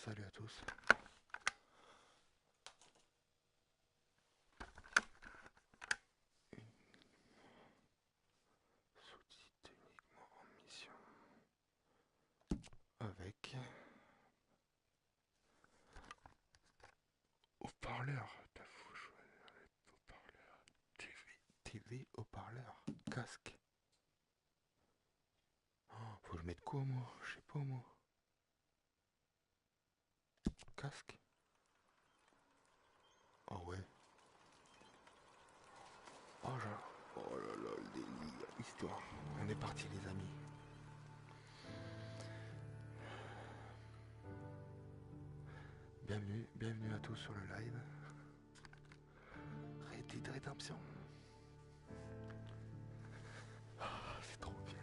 Salut à tous. Sous-titre uniquement en mission. Avec haut-parleur. Faut choisir les haut-parleurs. TV haut-parleur. Casque. Oh, faut que je mette quoi moi? Je sais pas moi. Casque. Oh ouais. Oh, oh là là, le délire. Histoire. On est parti les amis. Bienvenue à tous sur le live. Rédemption. Ah, c'est trop bien.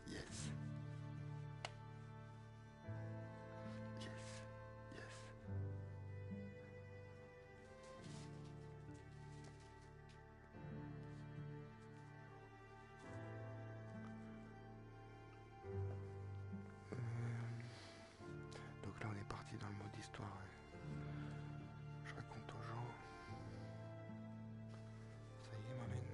Yes. Donc là on est parti dans le mode histoire. Je raconte aux gens. Ça y est, m'amène.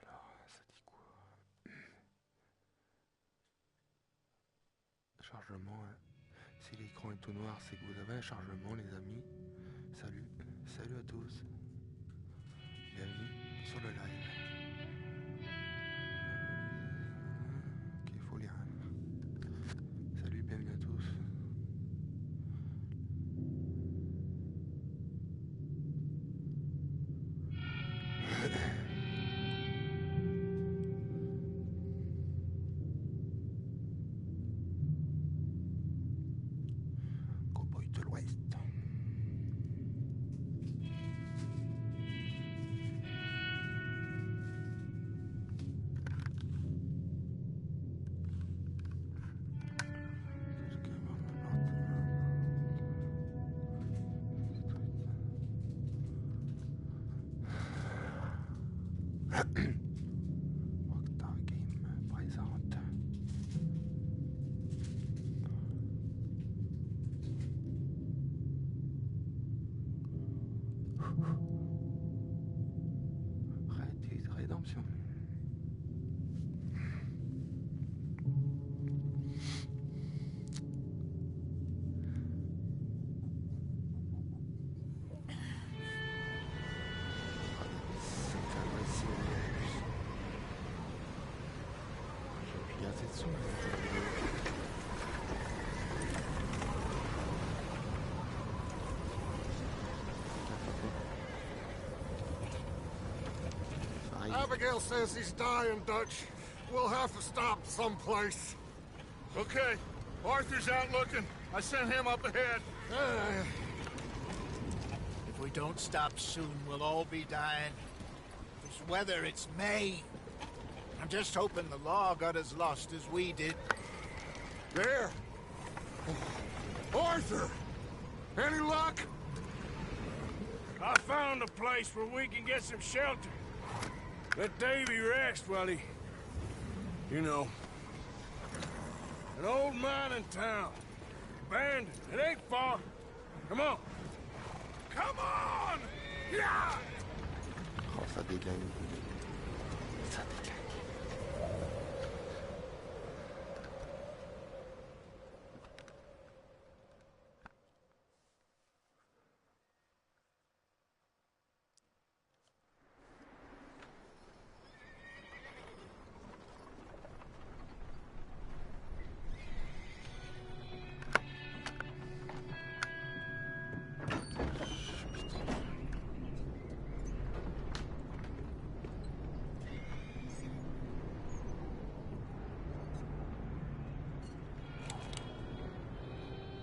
Alors, ça dit quoi? Chargement. Hein. Si l'écran est tout noir, c'est que vous avez un chargement, les amis. Salut à tous. Bienvenue sur le live. Ok, faut lire. Salut, bienvenue à tous. Cowboy de l'Ouest. Rockstar Game présente. Rédemption. Il y a assez de son. Abigail says he's dying, Dutch. We'll have to stop someplace. Okay. Arthur's out looking. I sent him up ahead. If we don't stop soon, we'll all be dying. This weather, it's May. I'm just hoping the law got as lost as we did. There. Arthur! Any luck? I found a place where we can get some shelter. Let Davy rest while he... You know. An old mining town. Abandoned. It ain't far. Come on. Come on! Yeah! Oh, ça déglingue. Ça déglingue.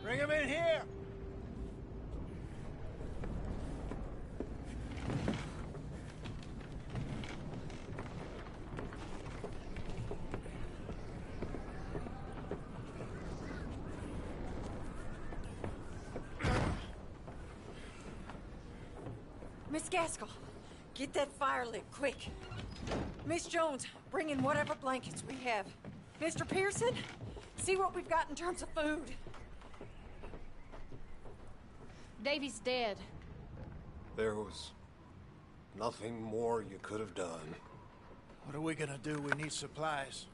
Bring him in here! Miss Gaskell, get that fire lit, quick. Miss Jones, bring in whatever blankets we have. Mr. Pearson, see what we've got in terms of food. Davy's dead. There was nothing more you could have done. What are we gonna do? We need supplies.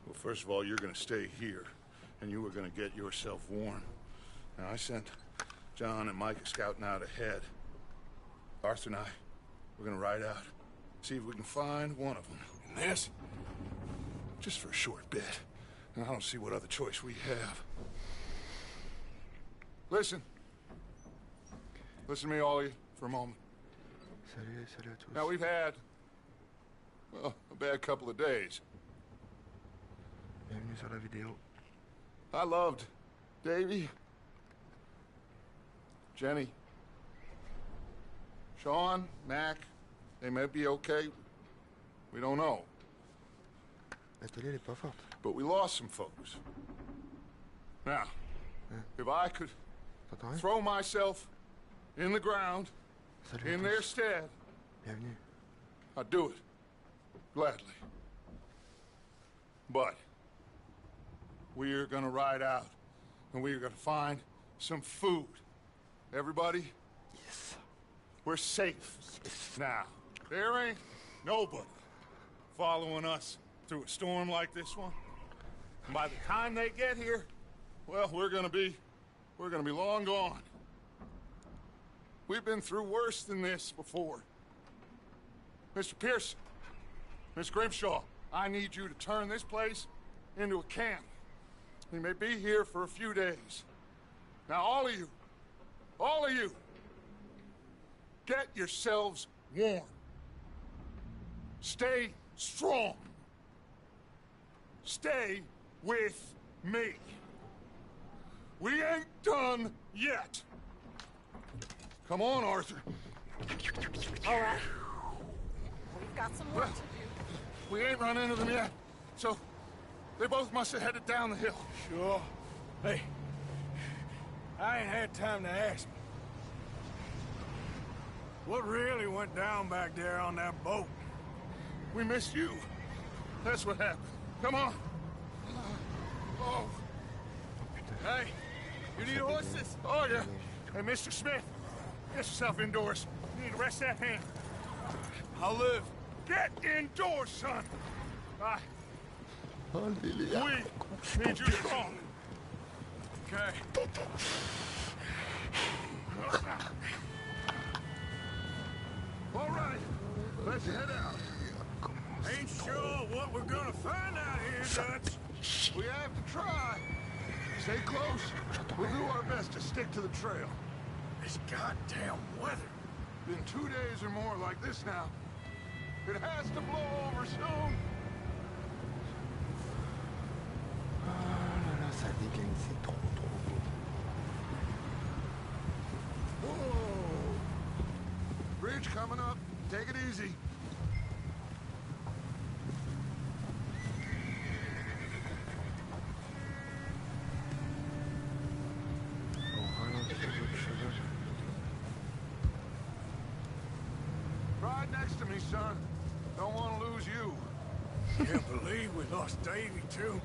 Well, first of all, you're gonna stay here, and you are gonna get yourself warm. Now, I sent John and Micah scouting out ahead. Arthur and I, we're gonna ride out, see if we can find one of them. And this, just for a short bit. And I don't see what other choice we have. Listen. Listen to me, all of you, for a moment. Salut, salut à tous. Now, we've had, well, a bad couple of days. Bienvenue sur la vidéo. I loved Davy, Jenny, Sean, Mac. They may be okay. We don't know. La télé, elle est pas forte. But we lost some folks. Now, if I could T'entends rien? throw myself in the ground, Salut à in tous. their stead, Bienvenue. I'd do it. Gladly. But we're gonna ride out, and we're gonna find some food. Everybody? Yes. We're safe. Now, there ain't nobody following us through a storm like this one. And by the time they get here, well, we're gonna be long gone. We've been through worse than this before. Mr. Pearson, Miss Grimshaw, I need you to turn this place into a camp. We may be here for a few days. Now, all of you, get yourselves warm. Stay strong. Stay with me. We ain't done yet. Come on, Arthur. All right. We've got some work to do. We ain't run into them yet, so they both must have headed down the hill. Sure. Hey, I ain't had time to ask. What really went down back there on that boat? We missed you. That's what happened. Come on. Oh. Hey, you need horses? Oh, yeah. Hey, Mr. Smith, get yourself indoors. You need to rest that hand. I'll live. Get indoors, son. Oh, We need you strong. Okay. All right, let's head out. Ain't sure what we're gonna find out here, Dutch. We have to try. Stay close. We'll do our best to stick to the trail. This goddamn weather. Been 2 days or more like this now. It has to blow over soon. Oh là là, ça dégaine, c'est trop beau. Whoa. Bridge coming up. Take it easy. On ralentit votre cheval. Ride next to me, son. Don't want to lose you. Can't believe we lost Davy, too.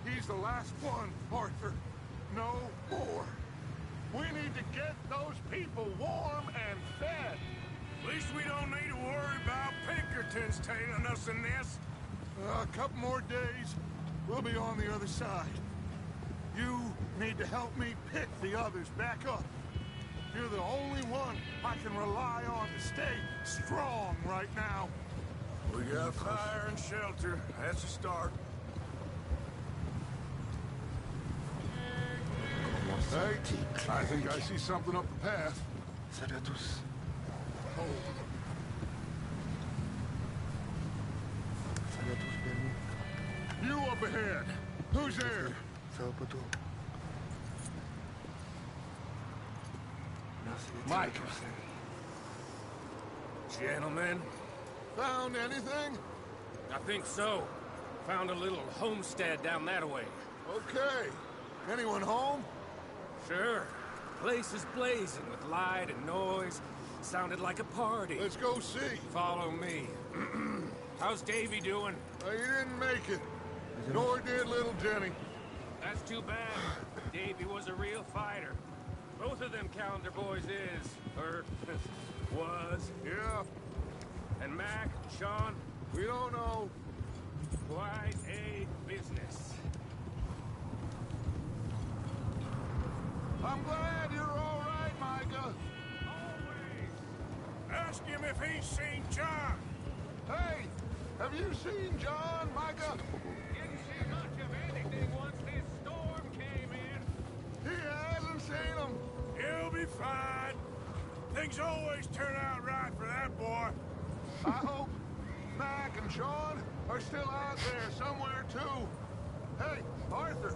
He's the last one, Arthur. No more. We need to get those people warm and fed. At least we don't need to worry about Pinkertons tailing us in this. A couple more days, we'll be on the other side. You need to help me pick the others back up. You're the only one I can rely on to stay strong right now. We got fire and shelter. That's a start. Hey, I think I see something up the path. Salut à tous. Salut à tous, bienvenue. You up ahead. Who's there? Ça va, poteau? Merci d'être Mike. là, tous. Gentlemen, Found anything? I think so. Found a little homestead down that way. Okay. Anyone home? Sure. Place is blazing with light and noise. Sounded like a party. Let's go see. Follow me. How's Davy doing? He didn't make it. Nor did little Jenny. That's too bad. Davy was a real fighter. Both of them calendar boys is, or was. Yeah, And Mac, Sean, we don't know. quite a business. I'm glad you're all right, Micah. Always. Ask him if he's seen John. Hey, have you seen John, Micah? Didn't see much of anything once this storm came in. He hasn't seen him. He'll be fine. Things always turn out right for that boy. I hope Mac and Sean are still out there somewhere, too. Hey, Arthur,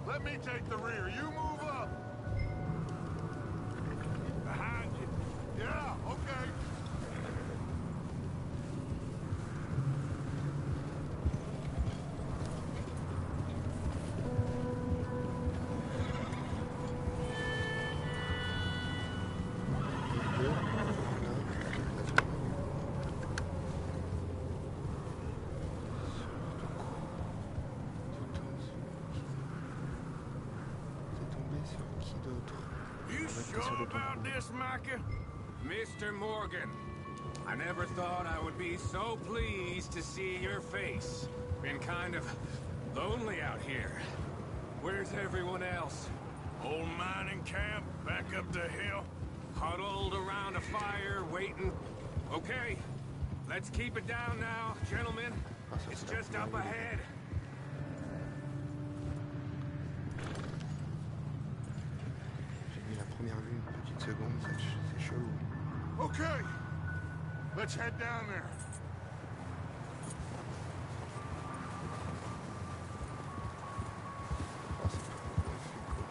let me take the rear. You move up. Behind you. Yeah, okay. You sure about this, Micah? Mr. Morgan, I never thought I would be so pleased to see your face. Been kind of lonely out here. Where's everyone else? Old mining camp back up the hill. Huddled around a fire, waiting. Okay, let's keep it down now, gentlemen. It's just up ahead. J'ai mis la première vue une petite seconde, c'est chelou. Okay, let's head down there. Oh, c'est trop bien fait, quoi.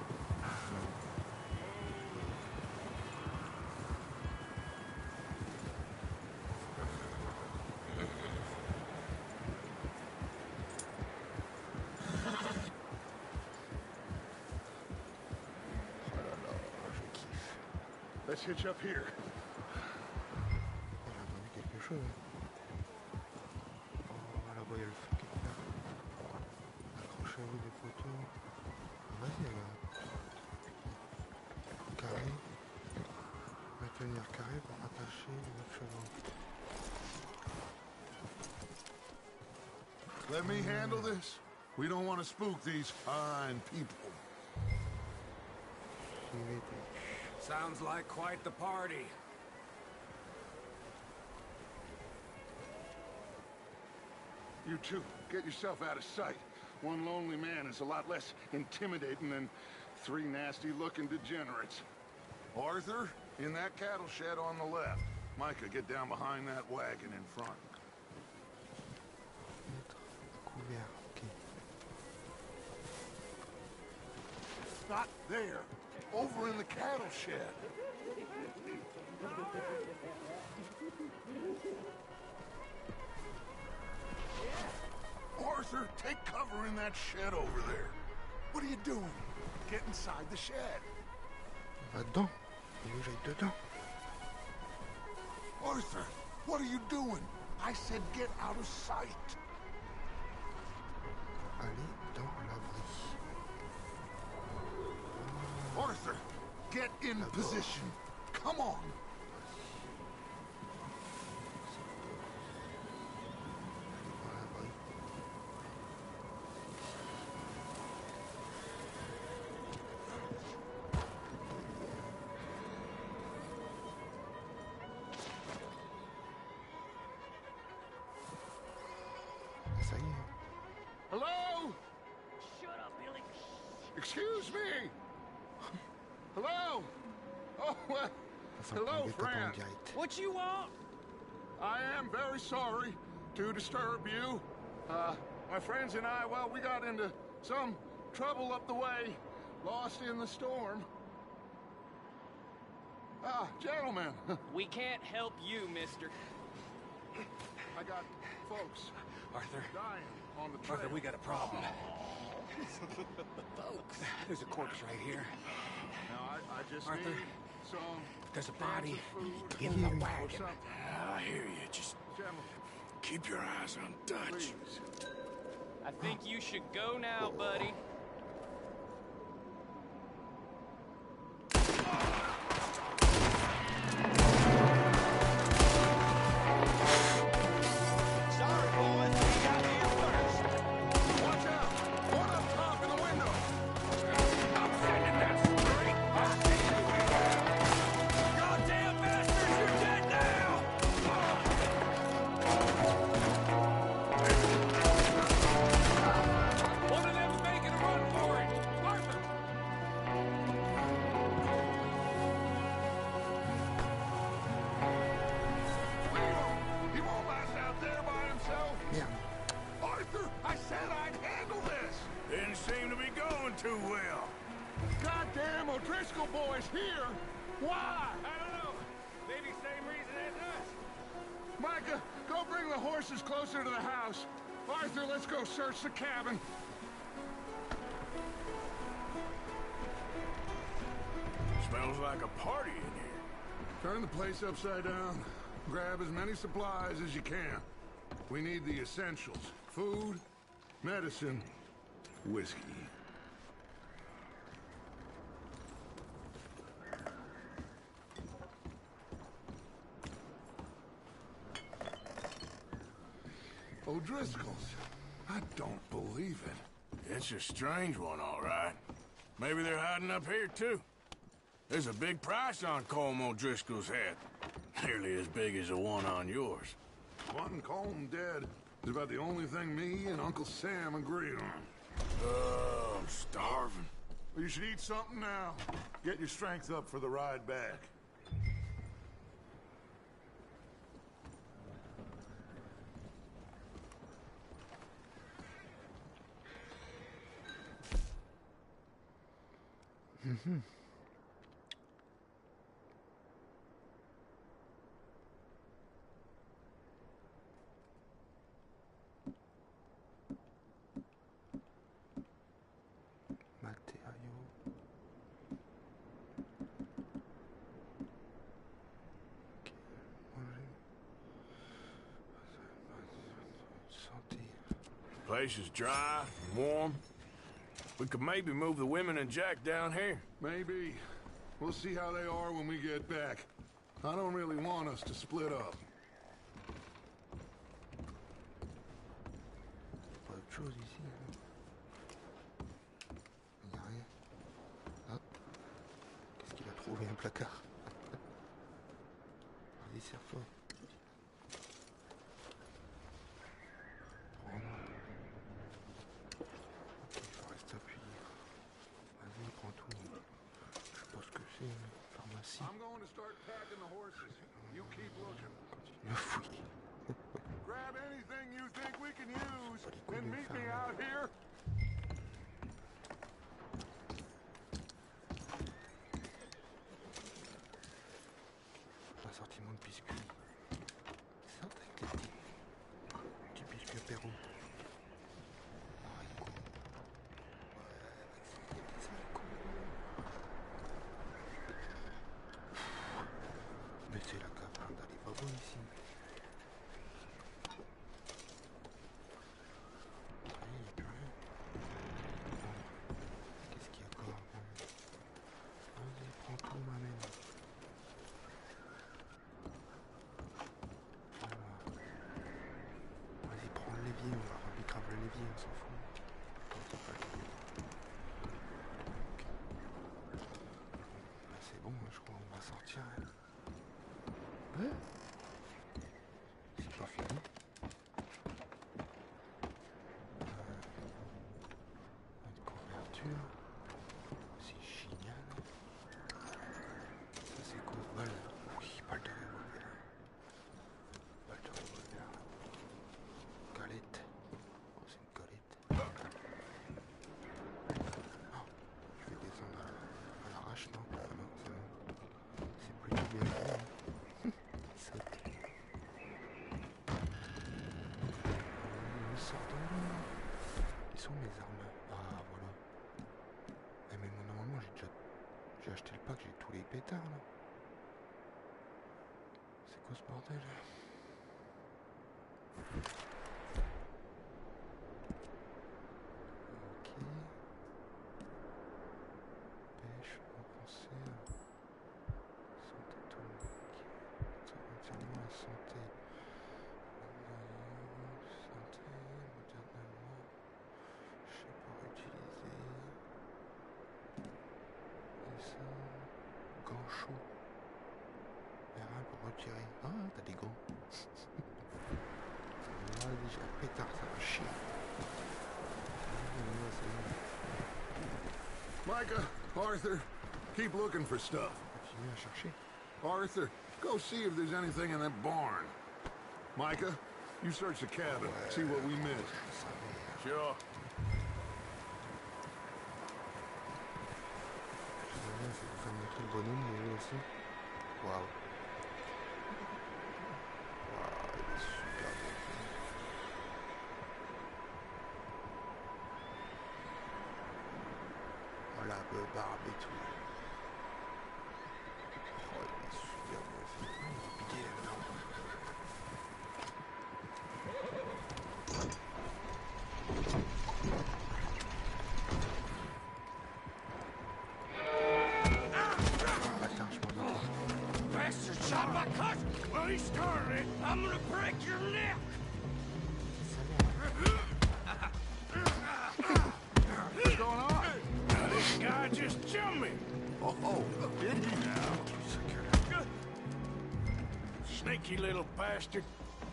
Oh là là, je kiffe. Let's hitch up here. J'ai entendu quelque chose. Oh, là-bas, il y a le feu quelque part. Accrochez-vous des poteaux. Vas-y, regarde. Carré. Maintenir carré pour attacher votre cheval. Let me handle this. We don't want to spook these fine people. Sounds like quite the party. You two, get yourself out of sight. One lonely man is a lot less intimidating than three nasty-looking degenerates. Arthur, in that cattle shed on the left. Micah, get down behind that wagon in front. Couvert, ok. Not there. Over in the cattle shed. Arthur, take cover in that shed over there. What are you doing? Get inside the shed. Va dedans. Il veut que j'aille dedans. Arthur, what are you doing? I said get out of sight. Aller dans l'abri. Arthur, get in position. Come on. Dans l'abri. Ça y est. Hello? Shut up, Billy. Excuse me. Hello? Oh, well, hello, friend. What you want? I am very sorry to disturb you. My friends and I, well, we got into some trouble up the way, lost in the storm. Ah, gentlemen. We can't help you, mister. I got folks Arthur, dying on the trail. Arthur, we got a problem. Folks, there's a corpse right here. Now, I just Arthur? need song. There's a body Food, in the or wagon. something. I hear you. Just Gentlemen, keep your eyes on Dutch. please. I think you should go now, buddy. Sorry, boys. We got here first. Watch out! One up top in the window! I'm sending that straight back to you. Goddamn bastards, you're dead now! One of them's making a run for it. Arthur! He won't last out there by himself! Merde. Arthur, I said I'd handle this! Didn't seem to be going too well. Goddamn O'Driscoll boy's here! Why? I don't know. Maybe same reason as us. Micah, go bring the horses closer to the house. Arthur, let's go search the cabin. Smells like a party in here. Turn the place upside down. Grab as many supplies as you can. We need the essentials. Food, medicine, whiskey. O'Driscoll's. I don't believe it. It's a strange one, all right. Maybe they're hiding up here, too. There's a big price on Colm O'Driscoll's head. Nearly as big as the one on yours. One Colm dead is about the only thing me and Uncle Sam agree on. Oh, I'm starving. Well, you should eat something now. Get your strength up for the ride back. Matériaux. Ok. Manger. Santé. Place is dry, warm. We could maybe move the women and Jack down here. Maybe. We'll see how they are when we get back. I don't really want us to split up. Pas autre chose ici. Il n'y a rien. Ah. Qu'est-ce qu'il a trouvé? Un placard. Vas-y, serre-toi. Prends-moi. Ok, il faut rester appuyé. Vas-y, prends tout. Je sais pas ce que c'est, mais pharmacie. I'm going to start packing the horses. You keep looking. Continue à fouiller. Grab anything you think we can use and meet me out here. Assortiment de biscuits. Ça, t'as été du biscuit apéro. Haricots. Ouais, vas-y, des haricots. Mais c'est la caverne d'aller pas bon ici. Il n'y a plus rien. Bon. Qu'est-ce qu'il y a encore? Vas-y, prends tout, ma mère. Vas-y, prends le levier, on va remplir grave le levier, on s'en fout. Attends, c'est pas le levier. Ok. Bah, c'est bon, je crois qu'on va sortir. Hein. Ouais. C'est pas fini. Une couverture. C'est génial. Ça c'est quoi? Balle. Oui, balle de revolver. Balle de revolver. Galette. Oh, c'est une galette. Oh, je vais descendre à l'arrache, non? Ah non, c'est bon. C'est plutôt bien fait. Hein. Saute. On sort de là. Ils sont mes armes. Ah, voilà. Eh, mais moi, normalement, j'ai acheté le pack, j'ai tous les pétards, là. quoi ce bordel? Ok. Pêche, en concert. Santé tonique. Entièrement la santé. Santé, modernement. Je sais pas utiliser. Et ça. Gants chauds. R1 pour retirer. Ah, t'as des gants. Là, déjà, pétard, ça va chier. Micah, Arthur, keep looking for stuff. Continue à chercher. Arthur, go see if there's anything in that barn. Micah, you search the cabin, see what we missed. Sure. Ça vous faire montrer le bonhomme, mais lui aussi. Waouh. Waouh, il est super bien fait. Voilà, barbe et tout. Oh, il est super bien fait. Oh, il va piquer là-dedans. Bastard shot my cousin! Well, he started it. I'm gonna break your neck! What's going on? This guy just jumped me! Oh, did he now? Sneaky little bastard.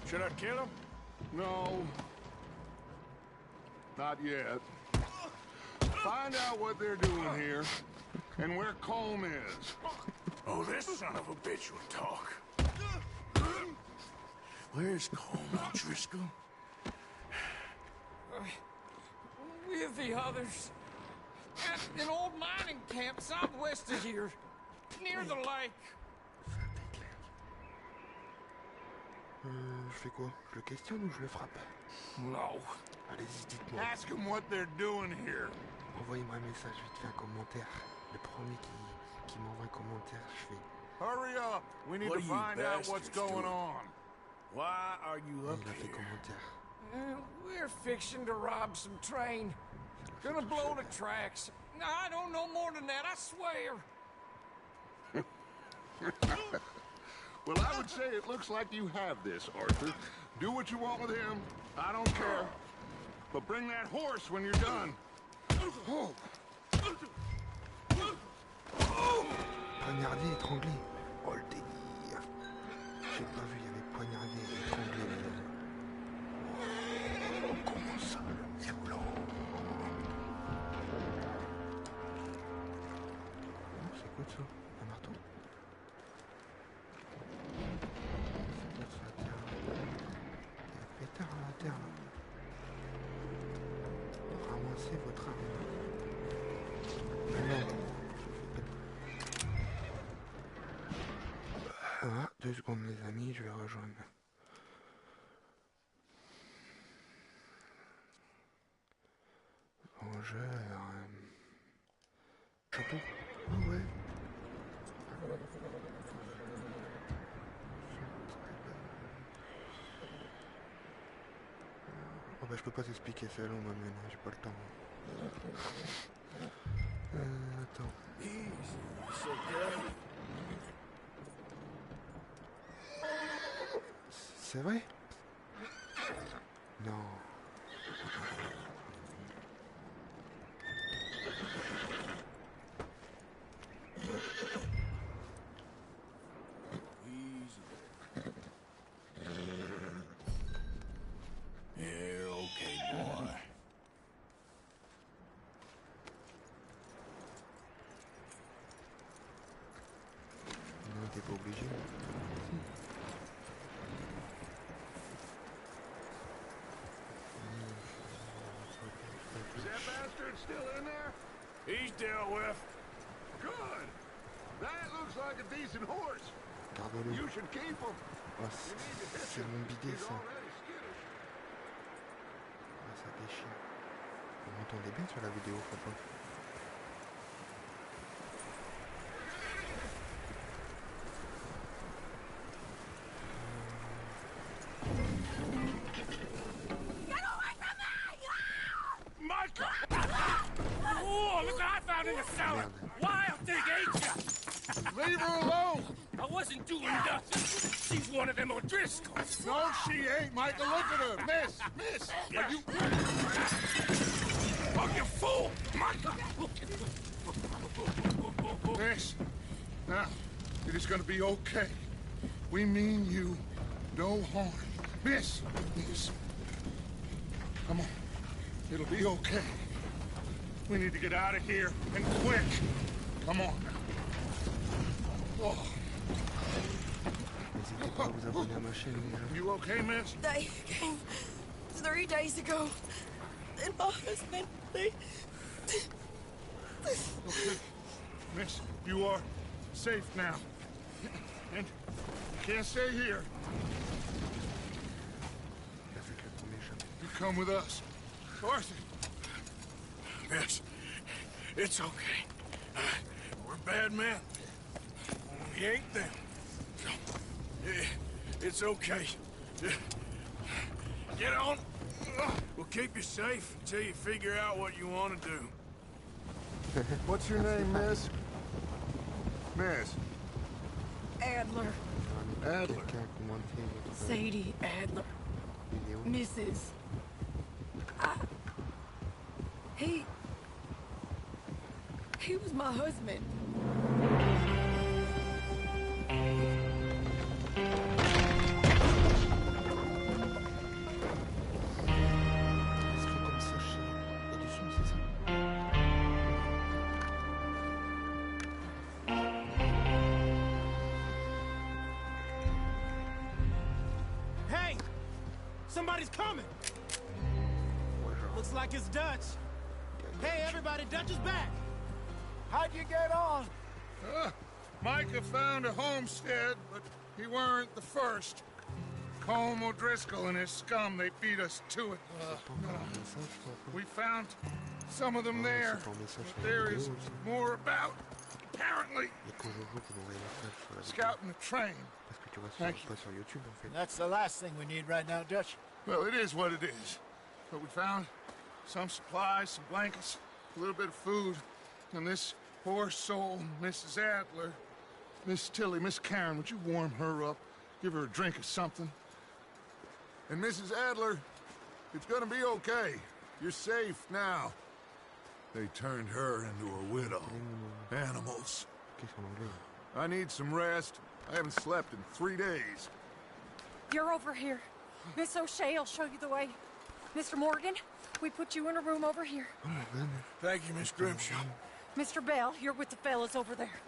Should I kill him? No. Not yet. Find out what they're doing here and where Colm is. Oh, this son of a bitch will talk. Where's Colm O'Driscoll? With the others. At an old mining camp southwest of here. Near the lake. Je fais quoi? Je le questionne ou je le frappe? No. Allez-y, dites-moi. Ask them what they're doing here. Envoyez-moi un message, vite fait un commentaire. Le premier qui m'envoie un commentaire, je fais. Hurry up. We need What to are you find out what's bastards going doing? on. Why are you up Il a fait here? commentaire. We're fixing to rob some train. Gonna blow the tracks. I don't know more than that, I swear. Well, I would say it looks like you have this, Arthur. Do what you want with him. I don't care. But bring that horse when you're done. Oh! Poignardé, étranglé. Oh le délire. J'ai pas vu, il y avait poignardé, étranglé. Oh, comment ça, violent. Oh, c'est quoi ça? Un marteau? C'est quoi sur la terre? Il y a un pétard à la terre là. Ramassez votre arme. Non. Ah, 2 secondes les amis, je vais rejoindre. Vengeur. Chapeau. Ah ouais. Oh bah je peux pas t'expliquer, c'est long ma mène, j'ai pas le temps. Attends. C'est vrai? Non. Yeah, okay, boy. Non, t'es pas obligé. Is that bastard still in there? He's dealt with. Good. That looks like a decent horse. Garde-le. You should keep him. Oh, c'est mon bidet ça. Ah, ça déchire. Vous m'entendez bien sur la vidéo, papa? in the cellar. Wild thing, ain't ya? Leave her alone! I wasn't doing nothing. She's one of them O'Driscolls. No, she ain't, Michael. Look at her. Miss, are you... Oh, you fool! Michael! Miss, now, it is gonna be okay. We mean you no harm. Miss, come on. It'll be okay. We need to get out of here, and quick. Come on now. Oh. N'hésitez pas à vous abonner à ma chaîne, les gars. You okay, miss? They came 3 days ago. And my husband, they... Okay. Miss, you are safe now. And you can't stay here. You come with us. Arthur. Miss, it's okay. We're bad men. We ain't them. It's okay. Get on. We'll keep you safe until you figure out what you want to do. What's your name, miss? Miss. Adler. Adler. Sadie Adler. Mrs. He was my husband. Hey! Somebody's coming! Looks like it's Dutch. Hey, everybody, Dutch is back! How'd you get on? Micah found a homestead, but he weren't the first. Colm O'Driscoll and his scum, they beat us to it. We found some of them there, but there is more about, apparently. Scouting the train. Thank you. That's the last thing we need right now, Dutch. Well, it is what it is. But we found some supplies, some blankets, a little bit of food, and this poor soul, Mrs. Adler, Miss Tilly, Miss Karen, would you warm her up? Give her a drink or something? And Mrs. Adler, it's gonna be okay. You're safe now. They turned her into a widow. Animals. I need some rest. I haven't slept in 3 days. You're over here. Miss O'Shea will show you the way. Mr. Morgan, we put you in a room over here. Thank you, Miss Grimshaw. Mr. Bell, you're with the fellas over there.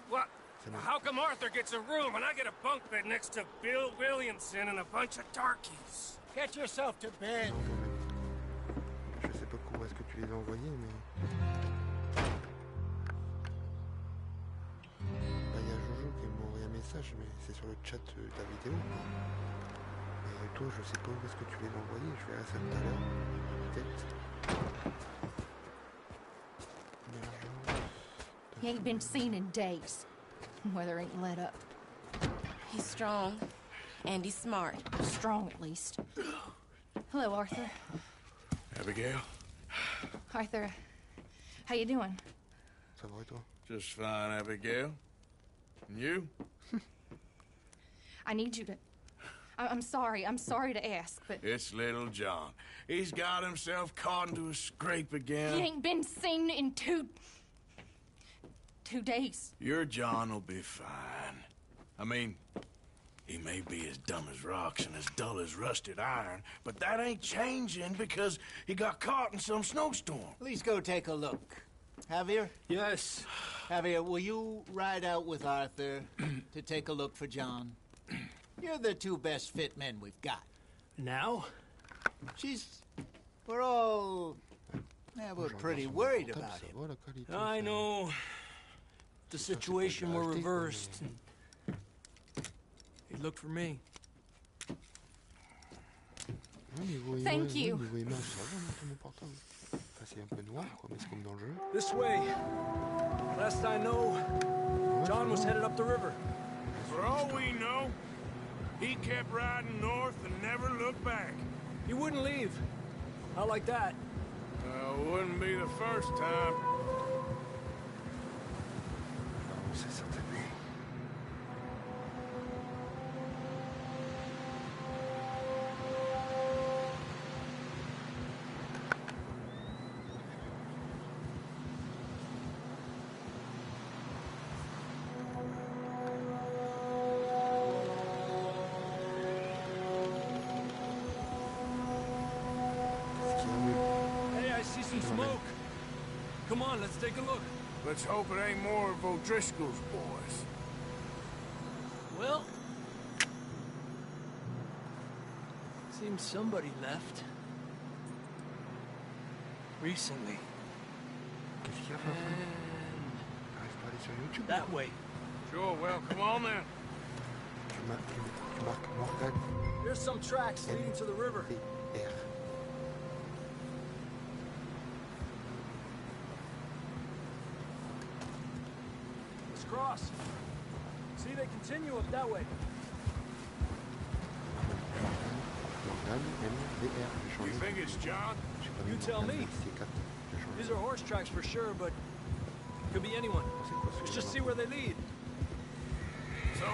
What? How come Arthur gets a room and I get a bunk bed next to Bill Williamson and a bunch of darkies? Get yourself to bed. Je sais pas où est-ce que tu les as envoyés, mais... Bah, y a Jojo qui m'a envoyé un message, mais c'est sur le chat de ta vidéo. Mais toi, je sais pas où est-ce que tu les as envoyés, je verrai ça tout à l'heure. Peut-être. He ain't been seen in days. Weather ain't let up. He's strong, and he's smart. Strong, at least. Hello, Arthur. Abigail? Arthur, how you doing? Ça va et toi? Just fine, Abigail. And you? I need you to... I'm sorry to ask, but... It's little John. He's got himself caught into a scrape again. He ain't been seen in 2 days. Your John will be fine. I mean, he may be as dumb as rocks and as dull as rusted iron, but that ain't changing because he got caught in some snowstorm. Please go take a look. Javier? Yes. Javier, will you ride out with Arthur to take a look for John? You're the 2 best fit men we've got. Now? We're all... Yeah, we're pretty worried about him. I know. The situation were reversed. He looked for me. Thank you. This way. Last I know, John was headed up the river. For all we know, he kept riding north and never looked back. He wouldn't leave. Not like that. Wouldn't be the first time. on, let's take a look. Let's hope it ain't more of O'Driscoll's boys. Well, seems somebody left. Recently. Qu'est-ce qu'il y a, Fafou? T'arrives pas à aller sur YouTube? That way. Sure, well, come on then. Tu marques Morgan. There's some tracks leading to the river. VR. Let's cross. See, they continue up that way. Morgan, MVR. You think it's John? You tell me. These are horse tracks for sure, but could be anyone. Let's just see where they lead. So,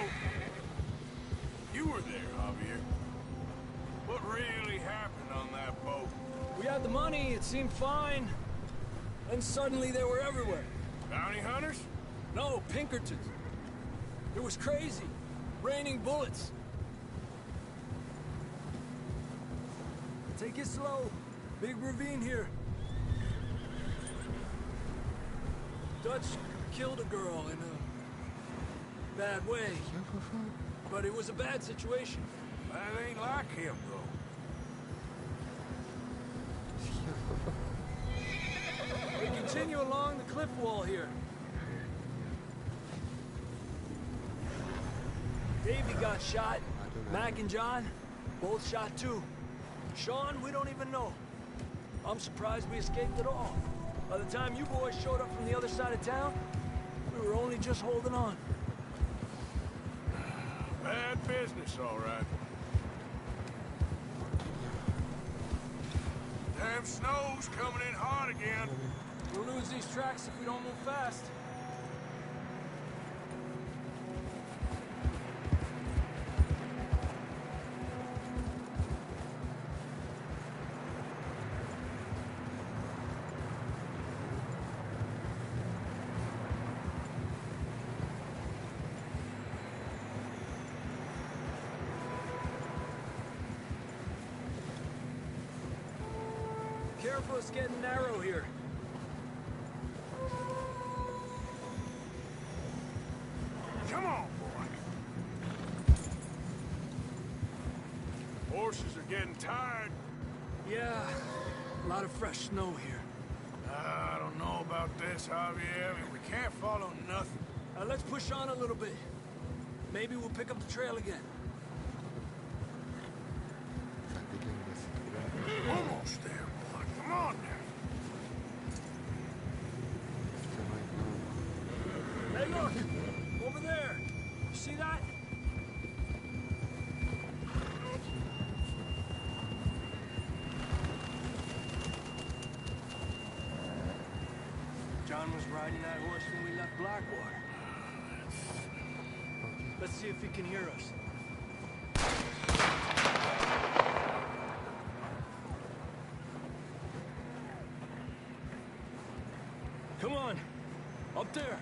you were there, Javier. What really happened on that boat? We had the money, it seemed fine. Then suddenly they were everywhere. Bounty hunters? No, Pinkertons. It was crazy. Raining bullets. Take it slow. Big ravine here. Dutch killed a girl in a bad way. But it was a bad situation. That ain't like him, though. We continue along the cliff wall here. Davey got shot. Mac and John, both shot too. Sean, we don't even know. I'm surprised we escaped at all. By the time you boys showed up from the other side of town, we were only just holding on. Bad business, all right. Damn snow's coming in hard again. We'll lose these tracks if we don't move fast. Careful, it's getting narrow here. Come on, boy. Horses are getting tired. Yeah, a lot of fresh snow here. I don't know about this, Javier. I mean, we can't follow nothing. Let's push on a little bit. Maybe we'll pick up the trail again. Almost there, boy. Come on now. Hey, look! Over there! You see that? John was riding that horse when we left Blackwater. Let's see if he can hear us. Come on! Up there!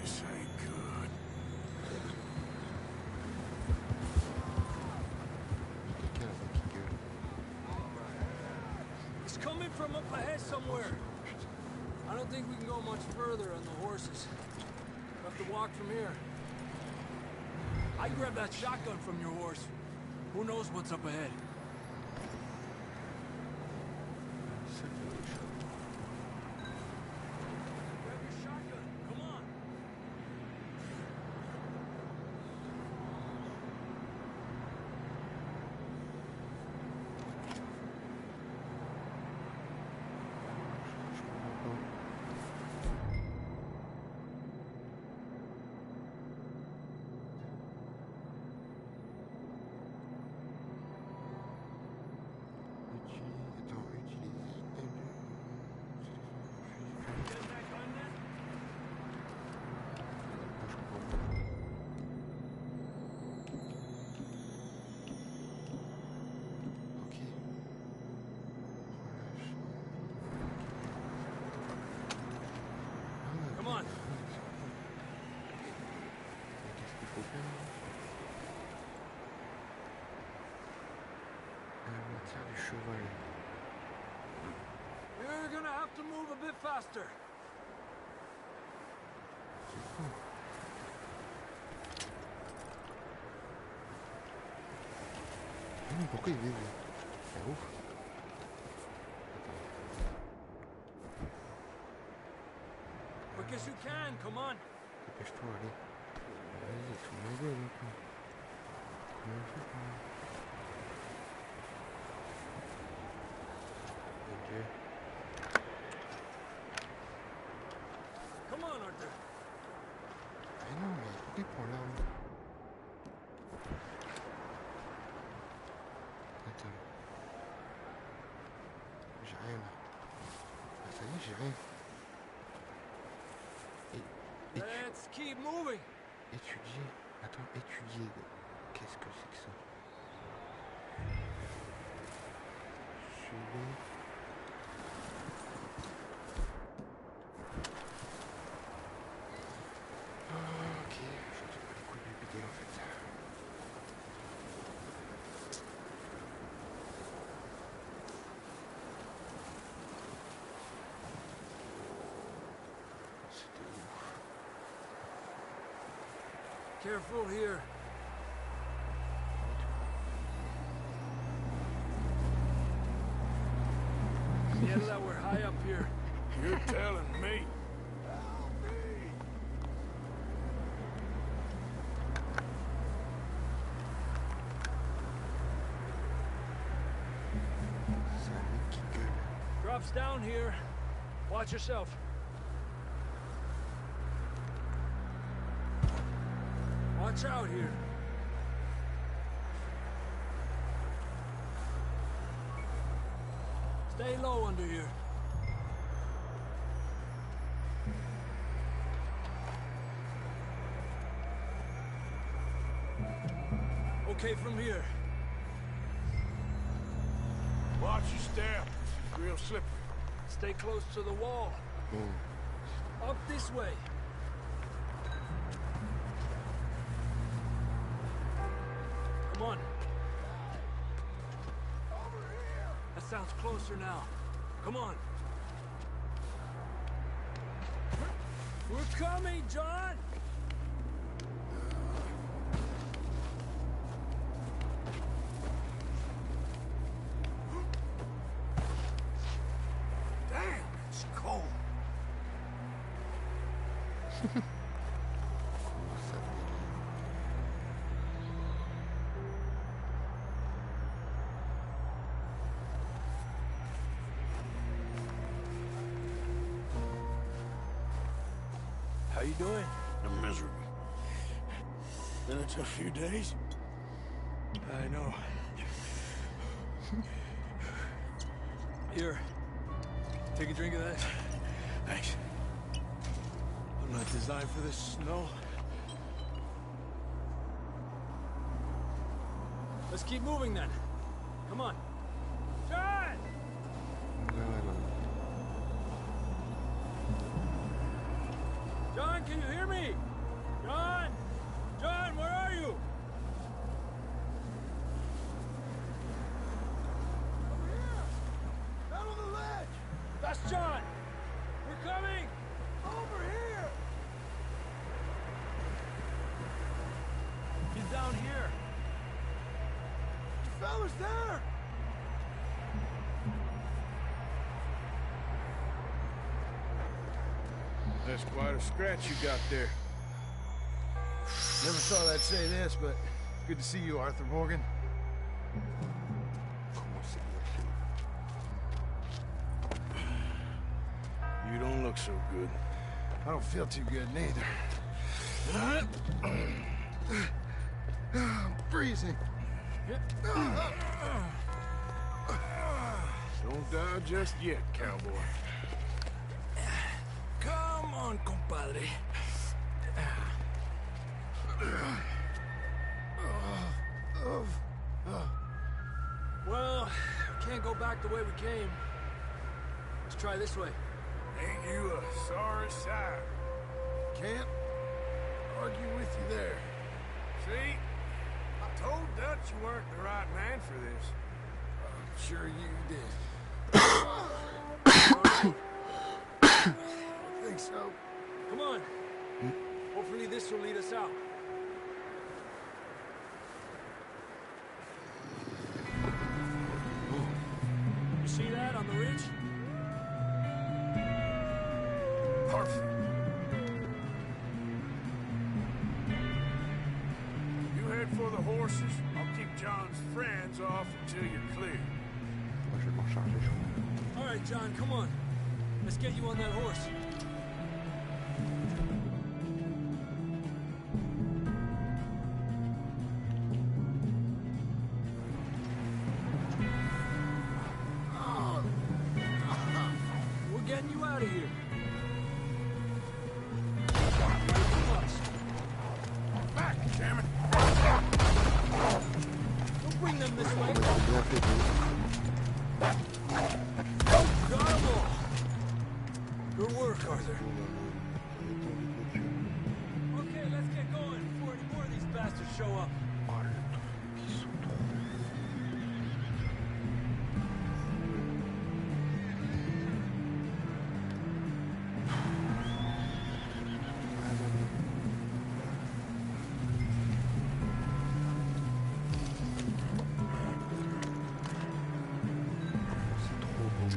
This ain't good. It's coming from up ahead somewhere. I don't think we can go much further on the horses. We'll have to walk from here. I grabbed that shotgun from your horse. Who knows what's up ahead? Grab your shotgun. Come on. cheval. You're gonna have to move a bit faster. Pourquoi il vise? C'est ouf. Quick as you can, come on. Dépêche-toi, allez. Vas-y, tout le monde maintenant. Comment on fait pour... Ok. Come on, Arthur. Mais non, mais pourquoi il prend l'arme? Attends. J'ai rien là. Ah, ça y est, j'ai rien. Let's keep moving. Étudier. Attends, étudier. Qu'est-ce que c'est que ça? Suivez. Ok, je ne sais pas les couilles du vidéo en fait. C'était ouf. Careful here. Yeah, that we're high up here. You're telling me. C'est un mec qui gueule. Drops down here. Watch yourself. Watch out here. Stay low under here. Okay from here. Watch your step. It's real slippery. Stay close to the wall. Up this way. Come on. That sounds closer now. Come on. We're coming, John! Damn, it's cold. How you doing? I'm miserable. Been a tough few days. I know. Here. Take a drink of that. Thanks. I'm not designed for this snow. Let's keep moving then. Come on. John! John, can you hear me? John! John, where are you? Over here! Down on the ledge! That's John! We're coming! Over here! He's down here. The fella's there! That's quite a scratch you got there. Never thought I'd say this, but good to see you, Arthur Morgan. You don't look so good. I don't feel too good, neither. I'm freezing. Don't die just yet, cowboy. Come on, compadre. Well, we can't go back the way we came. Let's try this way. Ain't you a sorry sight? Can't argue with you there. See? I told Dutch you weren't the right man for this. Sure you did. I think so. Come on. Hopefully this will lead us out. You see that on the ridge? Perfect. You head for the horses. I'll keep John's friends off until you're clear. Moi, je vais m'en charger, je crois. All right, John, come on. Let's get you on that horse. We're getting you out of here. Back, damn it! Don't bring them this way. Bien fait, Got 'em all. Good work, Arthur. Okay, let's get going before any more of these bastards show up. Oh, le truc, ils sont trop... C'est trop beau.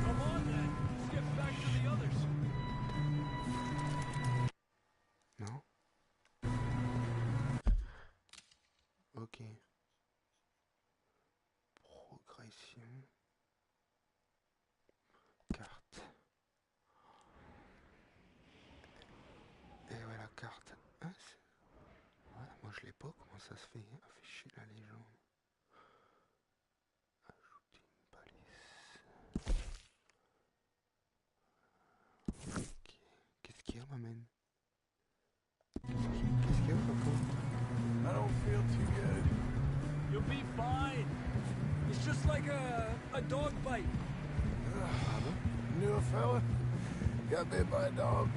Come on, then. Let's get back to the others. Non? Ok. Progression. Carte. Et ouais, la carte. Ah, ouais, moi je l'ai pas. Comment ça se fait? Afficher la légende. Ajouter une balise. Ok. Qu'est-ce qu'il y a, m'amène? Qu'est-ce qu'il y a, Coco? I don't feel too good. You'll be fine. It's just like a dog bite. Ah bon? Knew a fella, got bit by a dog,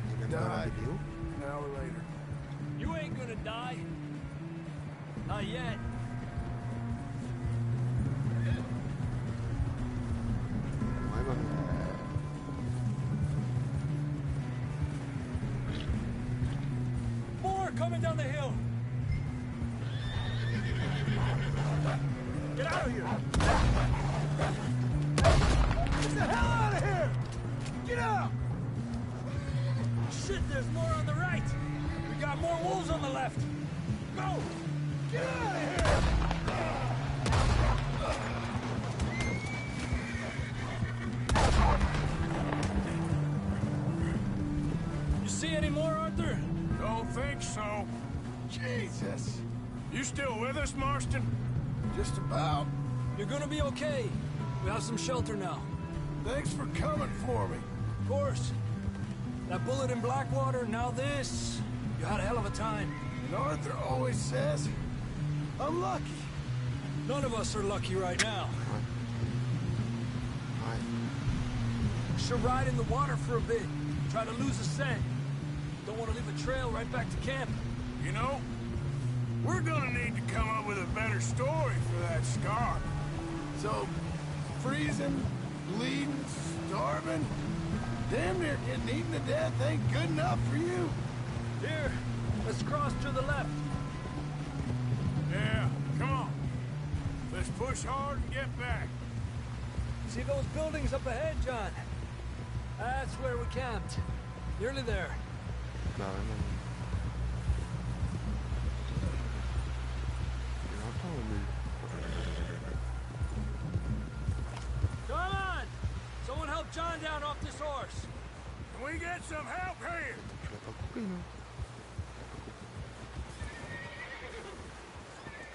Il y a même pas la died vidéo? an hour later. You ain't gonna die. Not yet. Ouais, maman. More coming down the hill. Get out of here. Get the hell out of here! Get out! Shit, there's more on the right. We got more wolves on the left. Go! Get out of here! You see any more, Arthur? Don't think so. Jesus. You still with us, Marston? Just about. You're gonna be okay. We have some shelter now. Thanks for coming for me. Of course. That bullet in Blackwater, now this. You had a hell of a time. And Arthur always says, I'm lucky. None of us are lucky right now. Ouais. Should ride in the water for a bit. Try to lose the scent. Don't want to leave a trail right back to camp. You know, we're gonna need to come up with a better story for that scar. So, freezing, bleeding, starving, damn near getting eaten to death ain't good enough for you. Here, let's cross to the left. Yeah, come on. Let's push hard and get back. See those buildings up ahead, John? That's where we camped. Nearly there. Bah ouais, maman. Il entend au milieu. Come on! Someone help John down off this horse. Can we get some help here? Tu l'as pas coupé, non?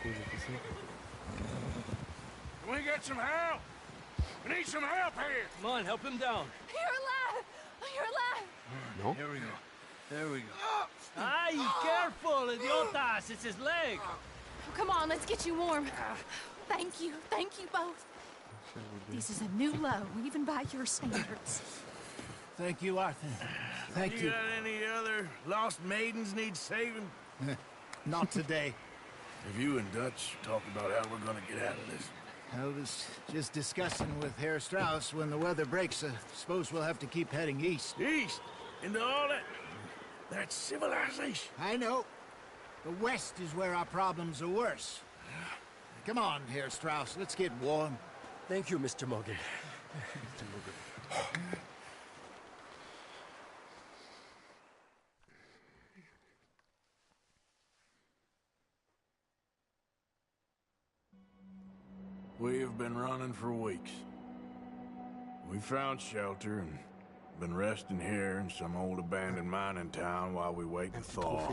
Pourquoi j'ai fait ça? Can we get some help? We need some help here. Come on, help him down. You're alive! You're alive! Non? Here we go. There we go. Ay, careful, idiotas! It's his leg. Oh, come on, let's get you warm. Thank you both. This is a new low, even by your standards. Thank you, Arthur. Thank you. You got any other lost maidens need saving? Not today. Have you and Dutch talked about how we're gonna get out of this? I was just discussing with Herr Strauss when the weather breaks. Suppose we'll have to keep heading east. East? Into all that... That's civilization. I know. The west is where our problems are worse. Come on, Herr Strauss. Let's get warm. Thank you, Mr. Morgan. Mr. Morgan. We have been running for weeks. We found shelter and been resting here in some old abandoned mining town while we wait to thaw.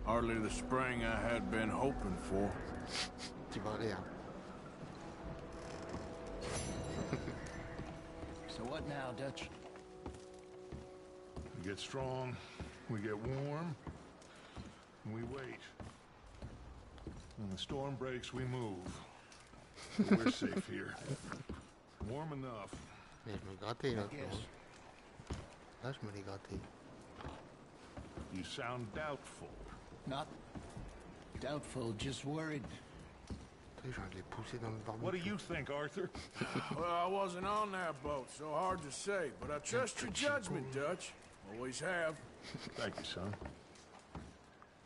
Hardly the spring I had been hoping for. So what now, Dutch? We get strong, we get warm, and we wait. When the storm breaks, we move. But we're safe here. Warm enough. You sound doubtful. Not doubtful, just worried. What do you think, Arthur? Well, I wasn't on that boat, so hard to say, but I trust your judgment, Dutch. Always have. Thank you, son.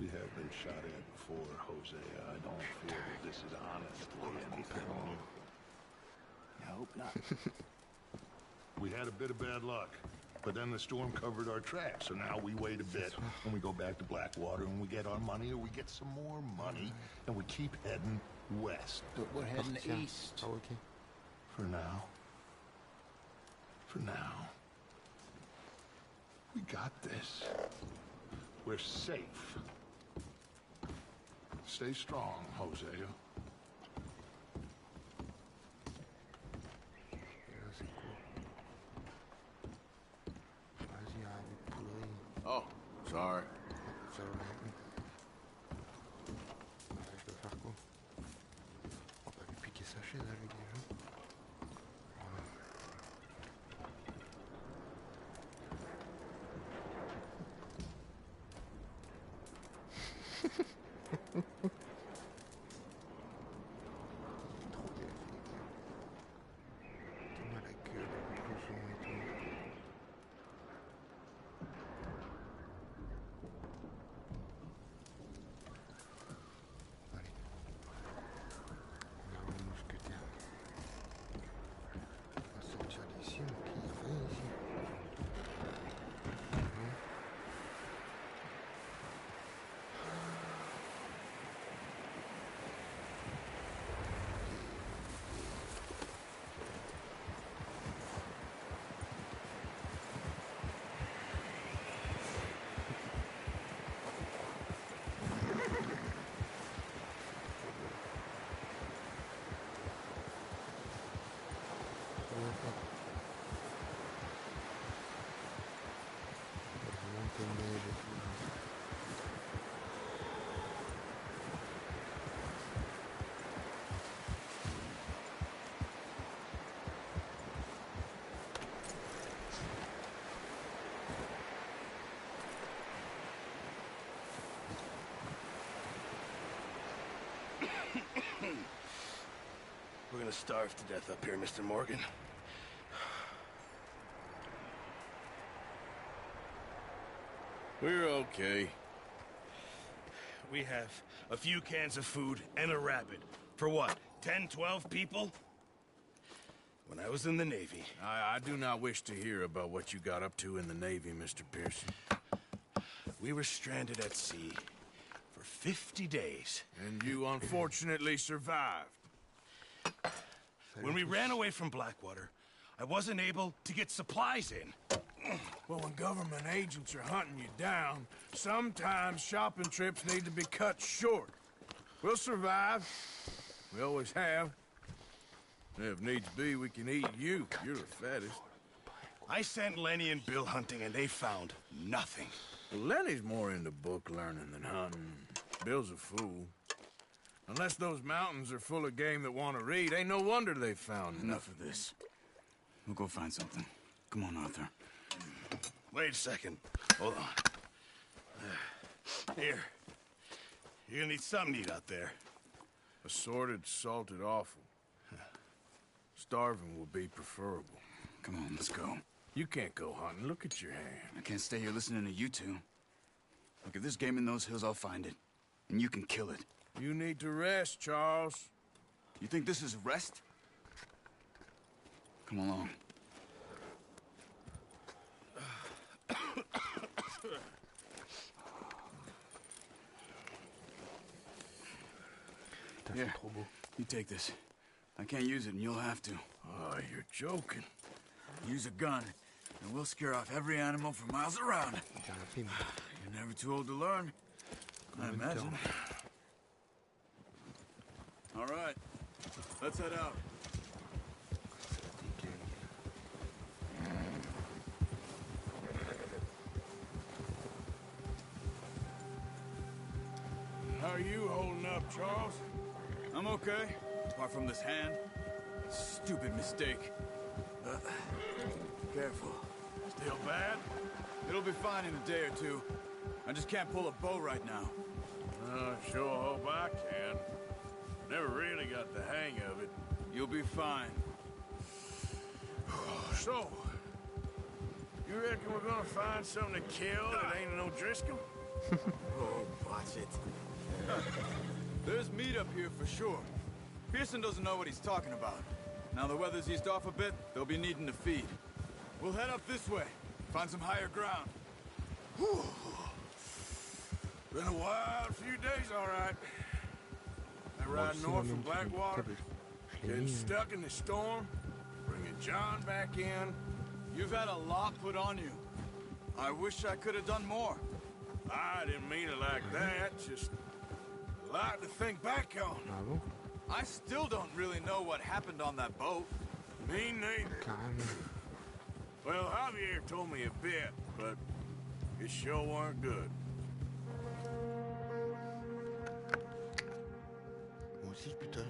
We have been shot at before, Hosea. I don't feel that this is honestly anything. I hope not. We had a bit of bad luck, but then the storm covered our tracks, so now we wait a bit, and we go back to Blackwater, and we get our money, or we get some more money, and we keep heading west. But we're heading east. For now. For now. We got this. We're safe. Stay strong, Hosea. Oh, sorry. Je dois faire quoi? On va lui piquer sa chaise avec des jeux. Trop téléphonique. Donne-moi la gueule, le blouson et tout. Allez. On a un mousquetaire. On va sortir d'ici, on qui rien ici. We're gonna starve to death up here, Mr. Morgan. We're okay. We have a few cans of food and a rabbit. For what, 10, 12 people? When I was in the Navy... I do not wish to hear about what you got up to in the Navy, Mr. Pearson. We were stranded at sea for 50 days. And you unfortunately survived. When we ran away from Blackwater, I wasn't able to get supplies in. Well, when government agents are hunting you down, sometimes shopping trips need to be cut short. We'll survive. We always have. If needs be, we can eat you. You're the fattest. I sent Lenny and Bill hunting, and they found nothing. Well, Lenny's more into book learning than hunting. Bill's a fool. Unless those mountains are full of game that want to read, ain't no wonder they found Enough of this. We'll go find something. Come on, Arthur. Wait a second. Hold on. Here. You're gonna need something to eat out there. Assorted, salted offal. Starving will be preferable. Come on, let's go. You can't go hunting. Look at your hand. I can't stay here listening to you two. Look, if there's game in those hills, I'll find it. And you can kill it. You need to rest, Charles. You think this is rest? Come along. Here, you take this. I can't use it, and you'll have to. Oh, you're joking. Use a gun, and we'll scare off every animal for miles around. You're never too old to learn, I imagine. All right, let's head out. How are you holding up, Charles? I'm okay, apart from this hand. Stupid mistake. Careful. Still bad? It'll be fine in a day or two. I just can't pull a bow right now. Sure hope I can. Never really got the hang of it. You'll be fine. So, you reckon we're gonna find something to kill that ain't no Driscoll? Oh, watch it. There's meat up here for sure. Pearson doesn't know what he's talking about. Now the weather's eased off a bit, they'll be needing to feed. We'll head up this way, find some higher ground. Whew. Been a wild few days, all right. I ride north from Blackwater, getting stuck in the storm, bringing John back in. You've had a lot put on you. I wish I could have done more. I didn't mean it like that, just a lot to think back on. I still don't really know what happened on that boat. Me neither. Well, Javier told me a bit, but it sure weren't good. Moi aussi, putain.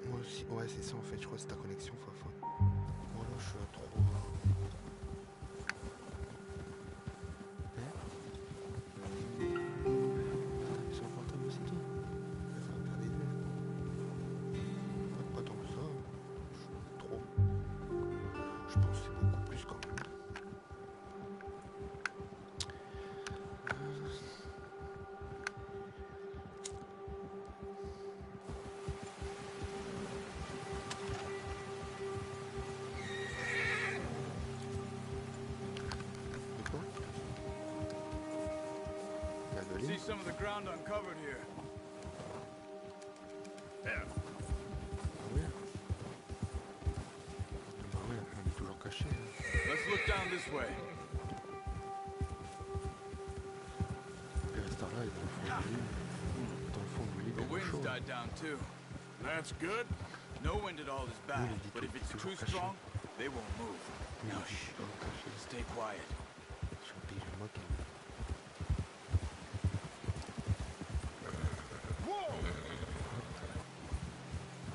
Moi aussi. Ouais, c'est ça en fait. Je crois que c'est ta connexion, Fafa. Moi là, je suis à 3. Sur le portable aussi, toi. Ça va faire des deux. Pas tant que ça. Je suis à 3. Je pense que c'est beaucoup plus quand même. See some of the ground uncovered here. Yeah. Ah ouais, on est toujours caché. Let's look down this way. Les restants là, ils vont dans le fond du lit. The wind's died down too. That's good. No wind at all is bad, but if it's too strong, they won't move. Now shh, stay quiet.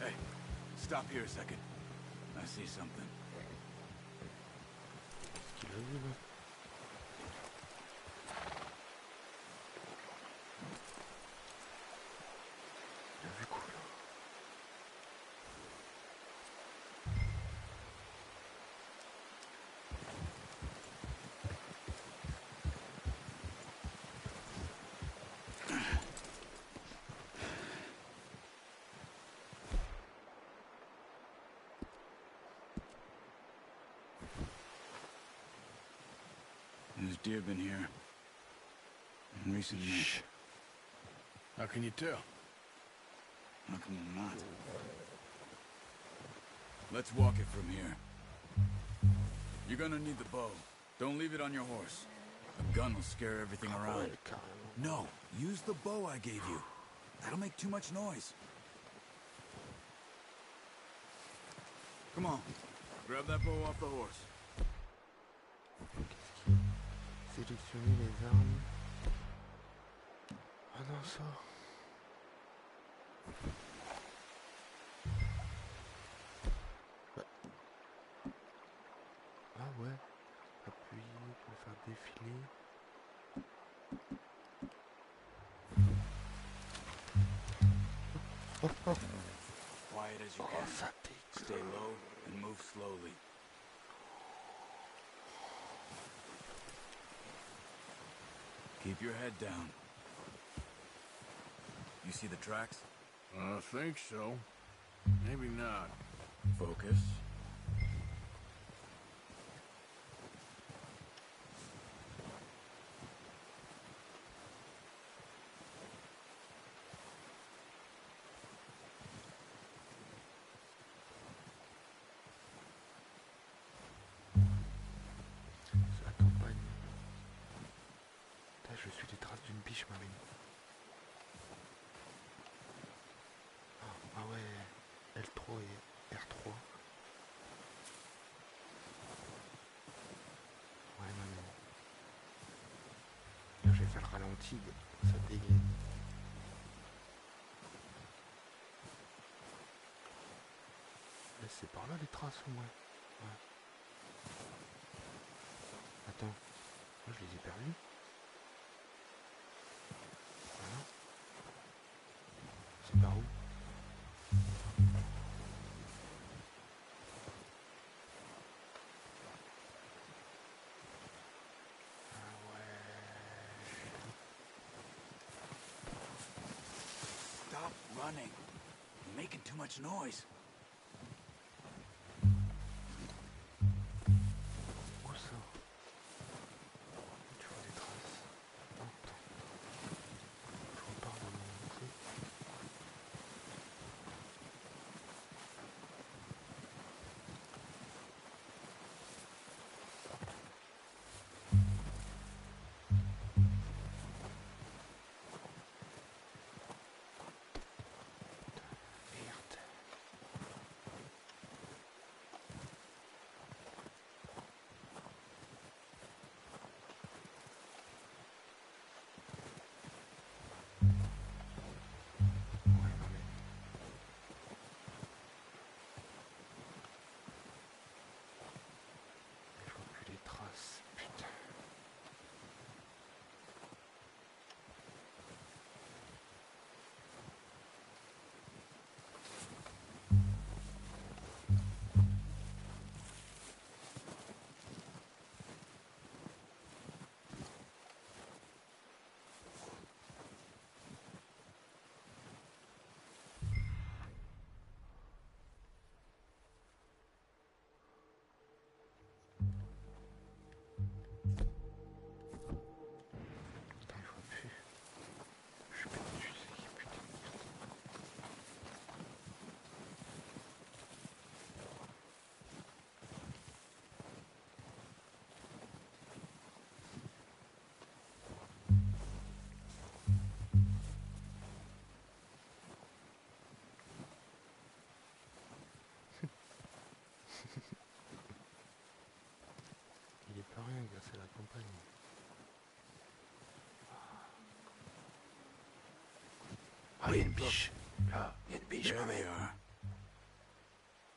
Hey, stop here a second. I see something. There's deer been here. Recently. Shh. How can you tell? How can you not? Let's walk it from here. You're gonna need the bow. Don't leave it on your horse. A gun will scare everything around. No, use the bow I gave you. That'll make too much noise. Come on. Grab that bow off the horse. Sélectionner les armes. Ah non, ça. Bah. Ah ouais. Appuyer pour faire défiler. Quiet as you can. Stay low and move slowly. Keep your head down. You see the tracks? I think so. Maybe not. Focus. C'est la campagne. Là, je suis les traces d'une biche marine. Ah ouais, L3 et R3. Ouais, non, non. Là, j'ai fait le ralenti, ça dégaine. Là, c'est par là les traces au moins. Ouais. Attends, moi je les ai perdus. Voilà. C'est par où? Stop running. You're making too much noise. Où ça? Tu vois des traces. Oh, attends. Je repars dans mon truc. Merde. Ouais, non mais... Je vois plus les traces, putain. Putain, je vois plus. Je suis perdu, c'est qui, putain de merde. Il est pas rien, gars, c'est la campagne. Ah, il y a une biche. Là, il y a une biche, There ma they mère. are.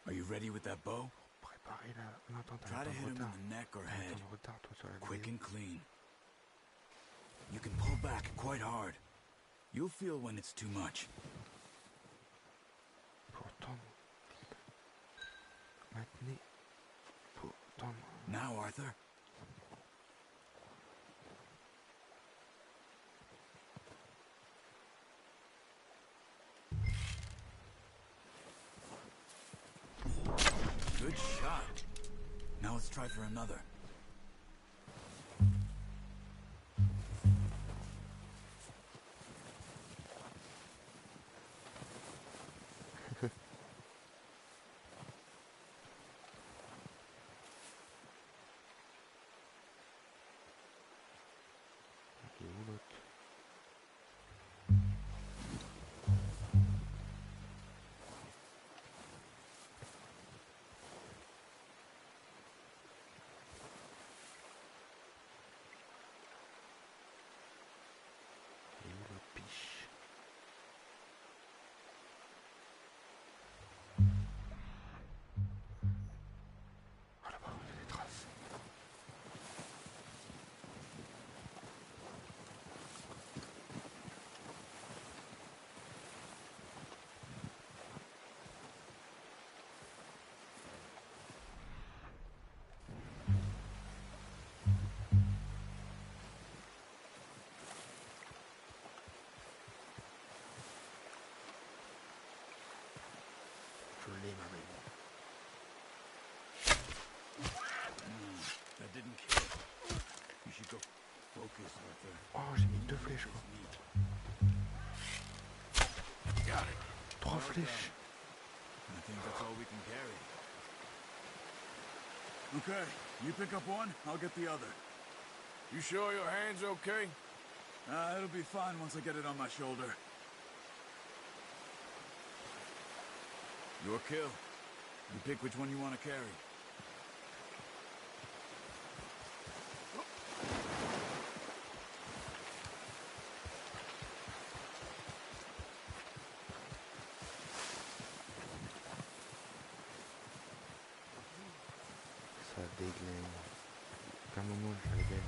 Are you ready with that bow? Préparez là. Non, attends, t'as Try un to temps hit de him retard. in the neck or T'as un head. temps de retard, toi, sur la Quick vidéo. and clean. You can pull back quite hard. You'll feel when it's too much. Pour tendre. Maintenez. Pour tendre. Now, Arthur. Good shot. Now let's try for another. Il est où l'autre? Allez, ma belle. That didn't kill. You should go focus, Arthur. Oh, j'ai mis 2 flèches, quoi. Got it. 3 flèches. I think that's all we can carry. Okay, you pick up one, I'll get the other. You sure your hand's okay? It'll be fine once I get it on my shoulder. Your kill. You pick which one you want to carry. Ça déglingue. À un moment, je vais aller.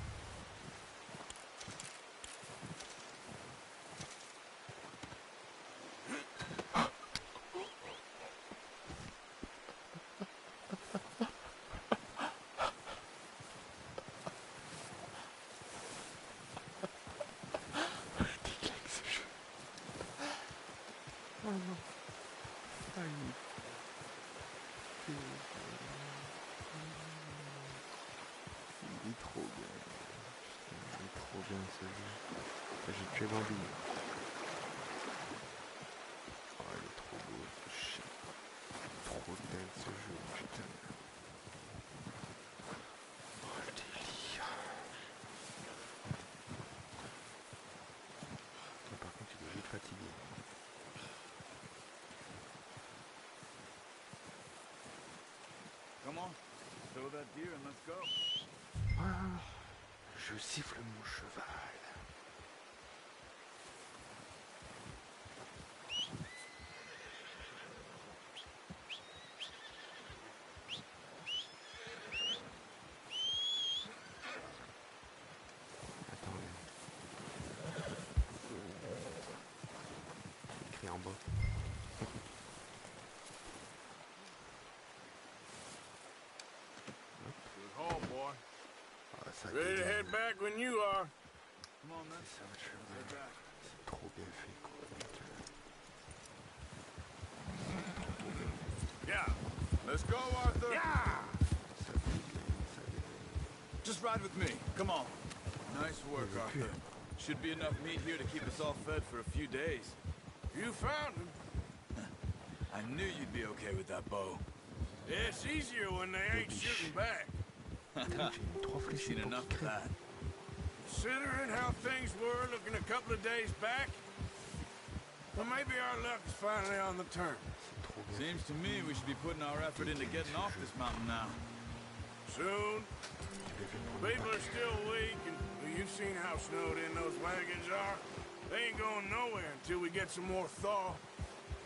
Il est trop bien. Il est trop bien ce jeu. J'ai tué Bambi. Oh, il est trop beau ce chien. Trop dingue ce jeu, putain. Oh, le délire. Mais par contre, il est vite fatigué. Come on, throw that deer and let's go. Ah, je siffle mon cheval. Attends, écrit en bas. Good haul, boy. Ah, ça Ready to head back when you are. Come on, man. C'est ça, le cheval. Head back. C'est trop bien fait, quoi. Yeah. Let's go, Arthur. Yeah! Ça déglingue, ça déglingue. Just ride with me. Come on. Nice work, Arthur. Should be enough meat here to keep us all fed for a few days. You found him. I knew you'd be okay with that bow. It's easier when they ain't shooting back. Seen enough of that. Considering how things were looking a couple of days back, well, maybe our luck is finally on the turn. Seems to me we should be putting our effort into getting off this mountain now. Soon. People are still weak, and well, you've seen how snowed in those wagons are. They ain't going nowhere until we get some more thaw.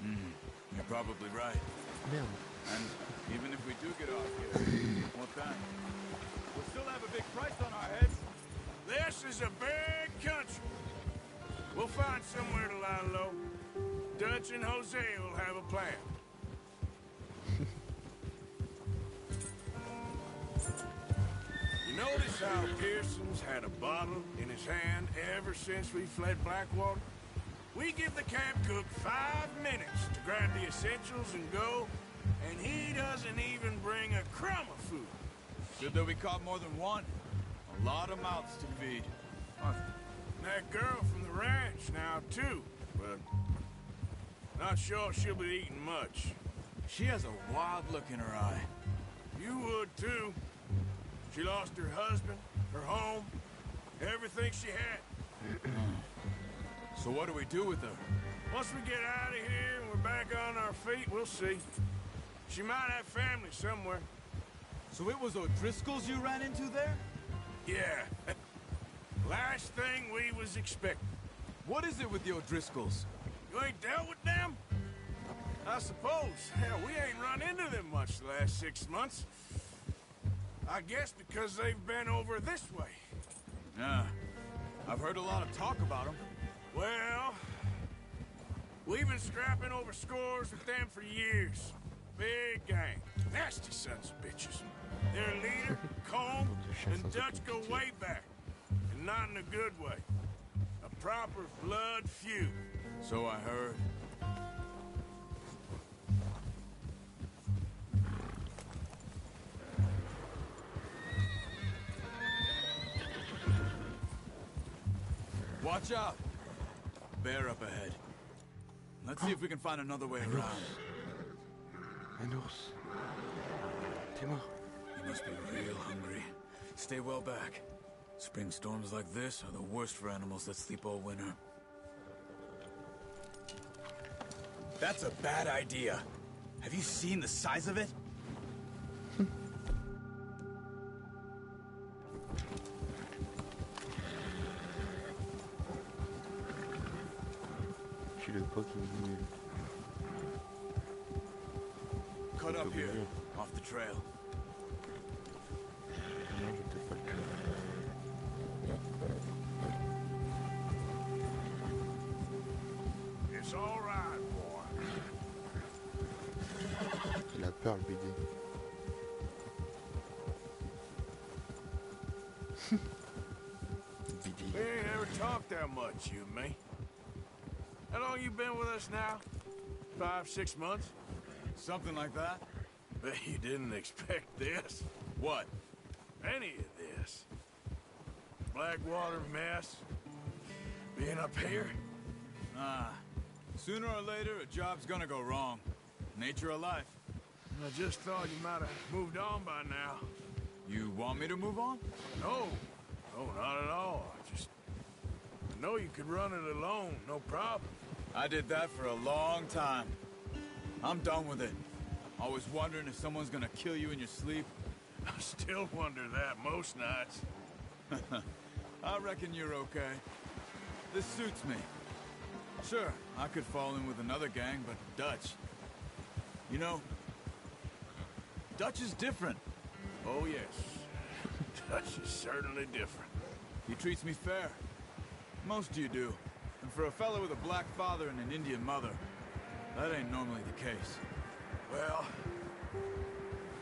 You're probably right. Merde. And even if we do get off here, what then? We'll still have a big price on our heads. This is a big country. We'll find somewhere to lie low. Dutch and Jose will have a plan. You notice how Pearson's had a bottle in his hand ever since we fled Blackwater? We give the camp cook 5 minutes to grab the essentials and go, and he doesn't even bring a crumb of food. Good that we caught more than one. A lot of mouths to feed. That girl from the ranch now, too, but not sure she'll be eating much. She has a wild look in her eye. You would, too. She lost her husband, her home, everything she had. So what do we do with her? Once we get out of here and we're back on our feet, we'll see. She might have family somewhere. So it was O'Driscoll's you ran into there? Yeah. Last thing we was expecting. What is it with the O'Driscolls? You ain't dealt with them? I suppose. Hell, we ain't run into them much the last 6 months. I guess because they've been over this way. Yeah. I've heard a lot of talk about them. Well, we've been scrapping over scores with them for years. Big gang. Nasty sons of bitches. Their leader, Combe, and Dutch go way back. And not in a good way. A proper blood feud. So I heard. Watch out! Bear up ahead. Let's see if we can find another way around. Un ours. T'es mort. You must be real hungry. Stay well back. Spring storms like this are the worst for animals that sleep all winter. That's a bad idea. Have you seen the size of it? Je suis le pas qui me dit. Cut up here, off the trail. Non, je vais peut-être pas le faire. It's all right, boy. Il a peur, le BD. We ain't ever talked that much, you and me. How long you been with us now? 5, 6 months? Something like that? Bet you didn't expect this. What? Any of this. Blackwater mess. Being up here. Ah. Sooner or later, a job's gonna go wrong. Nature of life. I just thought you might have moved on by now. You want me to move on? No. No, not at all. I know you could run it alone, no problem. I did that for a long time. I'm done with it. Always wondering if someone's gonna kill you in your sleep. I still wonder that most nights. I reckon you're okay. This suits me. Sure, I could fall in with another gang, but Dutch. You know, Dutch is different. Oh, yes. Dutch is certainly different. He treats me fair. Most of you do. And for a fella with a black father and an Indian mother, that ain't normally the case. Well,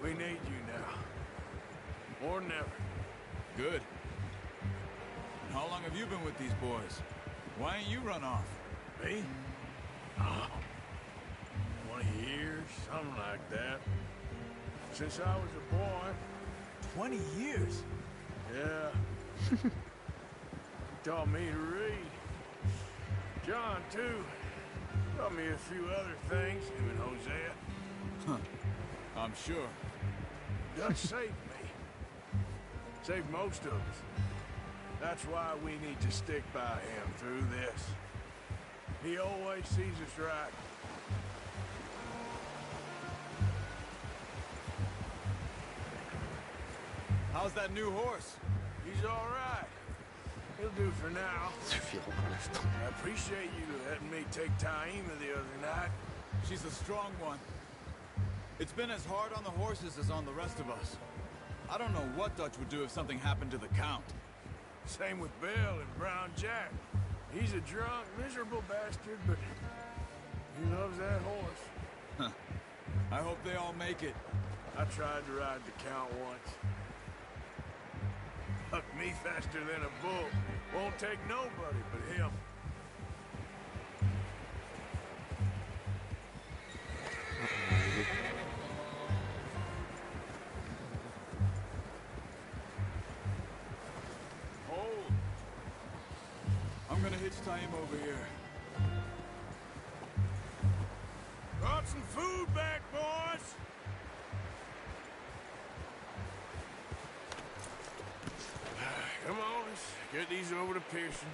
we need you now. More than ever. Good. And how long have you been with these boys? Why ain't you run off? Me? Oh, 20 years, something like that. Since I was a boy. 20 years? Yeah. Taught me to read. John, too. Taught me a few other things, him and Hosea. Huh. I'm sure. Dutch saved me. Saved most of us. That's why we need to stick by him through this. He always sees us right. How's that new horse? He's all right. He'll do for now. Suffira pour l'instant. I appreciate you letting me take Taima the other night. She's a strong one. It's been as hard on the horses as on the rest of us. I don't know what Dutch would do if something happened to the Count. Same with Bill and Brown Jack. He's a drunk, miserable bastard, but he loves that horse. Huh. I hope they all make it. I tried to ride the Count once. Hucked me faster than a bull. Won't take nobody but him. Hold. I'm gonna hitch tie him over here. Brought some food back, boys. Come on, let's get these over to Pearson.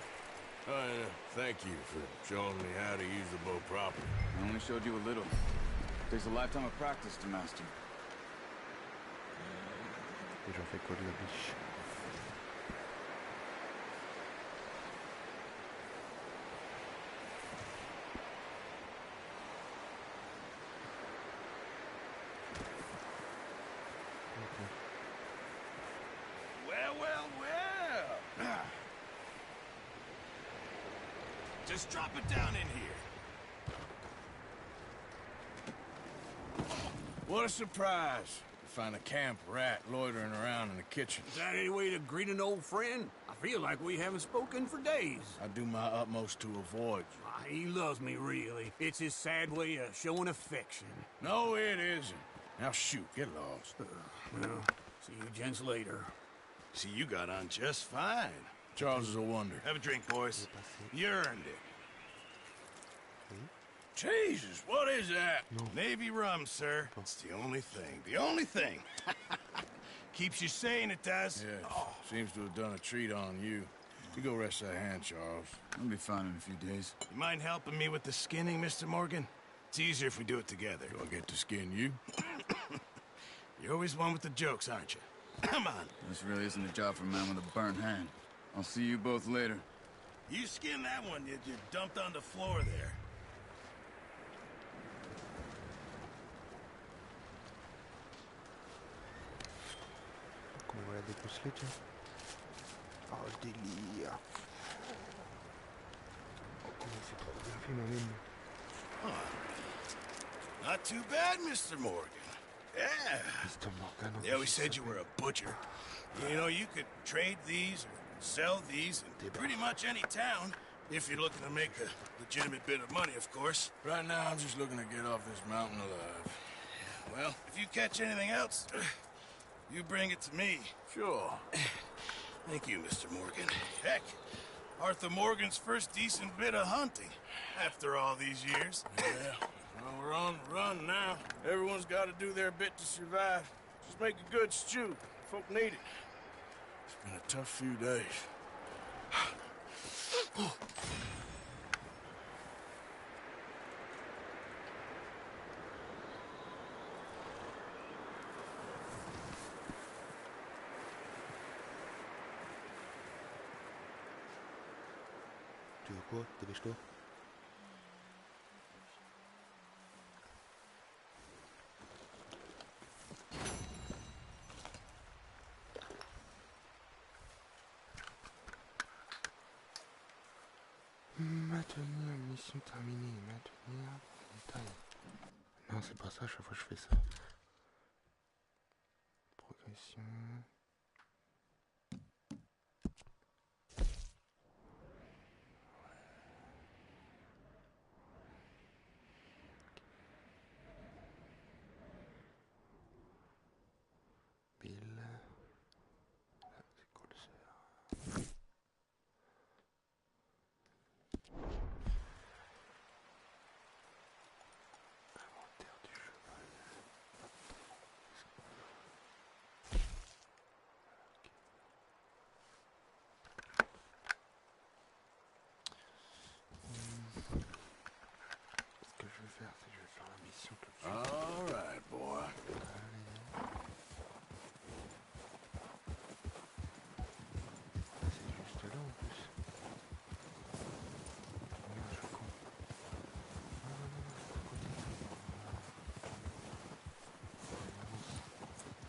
Thank you for showing me how to use the bow properly. I only showed you a little. Takes a lifetime of practice to master. Et j'en fais quoi de la biche? Well. Just drop it down in here. What a surprise to find a camp rat loitering around in the kitchen. Is that any way to greet an old friend? I feel like we haven't spoken for days. I do my utmost to avoid you. He loves me, really. It's his sad way of showing affection. No, it isn't. Now shoot, get lost. Well, see you gents later. See, you got on just fine. Charles is a wonder. Have a drink, boys. You earned it. Jesus, what is that? Navy rum, sir. It's the only thing. The only thing. Keeps you sane, it does. Yeah, seems to have done a treat on you. You go rest that hand, Charles. I'll be fine in a few days. You mind helping me with the skinning, Mr. Morgan? It's easier if we do it together. Do I get to skin you? You're always one with the jokes, aren't you? Come on. This really isn't a job for a man with a burnt hand. I'll see you both later. You skin that one you dumped on the floor there. Comment on va la dépuceler, tiens. Oh, le délire. Oh, c'est trop bien fait, ma mine. Not too bad, Mr. Morgan. Yeah. Mr. Morgan. They always said you were a butcher. You know, you could trade these or sell these in pretty much any town, if you're looking to make a legitimate bit of money, of course. Right now, I'm just looking to get off this mountain alive. Well, if you catch anything else, you bring it to me. Sure. Thank you, Mr. Morgan. Heck, Arthur Morgan's first decent bit of hunting after all these years. Yeah. Well, we're on the run now. Everyone's got to do their bit to survive. Just make a good stew. Folk need it. It's been a tough few days. Tu veux quoi? Dépêche-toi. Maintenir mission terminée. Maintenir détail. Non, c'est pas ça, à chaque fois je fais ça. Progression. Bill. C'est cool ça. All right, boy. C'est juste là en plus. Merde, je suis con.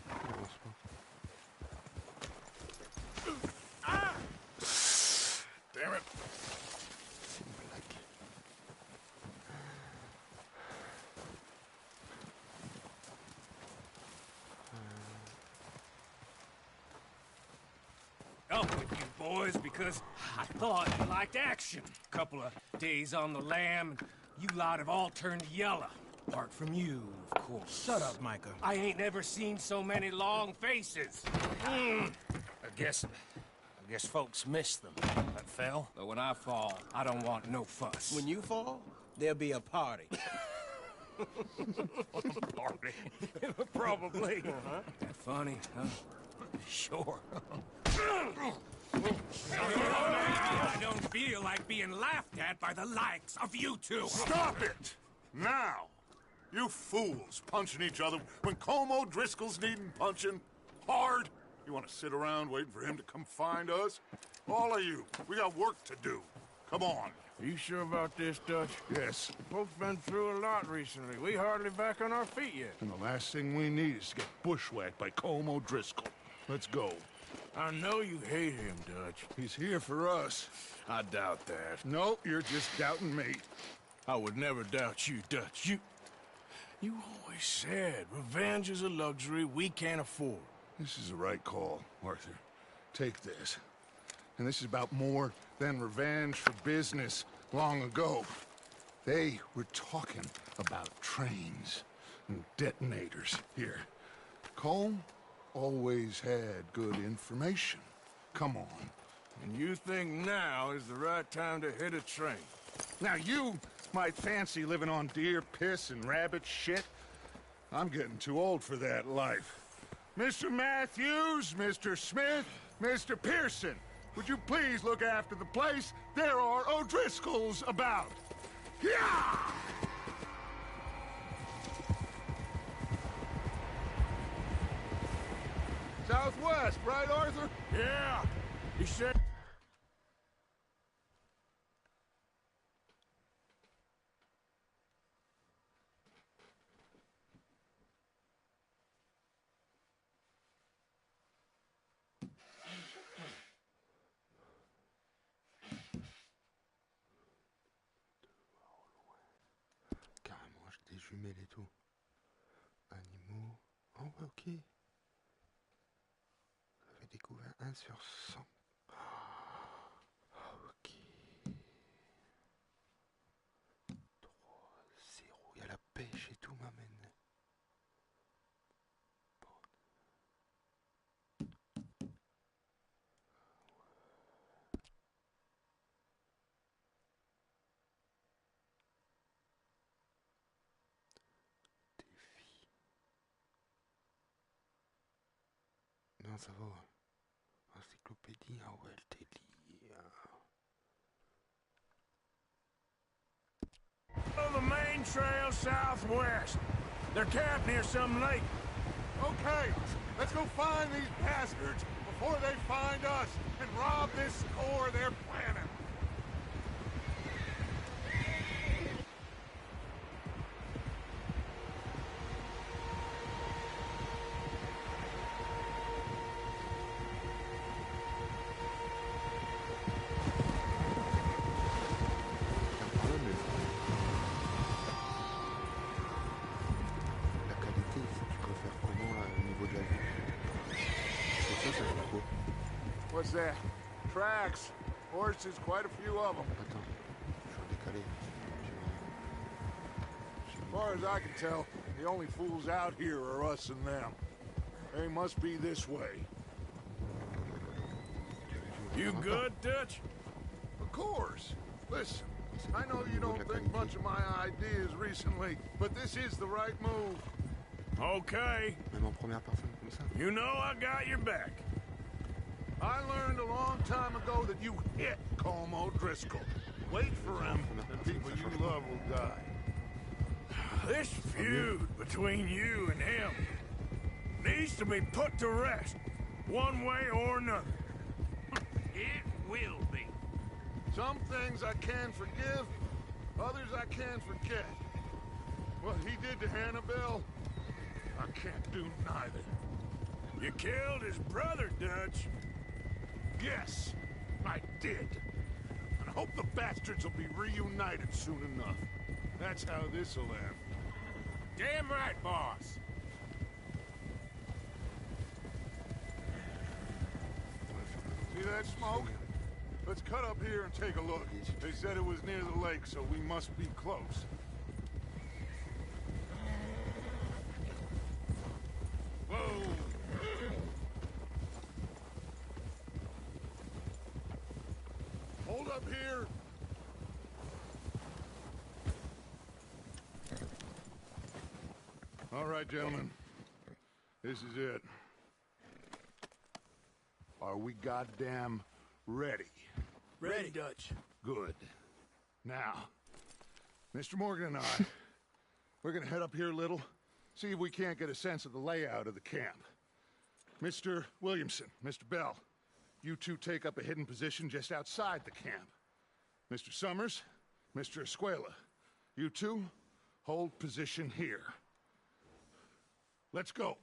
Il avance pas. Ah! Damn it. C'est une blague. Up with you boys because I thought you liked action. Couple of days on the lam, and you lot have all turned yellow. Apart from you, of course. Shut up, Micah. I ain't never seen so many long faces. I guess folks miss them. That fell. But when I fall, I don't want no fuss. When you fall, there'll be a party. Party? Probably. That funny, huh? Sure. I don't feel like being laughed at by the likes of you two. Stop it! Now! You fools punching each other when Colm O'Driscoll's needing punching. Hard! You want to sit around waiting for him to come find us? All of you, we got work to do. Come on. Are you sure about this, Dutch? Yes. Folks been through a lot recently. We hardly back on our feet yet. And the last thing we need is to get bushwhacked by Colm O'Driscoll. Let's go. I know you hate him, Dutch. He's here for us. I doubt that. No, you're just doubting me. I would never doubt you, Dutch. You always said revenge is a luxury we can't afford. This is the right call, Arthur. Take this. And this is about more than revenge for business long ago. They were talking about trains and detonators here. Colm always had good information. Come on. And you think now is the right time to hit a train. Now you might fancy living on deer piss and rabbit shit. I'm getting too old for that life. Mr. Matthews, Mr. Smith, Mr. Pearson, would you please look after the place? There are O'Driscolls about. Yeah! Southwest, right, Arthur? Yeah, he said... Carrément, j'ai des jumelles et tout. Animaux. Oh, ouais, ok. J'avais découvert 1 sur 100. Ok. 3-0. Il y a la pêche et tout, m'amène. Non, ça va. Encyclopédie, ah ouais, elle t'est liée. On the main trail southwest. They're camped near some lake. Okay, let's go find these bastards before they find us and rob this core they're planning. What's that? Tracks. Horses, quite a few of them. As far as I can tell, the only fools out here are us and them. They must be this way. You good, Dutch? Of course. Listen, I know you don't think much of my ideas recently, but this is the right move. Okay. You know I got your back. I learned a long time ago that you hit Colm O'Driscoll. Wait for him, and people you love will die. This feud between you and him needs to be put to rest, one way or another. It will be. Some things I can forgive, others I can't forget. What he did to Annabelle, I can't do neither. You killed his brother, Dutch. Yes, I did. And I hope the bastards will be reunited soon enough. That's how this'll end. Damn right, boss. See that smoke? Let's cut up here and take a look. They said it was near the lake, so we must be close. Whoa! Hold up here. All right, gentlemen. This is it. Are we goddamn ready? Ready, Dutch. Good. Now, Mr. Morgan and I, we're gonna head up here a little, see if we can't get a sense of the layout of the camp. Mr. Williamson, Mr. Bell, you two take up a hidden position just outside the camp. Mr. Summers, Mr. Escuela, you two hold position here. Let's go.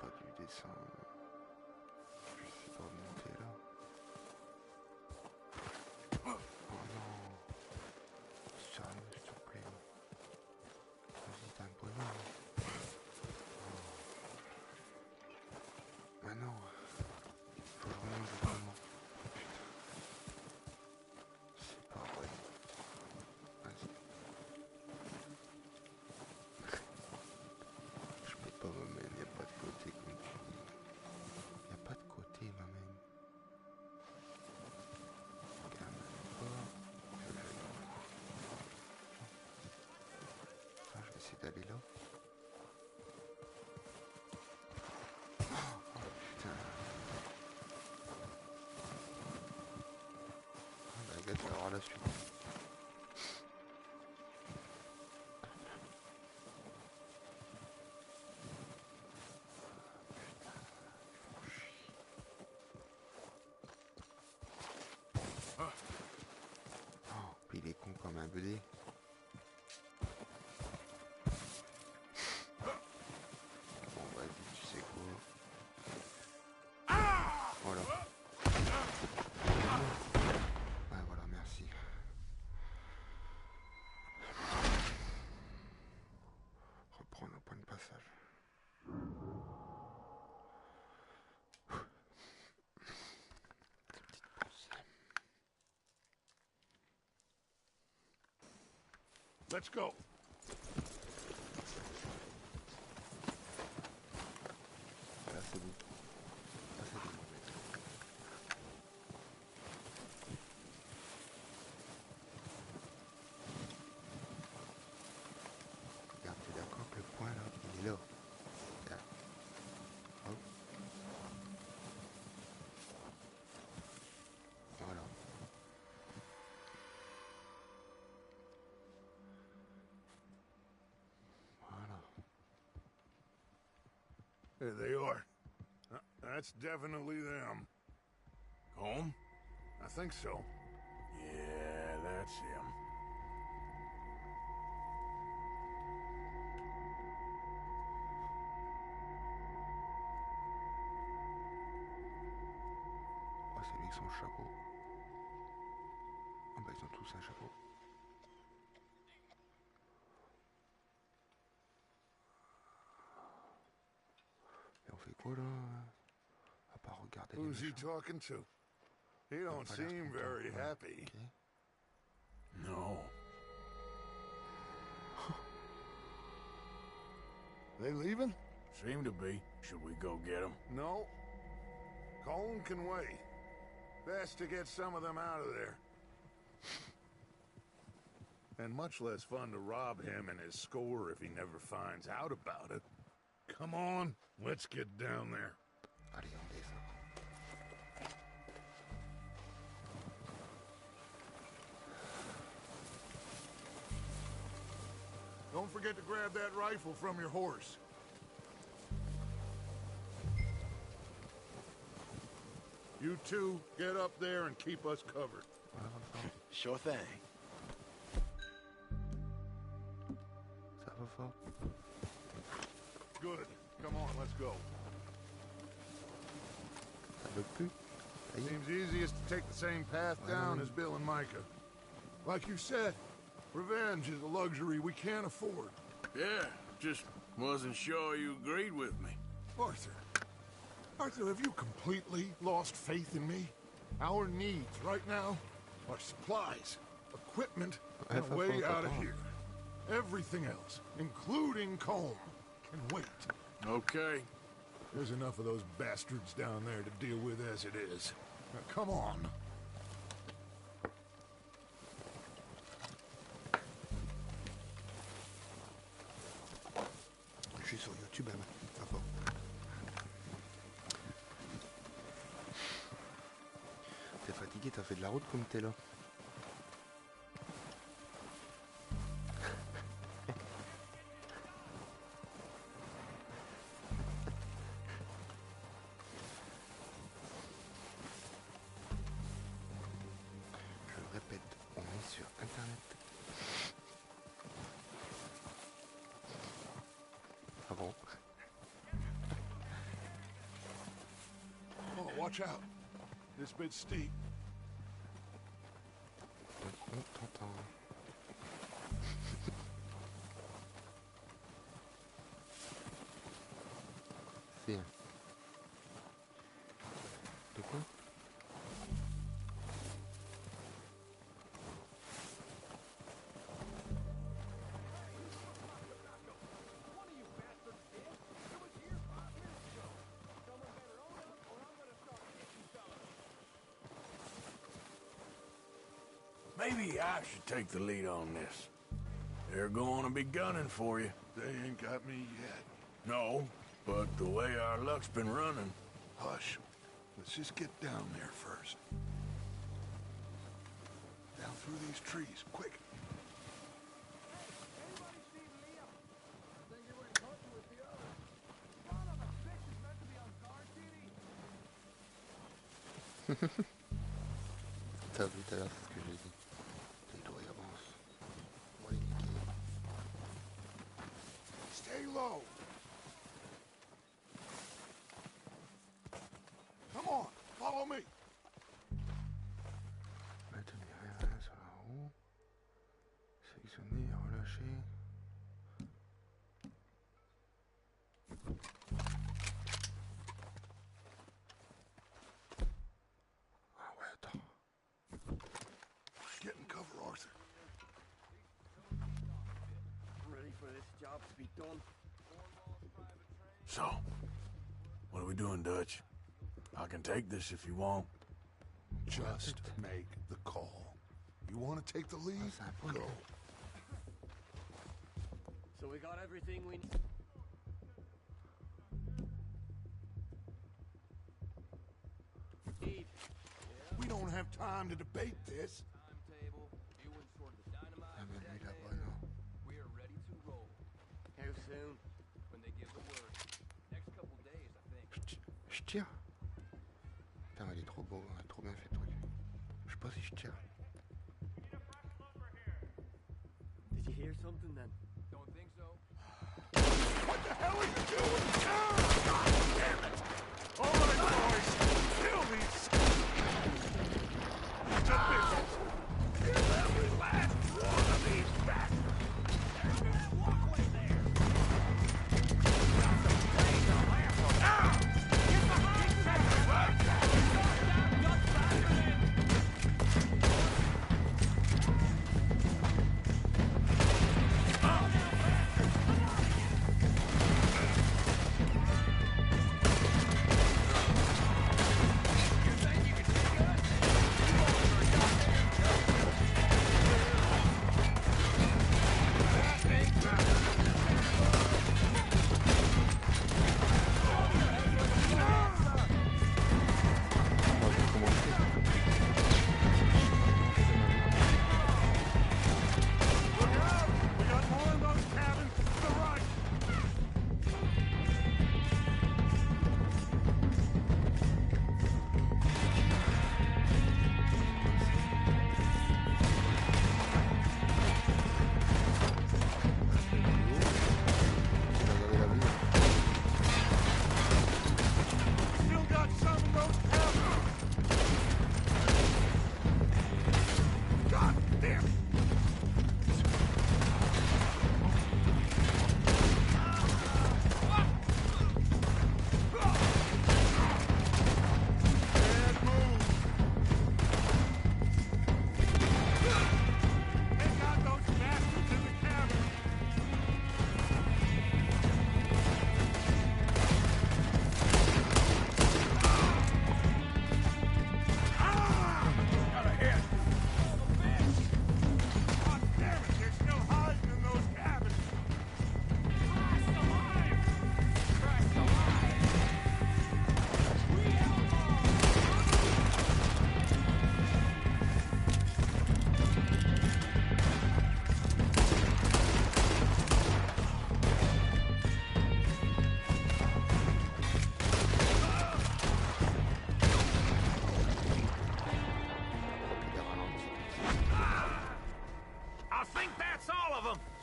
pas dû descendre. Je sais pas monter là. Oh non. Sérieux, s'il te plaît. Vas-y, t'es un bonhomme. Ah non. Faut vraiment que je commence. C'est pas vrai. Vas-y. Je peux pas m'amener, y a pas de côté comme tu dis. Y a pas de côté, m'amène. Je vais essayer d'aller là. Oh putain. La gâte, il va avoir la suite. Oh, puis il est con comme un BD. Bon, vas-y, tu sais quoi. Voilà. Ouais, voilà, merci. Reprendre au point de passage. Let's go. Là, c'est bon. Là, c'est bon. Regarde, t'es d'accord que le point là, il est là. Regarde. Hop. Voilà. Voilà. There they are. That's definitely them. Home? I think so. Yeah, that's him. Oh, c'est lui avec son chapeau. Ah bah ils ont tous un chapeau. Et on fait quoi là? À part regarder les Who's he méchants. talking to? He don't pas l'air seem content. very Ouais. happy. Ok. No. They leaving? Seem to be. Should we go get him? No. Colin can wait. Best to get some of them out of there. And much less fun to rob him and his score if he never finds out about it. Come on, let's get down there. Allez, on descend. Don't forget to grab that rifle from your horse. You two, get up there and keep us covered. Sure thing. Ça va fort. Good. Come on, let's go. Ça veut plus. Ça y est. Seems easiest to take the same path down as Bill and Micah. Like you said, revenge is a luxury we can't afford. Yeah, just wasn't sure you agreed with me. Arthur. Arthur, have you completely lost faith in me? Our needs right now are supplies, equipment, and a way out of here. Everything else, including Colm, can wait. Okay. There's enough of those bastards down there to deal with as it is. Now, come on. Je suis sur YouTube, hein. Ça va. T'es fatigué, t'as fait de la route comme t'es là. Je le répète, on est sur Internet. Ah bon? Watch out. This bit's steep. C'est... De quoi? Maybe I should take the lead on this. They're going to be gunning for you. They ain't got me yet. No, but the way our luck's been running... Hush. Let's just get down there first. Down through these trees, quick. T'as vu tout à l'heure, c'est ce que j'ai dit. Les droits avancent. On va les niquer. Stay low. Come on, follow me. Maintenir rien sur la roue. Sélectionner et relâcher. Ah ouais, attends. Get in cover, Arthur. Ready for this job to be done. So, what are we doing, Dutch? I can take this if you want. Just make the call. You want to take the lead? Go. So we got everything we need. We don't have time to debate this. Timetable, new ones for the dynamite. Ah ben lui là-bas, non. We are ready to roll. How soon? When they give the word. Next couple days, I think. Je tire. Putain, il est trop beau, il a trop bien fait le truc. Je sais pas si je tire. Did you hear something then? Don't think so. What the hell are you doing? God damn it! All right, boys, kill these bitches. Kill every last one of these bastards. There's that walkway there. Got some things to laugh about. Get behind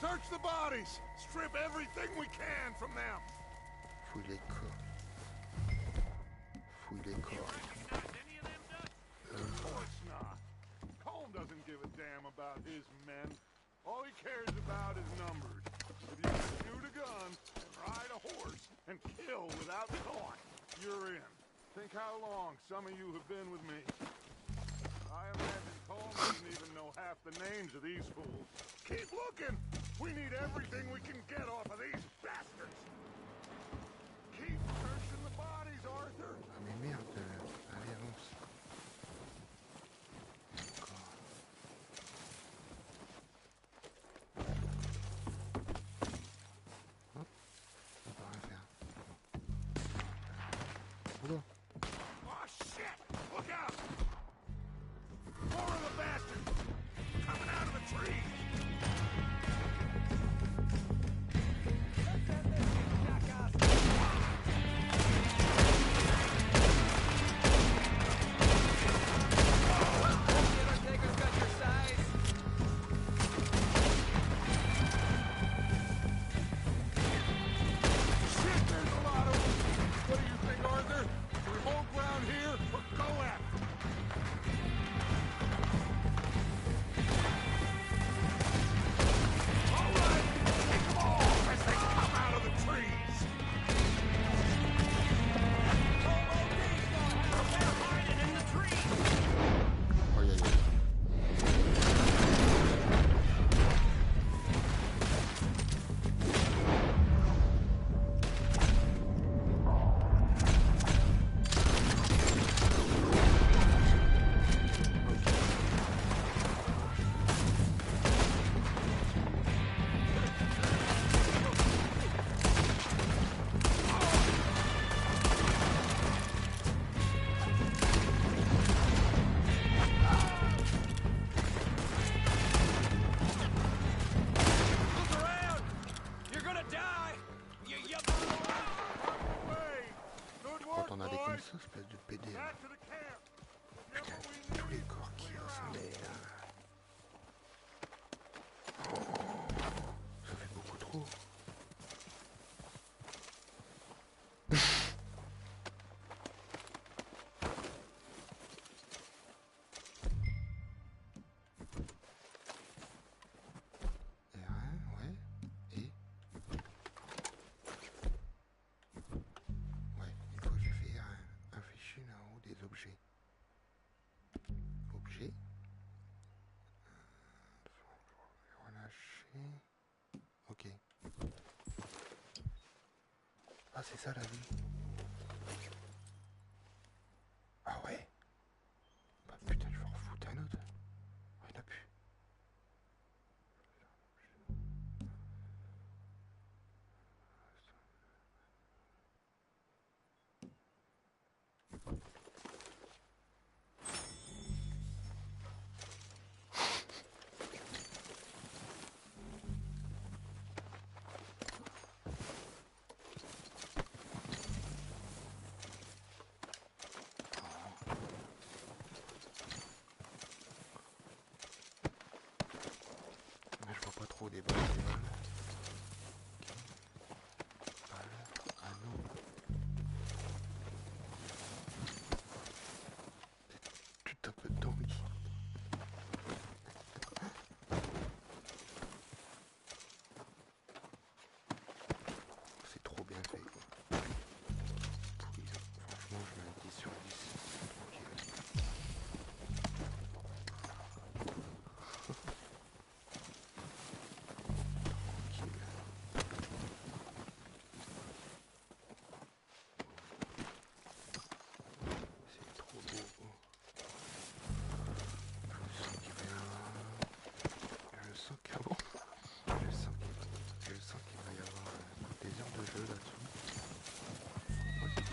Search the bodies! Strip everything we can from them! Fouille les corps. Fouille les corps. his men. All he cares about is numbers. If you can shoot a gun and ride a horse and kill without thought, you're in. Think how long some of you have been with me. I imagine Coleman doesn't even know half the names of these fools. Keep looking! We need everything we can get off of these bastards! Keep searching the bodies, Arthur! Ah mais merde, allez avance. Encore. Hop, on peut rien faire. Boulot. Oh shit! Look out! More of the bastards! Coming out of the trees! Quand on a des comme ça, espèce de PD. Putain, tous les corps qui ressemblaient là. Oh, ça fait beaucoup trop. Objet. Relâcher. Ok. Ah, c'est ça la vie. Ah ouais. Bah putain, je vais en refoutre un autre. Il n'y en a plus. Pas trop des balles, des balles. Okay. Balles, anneau. Tout un peu de zombie. C'est trop bien fait quoi. Franchement je mets un 10 sur 10.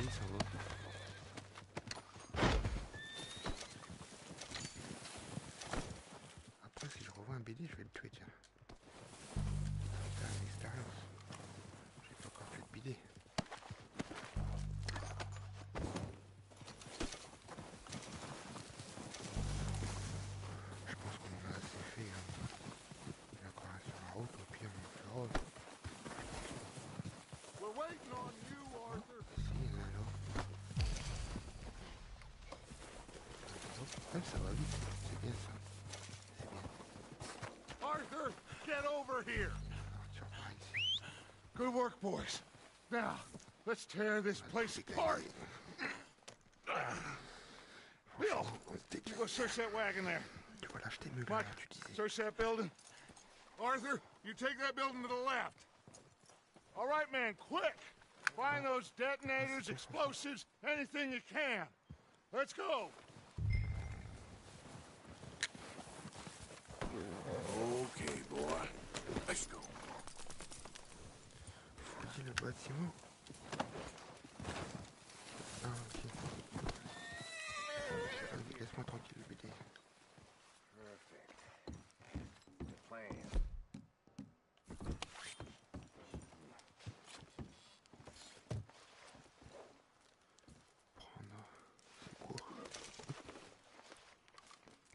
Ça va. Après si je revois un BD je vais le tuer tiens. C'est une expérience. J'ai pas encore fait de BD. Je pense qu'on en a assez fait. Hein. Il y a encore un sur la route, au pire on fera autre. Ça va vite, c'est bien ça. C'est bien. over here. Good work, boys. Now, let's tear this place apart. Bill, you go search that wagon there. Mike, search that building. Arthur, you take that building to the left. All right, man, quick. Find those detonators, explosives, anything you can. Let's go. Okay, boy. Let's go. Fouiller le bâtiment. Ah, ok. Allez, laisse-moi tranquille, le BD. Perfect. The plan.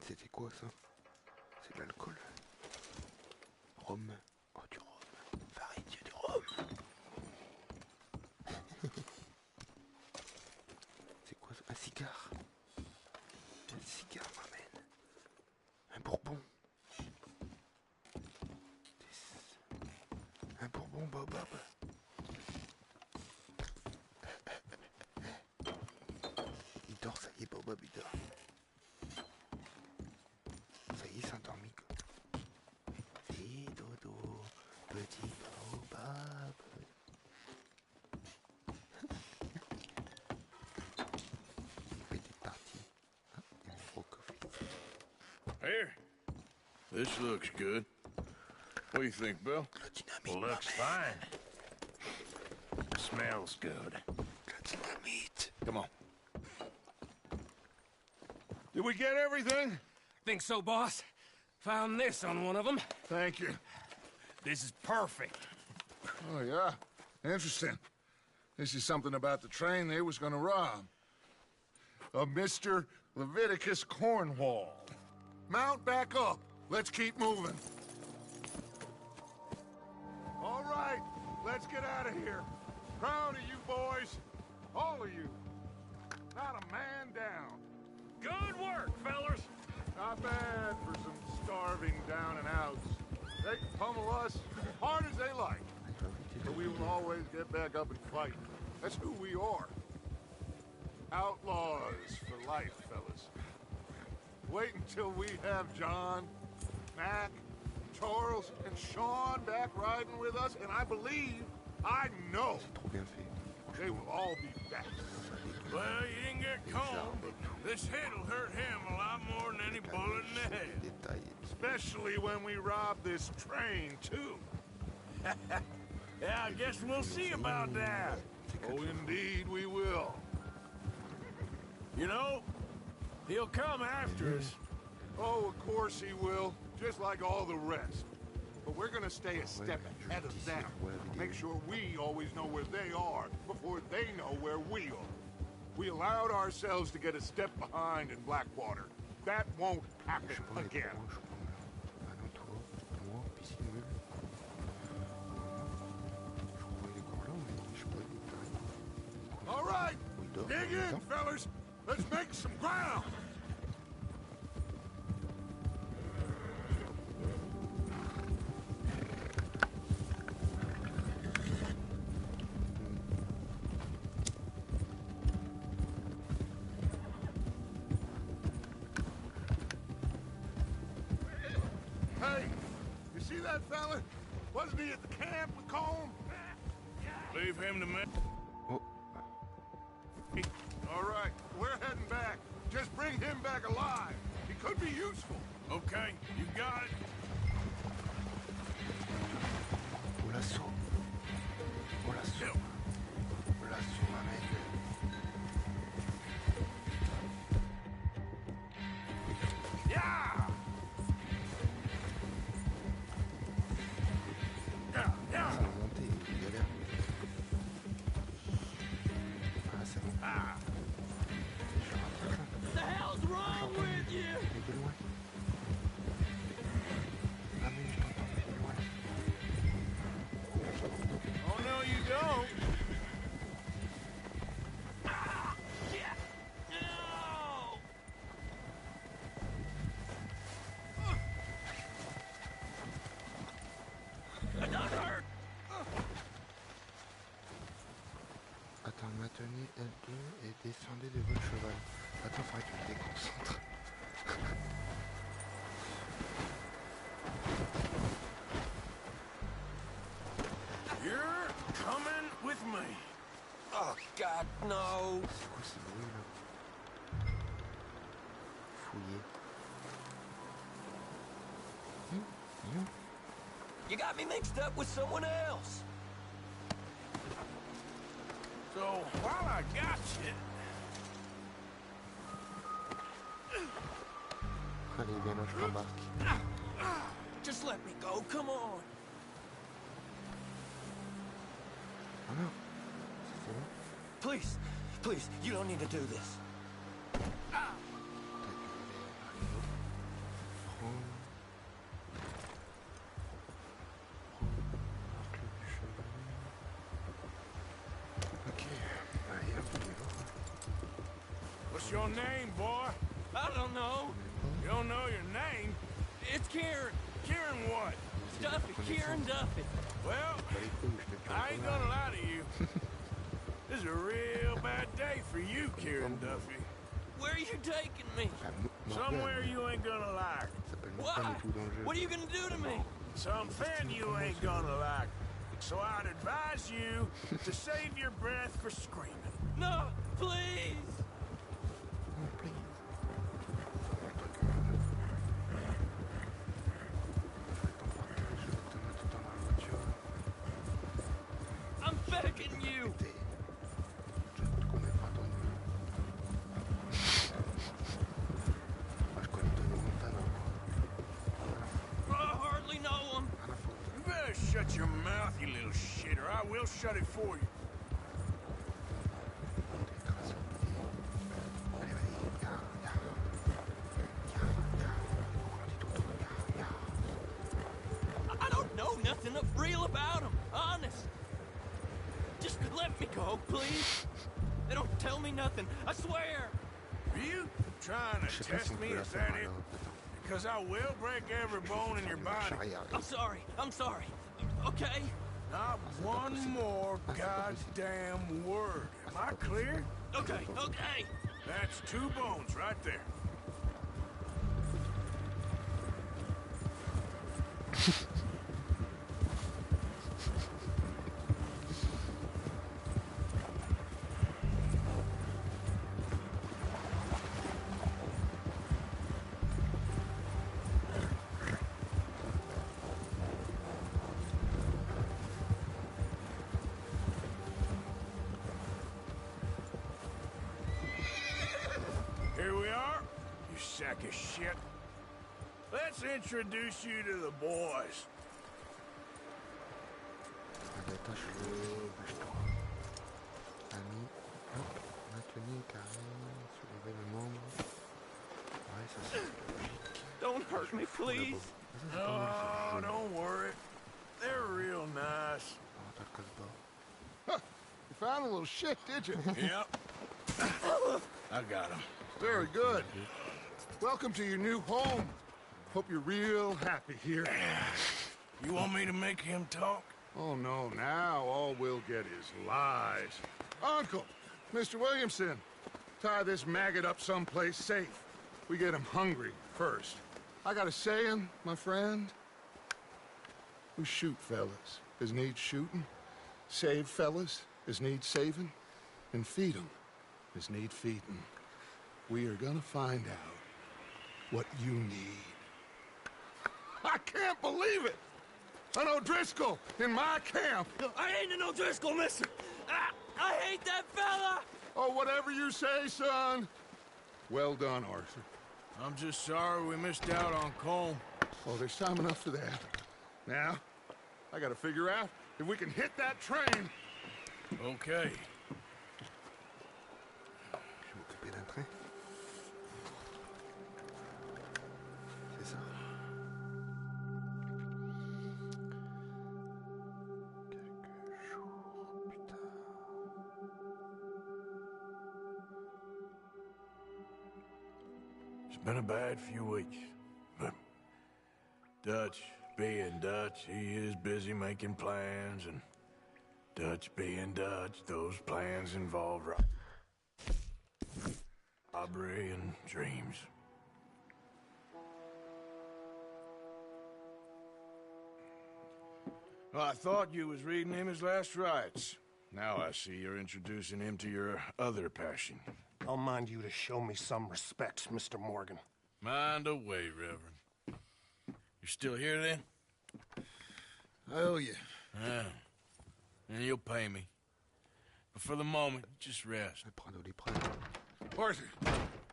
C'était quoi ça? C'est de l'alcool. Rhum. Oh, du rhum. Variété de rhum. C'est quoi ça? Un cigare. Un cigare m'amène. Un bourbon. Un bourbon baobab. Il dort, ça y est, baobab, il dort. Ça y est, il s'est endormi. Et dodo, petit baobab. Il fait des parties. Here. This looks good. What do you think, Bill? Looks fine. Smells good. Come on. Did we get everything? Think so, boss. Found this on one of them. Thank you. This is perfect. Oh, yeah? Interesting. This is something about the train they was gonna rob. A Mr. Leviticus Cornwall. Mount back up. Let's keep moving. All right, let's get out of here. Proud of you boys. All of you. Not a man down. Good work, fellas. Not bad for some starving down and outs. They can pummel us as hard as they like. But we will always get back up and fight. That's who we are. Outlaws for life, fellas. Wait until we have John, Mac, Charles, and Sean back riding with us, and I believe, I know, they will all be back. Well, you didn't get cold, but this hit'll hurt him a lot more than any bullet in the head. Especially when we rob this train, too. Yeah, I guess we'll see about that. Oh, indeed we will. You know, he'll come after us. Oh, of course he will, just like all the rest. But we're gonna stay a step ahead of them. Make sure we always know where they are before they know where we are. We allowed ourselves to get a step behind in Blackwater. That won't happen again. All right, dig in, fellas. Let's make some ground. Hey, you see that fella? Wasn't he at the camp with Colm? Leave him to me. All right, we're heading back. Just bring him back alive. He could be useful. Okay, you got it. Au lasso. Au lasso. Au lasso, m'amène. Yeah! Ça va monter, il galère. Ah, c'est bon. Je rapproche là. The hell's wrong with you? Mais de loin. Ah mais je t'entends, mais de loin. Oh no, you don't. Attends, maintenez L2 et descendez de votre cheval. Attends, faudrait que tu te déconcentres. You're coming with me. Oh, God, no. C'est quoi ce bruit là? Fouiller. You got me mixed up with someone else. So, while I got you... Allez, viens là, je t'embarque. Just let me go, come on. Oh non. C'est bon. Please, please, you don't need to do this. What's your name, boy? I don't know. You don't know your name? It's Kieran. Kieran what? Duffy, Kieran Duffy. Well, I ain't gonna lie to you. This is a real bad day for you, Kieran Duffy. Where are you taking me? Somewhere you ain't gonna like. Why? What are you gonna do to me? Something you ain't gonna like. So I'd advise you to save your breath for screaming. No, please. I'm begging you. I hardly know him. You better shut your mouth, you little shit, or I will shut it for you. I don't know nothing real about him, honest. Just let me go, please. They don't tell me nothing, I swear. Are you trying to test me, is that it? Because I will break every bone in your body. I'm sorry, okay? Not one more goddamn word. Am I clear? Okay. That's 2 bones right there. Here we are, you sack of shit. Let's introduce you to the boys. Attache le bouge-toi. Ami, hop, maintenez carré, soulevez le membre. Ouais, ça c'est logique. Don't hurt me, please. Oh, don't worry. They're real nice. Oh, t'as le casse-bas. You found a little shit, did you? Yep. I got him. Very good. Welcome to your new home. Hope you're real happy here. You want me to make him talk? Oh, no, now all we'll get is lies. Uncle, Mr. Williamson, tie this maggot up someplace safe. We get him hungry first. I got a saying, my friend. We shoot fellas as need shooting, save fellas as need saving, and feed them as need feeding. We are gonna find out what you need. I can't believe it! An O'Driscoll in my camp! I ain't an O'Driscoll, mister! I hate that fella! Oh, whatever you say, son. Well done, Arthur. I'm just sorry we missed out on Colm. Oh, there's time enough for that. Now, I gotta figure out if we can hit that train. Okay. Je vais m'occuper d'un train. C'est ça. Quelques jours plus tard. It's been a bad few weeks, but Dutch, being Dutch, he is busy making plans, and Dutch being Dutch, those plans involve robbery and dreams. Well, I thought you was reading him his last rites. Now I see you're introducing him to your other passion. I'll mind you to show me some respect, Mr. Morgan. Mind away, Reverend. You still here, then? I owe you. Yeah. And you'll pay me. But for the moment, just rest. Arthur,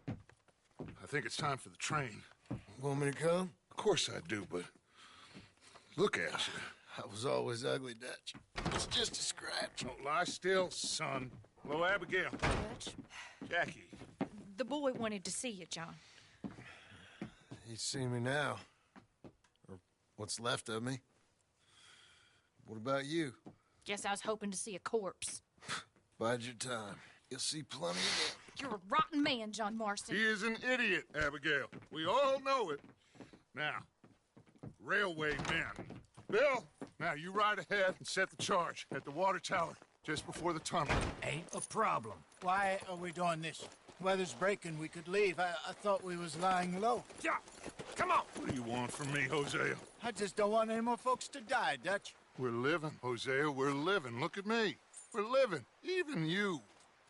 I think it's time for the train. Want me to come? Of course I do, but look at you. I was always ugly, Dutch. It's just a scratch. Don't lie still, son. Hello, Abigail. Dutch, Jackie. the boy wanted to see you, John. He's seen me now. Or what's left of me. What about you? Guess I was hoping to see a corpse. Bide your time. You'll see plenty of them. You're a rotten man, John Marston. He is an idiot, Abigail. We all know it. Now, railway men. Bill, now you ride ahead and set the charge at the water tower just before the tunnel. Ain't a problem. Why are we doing this? Weather's breaking, we could leave. I thought we was lying low. Yeah, come on. What do you want from me, Hosea? I just don't want any more folks to die, Dutch. We're living, Hosea, we're living. Look at me. We're living, even you.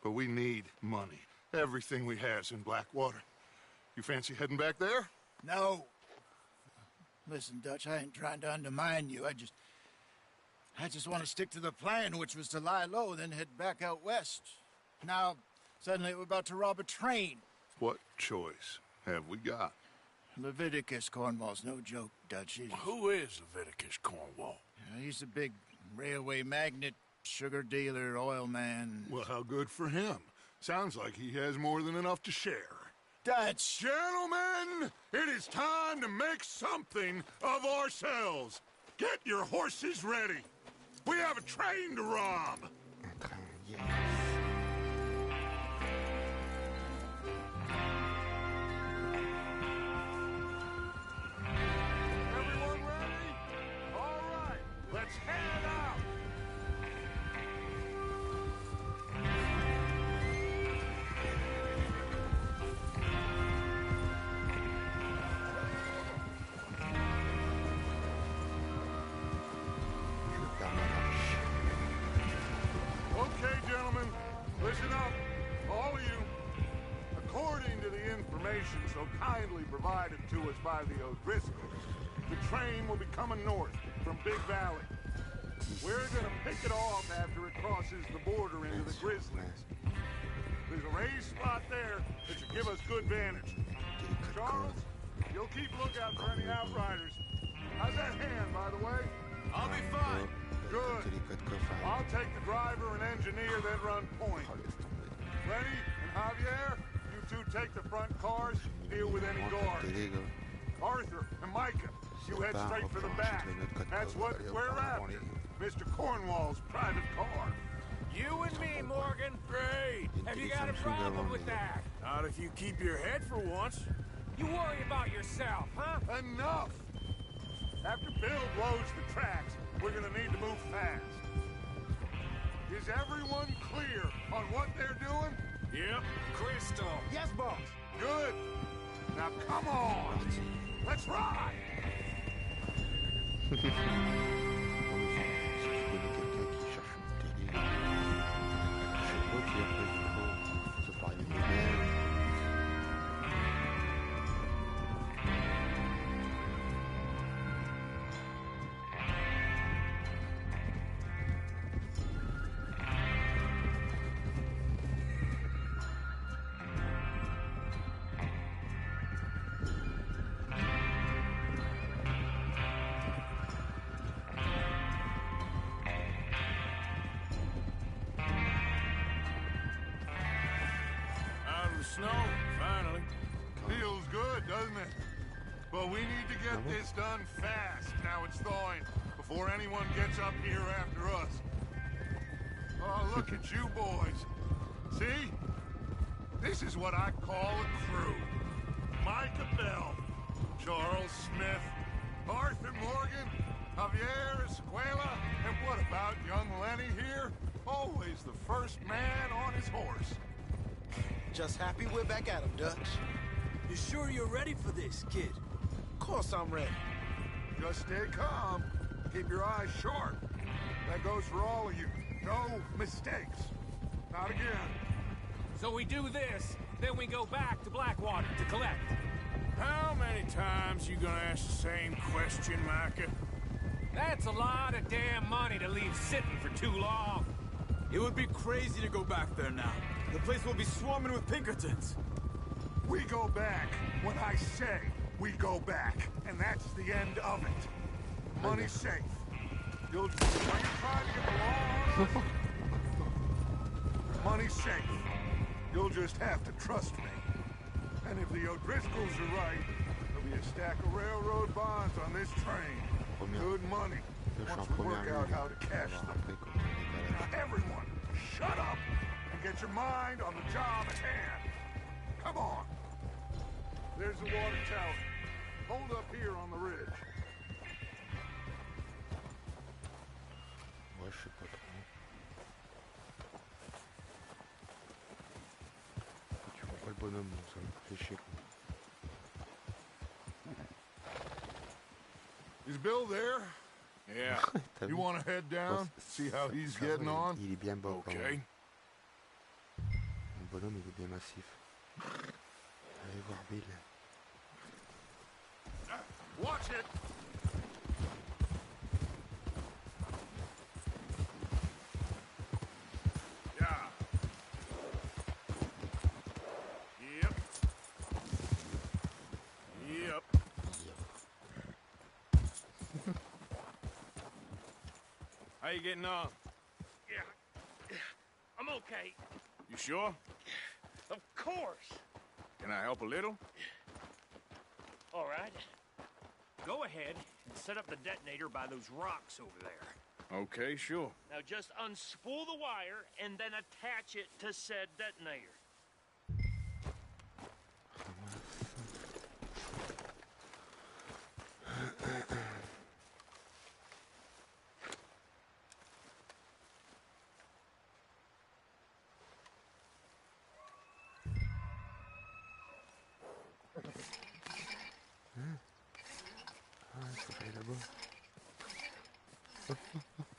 But we need money. Everything we have's in Blackwater. You fancy heading back there? No. Listen, Dutch, I ain't trying to undermine you. I just want to stick to the plan, which was to lie low, then head back out west. Now, suddenly we're about to rob a train. What choice have we got? Leviticus Cornwall's no joke, Dutch. Who is Leviticus Cornwall? He's a big railway magnate, sugar dealer, oil man. Well, how good for him. Sounds like he has more than enough to share. Dutch! Gentlemen, it is time to make something of ourselves. Get your horses ready. We have a train to rob. Everyone ready? All right, let's head out. Okay, gentlemen, listen up, all of you. According to the information so kindly provided to us by the O'Driscolls, the train will be coming north from Big Valley. We're gonna pick it off after it crosses the border into the Grizzlies. There's a raised spot there that should give us good vantage. Charles, you'll keep lookout for any outriders. How's that hand, by the way? I'll be fine. Good. I'll take the driver and engineer, then run point. Lenny and Javier, you two take the front cars, deal with any guards. Arthur and Micah, you head straight for the back. That's what we're after. Mr. Cornwall's private car. You and me, Morgan. Great. Have you got a problem with that? Not if you keep your head for once. You worry about yourself, huh? Enough! After Bill blows the tracks, we're gonna need to move fast. Is everyone clear on what they're doing? Yep. Crystal. Yes, boss. Good. Now come on. Let's ride. Snow, finally. Feels good, doesn't it? But we need to get this done fast. Now it's thawing, before anyone gets up here after us. Oh, look at you boys. See? This is what I call a crew. Micah Bell, Charles Smith, Arthur Morgan, Javier, Escuela, and what about young Lenny here? Always the first man on his horse. Just happy we're back at him, Dutch. You sure you're ready for this, kid? Of course I'm ready. Just stay calm. Keep your eyes sharp. That goes for all of you. No mistakes. Not again. So we do this, then we go back to Blackwater to collect. How many times you gonna ask the same question, Micah? That's a lot of damn money to leave sitting for too long. It would be crazy to go back there now. The place will be swarming with Pinkertons. We go back when I say we go back, and that's the end of it. Money's safe. You'll are you trying to get the law on us? Money's safe. You'll just have to trust me. And if the O'Driscolls are right, there'll be a stack of railroad bonds on this train. Good money. Once we work out how to cash them. Now everyone, shut up and get your mind on the job at hand. Come on. There's the water tower. Hold up here on the ridge. Ouais, je sais pas trop. Tu vois pas le bonhomme, donc ça me fait chier quoi. Is Bill there? Yeah. You want to head down? See how he's getting on? Il est bien beau. Okay. Le bonhomme il est bien massif. Allez voir Bill. Watch it. Yeah. Yep. Yep. How you getting on? Yeah. I'm okay. You sure? Of course. Can I help a little? All right. Go ahead and set up the detonator by those rocks over there. Okay, sure. Now just unspool the wire and then attach it to said detonator.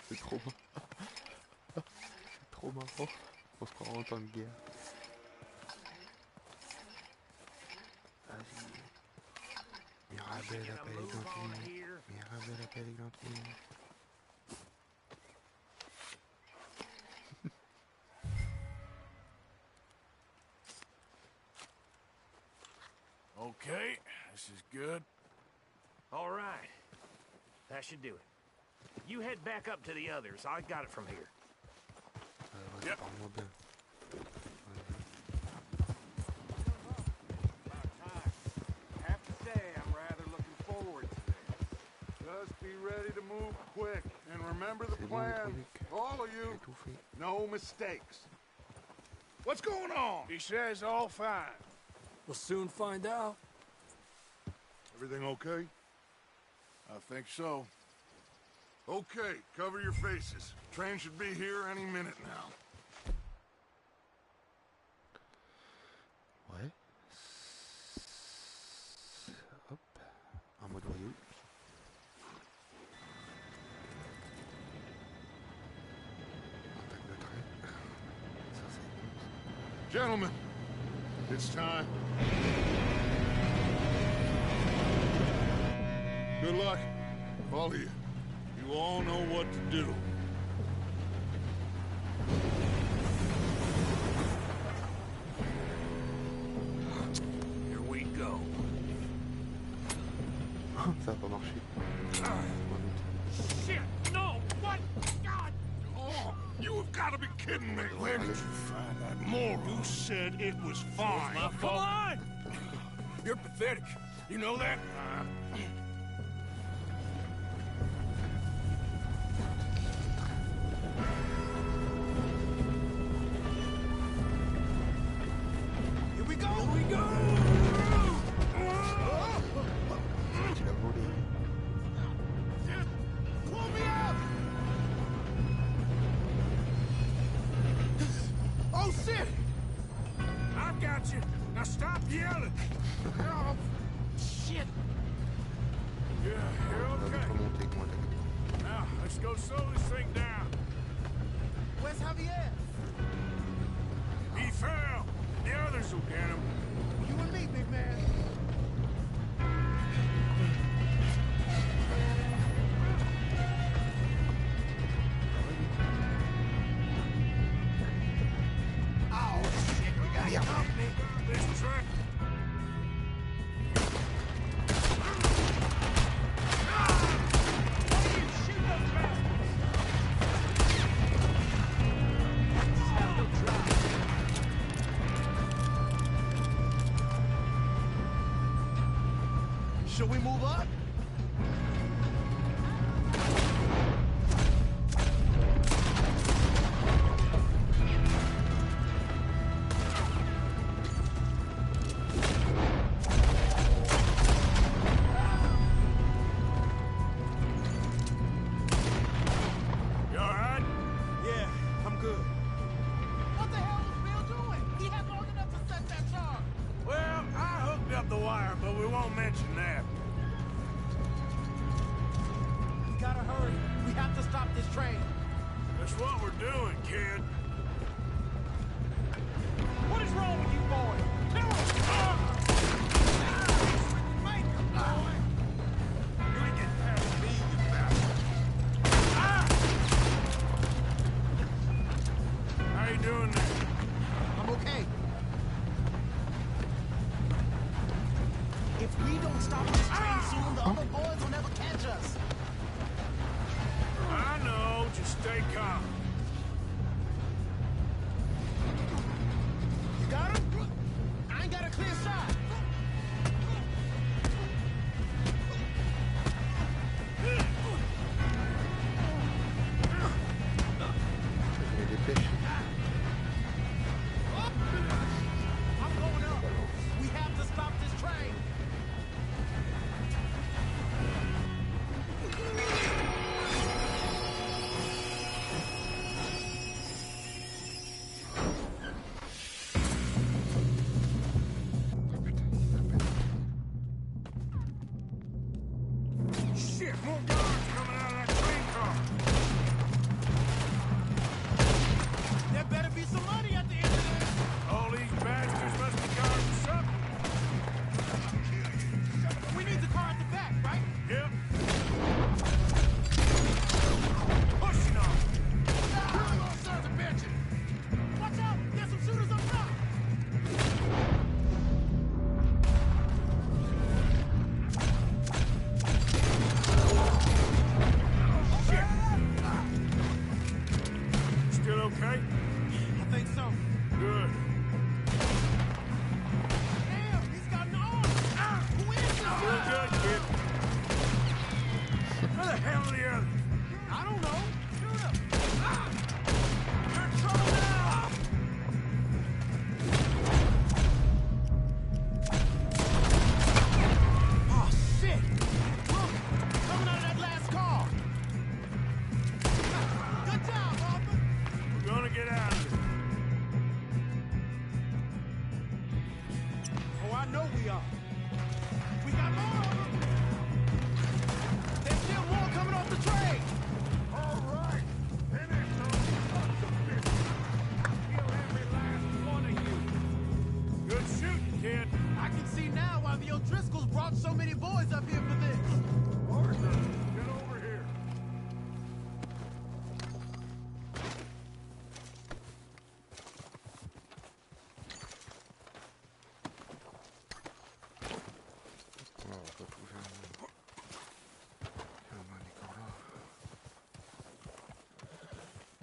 C'est trop marrant. C'est trop marrant. On se croit en temps de guerre. Vas-y. Mirabelle appelle Églantine. Mirabelle appelle Églantine. Okay, this is good. All right. That should do it. You head back up to the others. I got it from here. Yep. Have to say, I'm rather looking forward to this. Just be ready to move quick, and remember the plan. All of you, no mistakes. What's going on? He says all fine. We'll soon find out. Everything okay? I think so. Okay, cover your faces. Train should be here any minute now. Ouais. Hop. En mode voyou. Attaque le train. Ça c'est bon. Gentlemen, it's time. Good luck, all of you. You all know what to do. Here we go. Ça a pas marché. Shit! No! What? God! Oh, you have got to be kidding me. Where did you find that moron? You said it was fine. My fault. Come on! You're pathetic. You know that? Here we go! Here we go! I got you. Now stop yelling. Oh, shit. Yeah, you're okay. Now, let's go slow this thing down. Where's Javier? He fell. The others will get him. You and me, big man. Oh, shit, we got company. This track. Should we move up? You all right? Yeah, I'm good. What the hell was Bill doing? He had long enough to set that charge. Well, I hooked up the wire, but we won't mention that. We gotta hurry. We have to stop this train. That's what we're doing, kid. What is wrong with you, boy? Kill him! Make him, boy! You ain't getting past me, you bastard! How you doing there? I'm okay. If we don't stop this train soon, the other boys will never catch us. I know. Just stay calm. You got him? I ain't got a clear shot. I'm going up. We have to stop this train. Shit, more guards coming out of that train car. There better be some money at the end of this. All these bastards must be guarding something. We need the car at the back, right? Yep. Pushing on. Really little sons of bitches. Watch out! There's some shooters up front. Still okay? I think so. Good. Damn, he's got an arm. Who is this? Still good, kid. Where the hell are the others? I don't know. Shoot him. You're in trouble now. Oh, shit. Look, coming out of that last car. Good job, Arthur. We're gonna get out of here. Oh, I know we are. We got more of them. There's still more coming off the train. All right. Finish those sons of bitches. Kill every last one of you. Good shooting, kid. I can see now why the O'Driscolls brought so many boys up here for this. Arthur, get over here.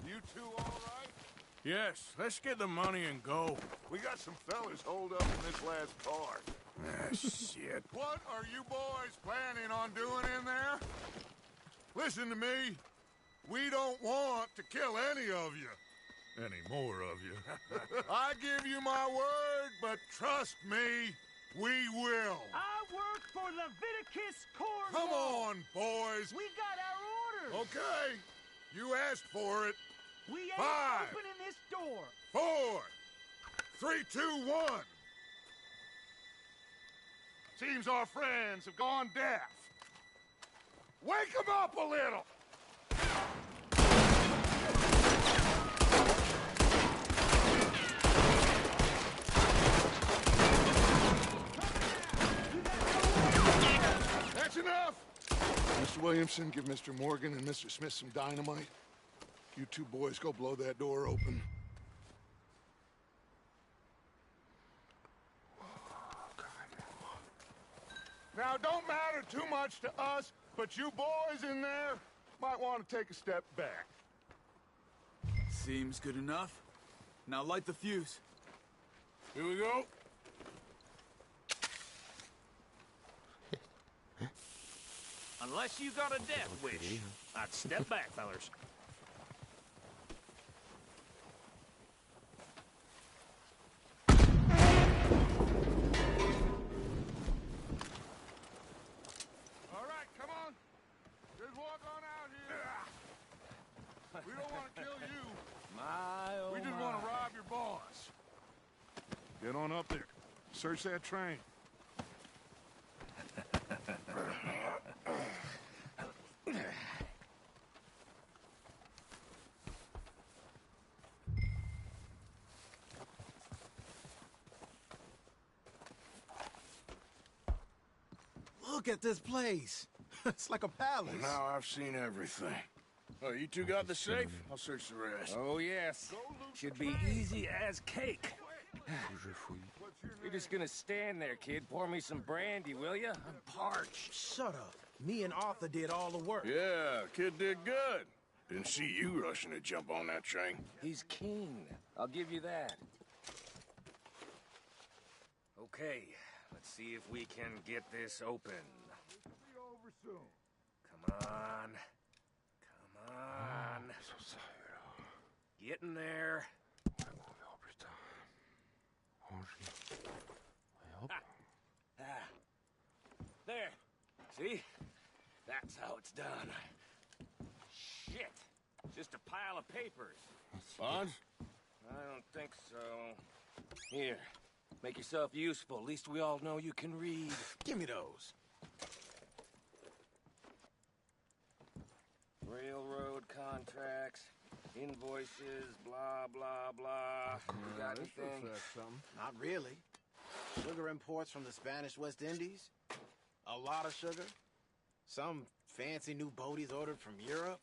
You two all right? Yes, let's get the money and go. We got some fellas holed up in this last car. Ah, shit. What are you boys planning on doing in there? Listen to me. We don't want to kill any of you. Any more of you. I give you my word, but trust me, we will. I work for Leviticus Corps. Come on, boys. We got our orders. Okay. You asked for it. We ain't 5, opening this door. 4, 3, 2, 1. Seems our friends have gone deaf. Wake them up a little! That's enough! Mr. Williamson, give Mr. Morgan and Mr. Smith some dynamite. You two boys go blow that door open. Now, don't matter too much to us, but you boys in there might want to take a step back. Seems good enough. Now light the fuse. Here we go. Unless you got a death wish, I'd step back, fellers. All right, come on. Just walk on out here. We don't want to kill you. We just want to rob your boss. Get on up there. Search that train. Look at this place. It's like a palace. Well, now I've seen everything. Oh, you two got the safe? I'll search the rest. Oh, yes. Should be easy as cake. You're just gonna stand there, kid. Pour me some brandy, will ya? I'm parched. Shut up. Me and Arthur did all the work. Yeah, kid did good. Didn't see you rushing to jump on that train. He's keen. I'll give you that. Okay, let's see if we can get this open. Over soon. Come on. Come on. Get in there. There. See? That's how it's done. Shit. Just a pile of papers. Bonds? I don't think so. Here. Make yourself useful. At least we all know you can read. Give me those. Railroad contracts, invoices, blah, blah, blah. You got anything? Not really. Sugar imports from the Spanish West Indies. A lot of sugar. Some fancy new boat he's ordered from Europe.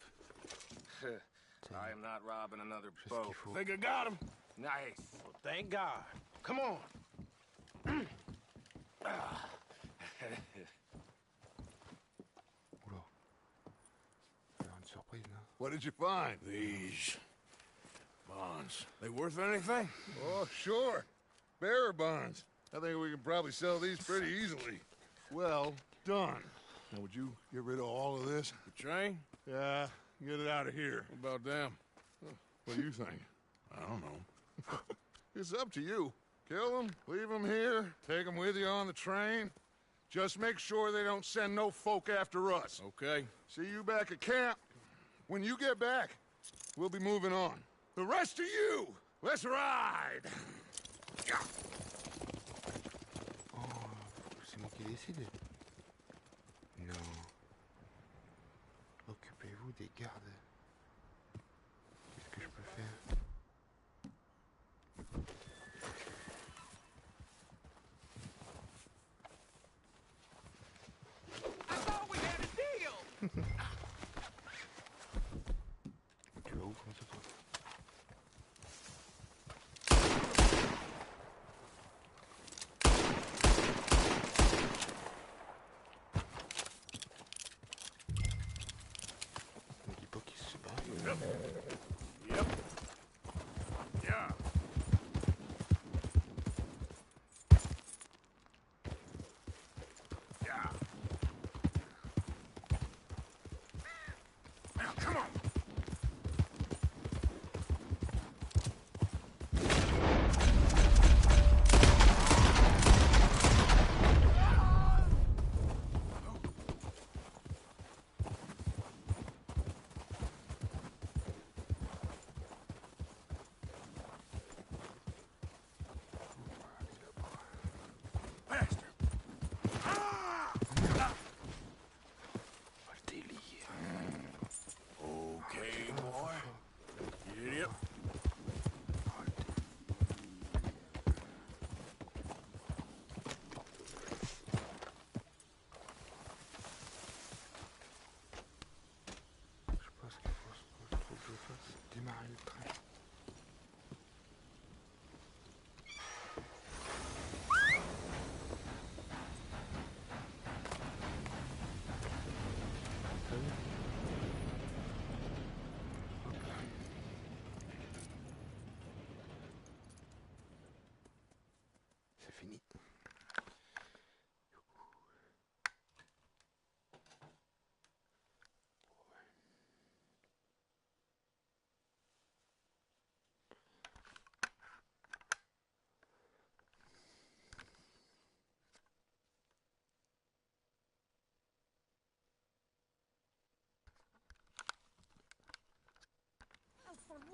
I am not robbing another boat. Think I got him? Nice. Well, thank God. Come on. What did you find? These bonds. They worth anything? Oh, sure. Bearer bonds. I think we can probably sell these pretty easily. Well done. Now, would you get rid of all of this? The train? Yeah, get it out of here. What about them? What do you think? I don't know. It's up to you. Kill them, leave them here, take them with you on the train. Just make sure they don't send no folk after us. Okay. See you back at camp. When you get back, we'll be moving on. The rest of you, let's ride! Oh, c'est moi qui décide. Non. Occupez-vous des gardes. Qu'est-ce que je peux faire? I thought we had a deal! Tu vas où comme ça, toi? Ne dis pas qu'il se bat. Yep. Yep. Yeah. Yeah. Now, come on.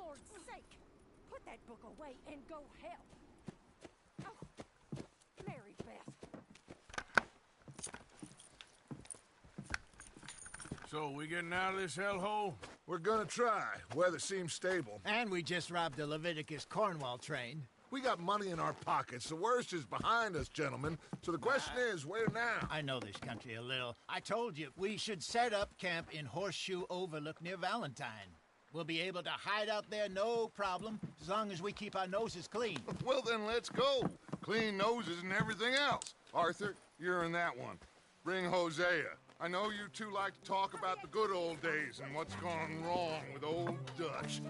Lord's sake! Put that book away and go help. Oh, Mary Beth. So, we getting out of this hellhole? We're gonna try. Weather seems stable. And we just robbed a Leviticus Cornwall train. We got money in our pockets. The worst is behind us, gentlemen. So the question is, where now? I know this country a little. I told you, we should set up camp in Horseshoe Overlook near Valentine. We'll be able to hide out there, no problem, as long as we keep our noses clean. Well, then let's go. Clean noses and everything else. Arthur, you're in that one. Bring Hosea. I know you two like to talk about the good old days and what's gone wrong with old Dutch.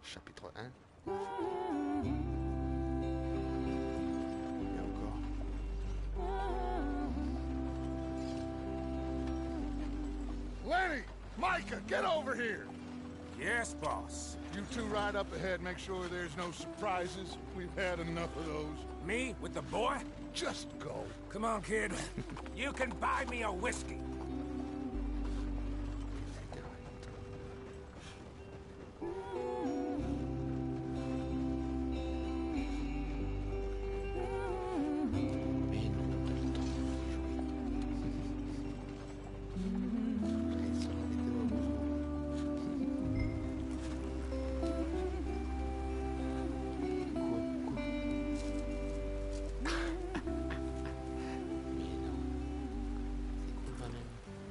Chapitre 1. Et encore. Lenny! Micah, get over here! Yes, boss. You two ride up ahead, make sure there's no surprises. We've had enough of those. Me? With the boy? Just go. Come on, kid. You can buy me a whiskey.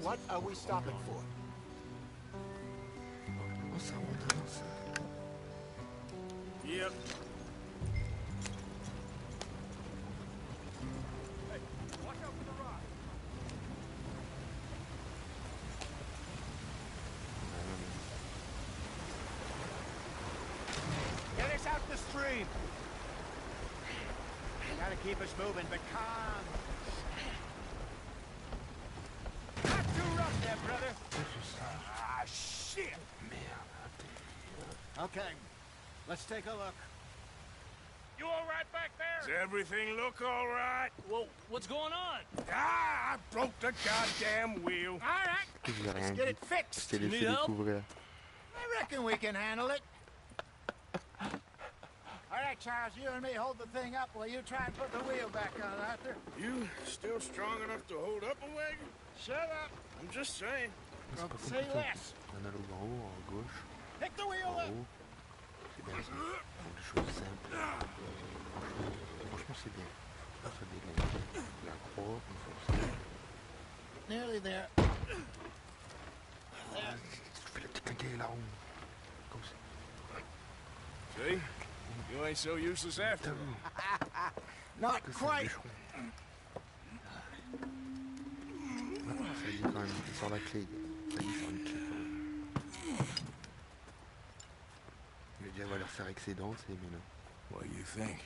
What are we stopping for? Oh, ça redance. Yep. Hey, watch out for the rock. Get us out the stream. Gotta keep us moving, but calm. Not too rough there, brother. Ah, shit! Okay, let's take a look. You all right back there? Does everything look all right? Well, what's going on? Ah, I broke the goddamn wheel. All right, J'ai let's rien get dit. it fixed. Je t'ai laissé découvrir. I reckon we can handle it. All right, Charles, you and me hold the thing up while you try and put the wheel back on, Arthur. You still strong enough to hold up a wagon? Shut up. I'm just saying. C'est pas Say compliqué. less. Analogue en haut, en gauche, Pick the wheel en up. haut. C'est bien ça. Donc, des choses simples. Franchement, c'est bien. Ça dégage. La croix, on fonce. Nearly there. Tu fais la petite quincaille là-haut. Comme ça. See? You ain't so useless after all. Not quite. Ça y est quand même, il sort la clé. Ça y est, il sort une clé quand même. Il a dit, elle va leur faire excédent, c'est mais non. What do you think?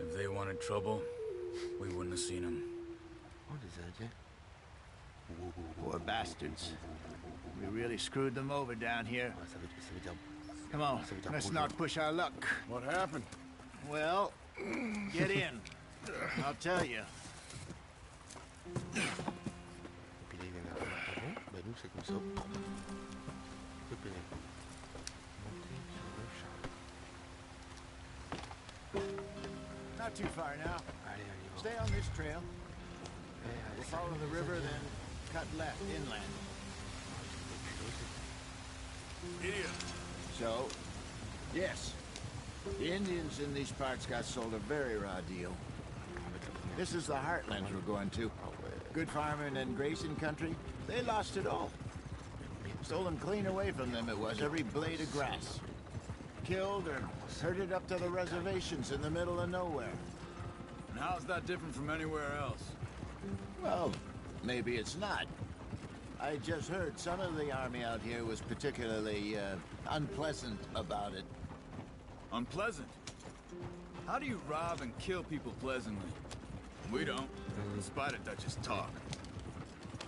If they wanted trouble, we wouldn't have seen them. Oh, des Indiens. Poor bastards. We really screwed them over down here. Ouais, ça veut dire... Come on, Ça veut dire let's bonjour. not push our luck. What happened? Well, get in. I'll tell you. Et puis là, il vient vers là. Ah bon? Bah nous, c'est comme ça. Hop, et monter sur le char. Not too far now. Allez, allez, Stay on this trail. allez, We'll follow the river, then cut left inland. Idiot. So, yes, the Indians in these parts got sold a very raw deal. This is the heartlands we're going to. Good farming and grazing country. They lost it all. Stolen clean away from them it was, every blade of grass. Killed or herded up to the reservations in the middle of nowhere. And how's that different from anywhere else? Well, maybe it's not. I just heard some of the army out here was particularly unpleasant about it. Unpleasant? How do you rob and kill people pleasantly? We don't, despite of Dutch's talk.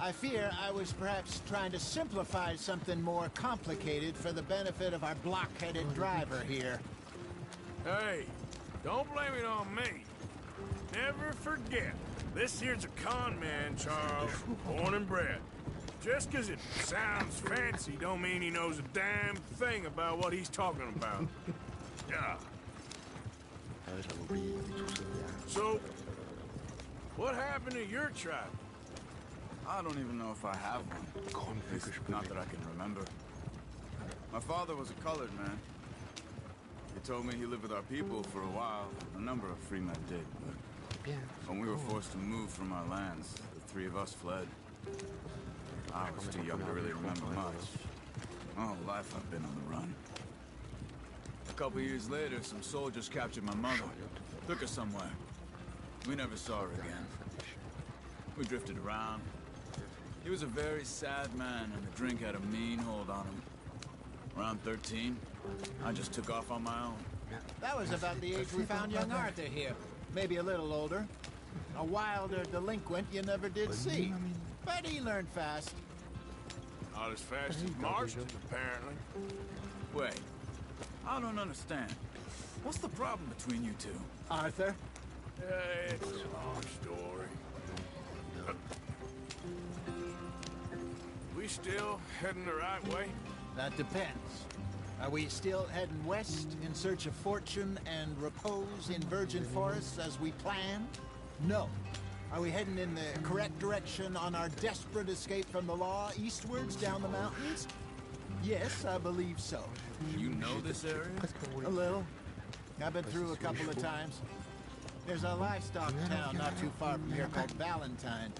I fear I was perhaps trying to simplify something more complicated for the benefit of our block-headed driver here. Hey, don't blame it on me. Never forget, this here's a con man, Charles, born and bred. Just 'cause it sounds fancy don't mean he knows a damn thing about what he's talking about. Yeah. So, what happened to your tribe? I don't even know if I have one. At least not that I can remember. My father was a colored man. He told me he lived with our people for a while. A number of free men did, but when we were forced to move from our lands, the three of us fled. I was too young to really remember much. My whole life I've been on the run. A couple years later, some soldiers captured my mother. Took her somewhere. We never saw her again. We drifted around. He was a very sad man, and the drink had a mean hold on him. Around 13, I just took off on my own. That was about the age we found young Arthur here. Maybe a little older. A wilder delinquent you never did see. But he learned fast. Not as fast as Marston, apparently. Wait, I don't understand. What's the problem between you two? Arthur? It's a long story. We still heading the right way? That depends. Are we still heading west in search of fortune and repose in virgin forests as we planned? No. Are we heading in the correct direction on our desperate escape from the law eastwards down the mountains? Yes, I believe so. You know this area? A little. I've been through a couple of times. There's a livestock town not too far from here called Valentine.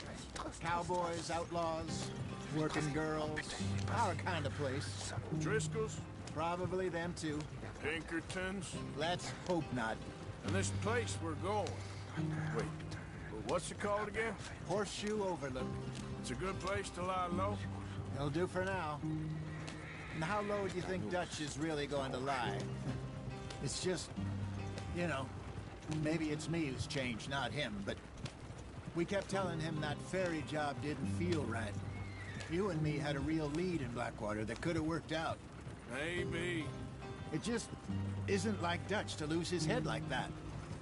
Cowboys, outlaws, working girls, our kind of place. Driscoll's? Probably them too. Pinkertons? Let's hope not. And this place we're going. Wait, what's it called again? Horseshoe Overlook. It's a good place to lie low? It'll do for now. And how low do you think Dutch is really going to lie? It's just, you know, maybe it's me who's changed, not him, but we kept telling him that ferry job didn't feel right. You and me had a real lead in Blackwater that could have worked out. Maybe. It just isn't like Dutch to lose his head like that.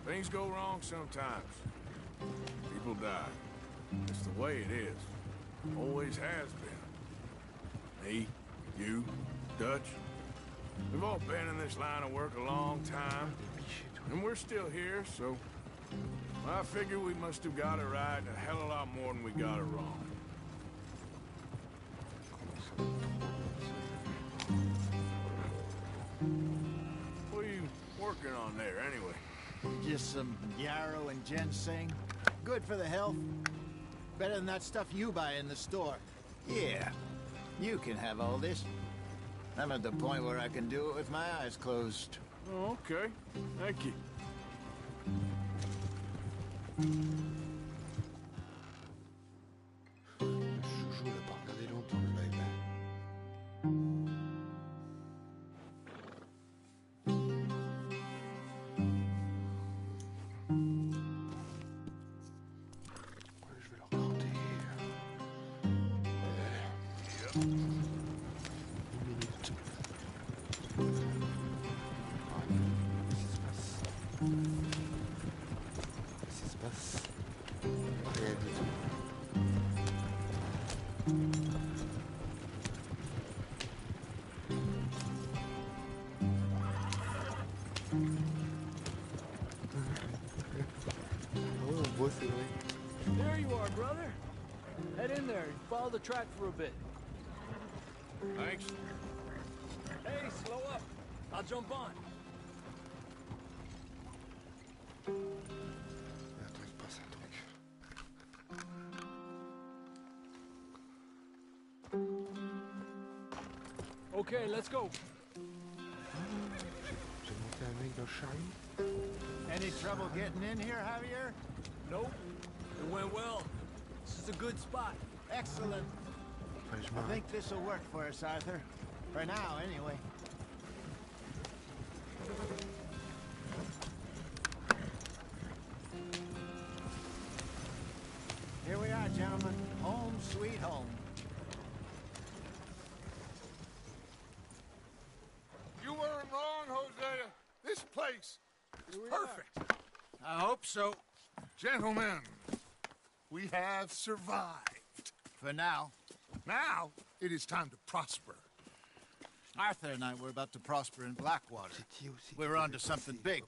Things go wrong sometimes. People die. It's the way it is. Always has been. Me, you, Dutch. We've all been in this line of work a long time. And we're still here, so I figure we must have got it right a hell of a lot more than we got it wrong. What are you working on there, anyway? Just some yarrow and ginseng. Good for the health. Better than that stuff you buy in the store. Yeah, you can have all this. I'm at the point where I can do it with my eyes closed. Oh, okay. Thank you. Joujou, on l'a pas regardé longtemps le live. Ouais, je vais leur compter. Une minute. Qu'est-ce qui se passe? Rien du tout. Oh, on voit, c'est vrai. There you are, brother. Head in there and follow the track for a bit. Thanks. Hey, slow up. I'll jump on. Attends, il se passe un truc. Okay, let's go. J'ai monté un mec dans le chariot. Any trouble getting in here, Javier? Nope. It went well. This is a good spot. Excellent. I think this will work for us, Arthur. For now, anyway. Here we are, gentlemen. Home sweet home. You weren't wrong, Hosea. This place is perfect. I hope so. Gentlemen, we have survived. For now. Now, it is time to prosper. Arthur and I were about to prosper in Blackwater. We were onto something big.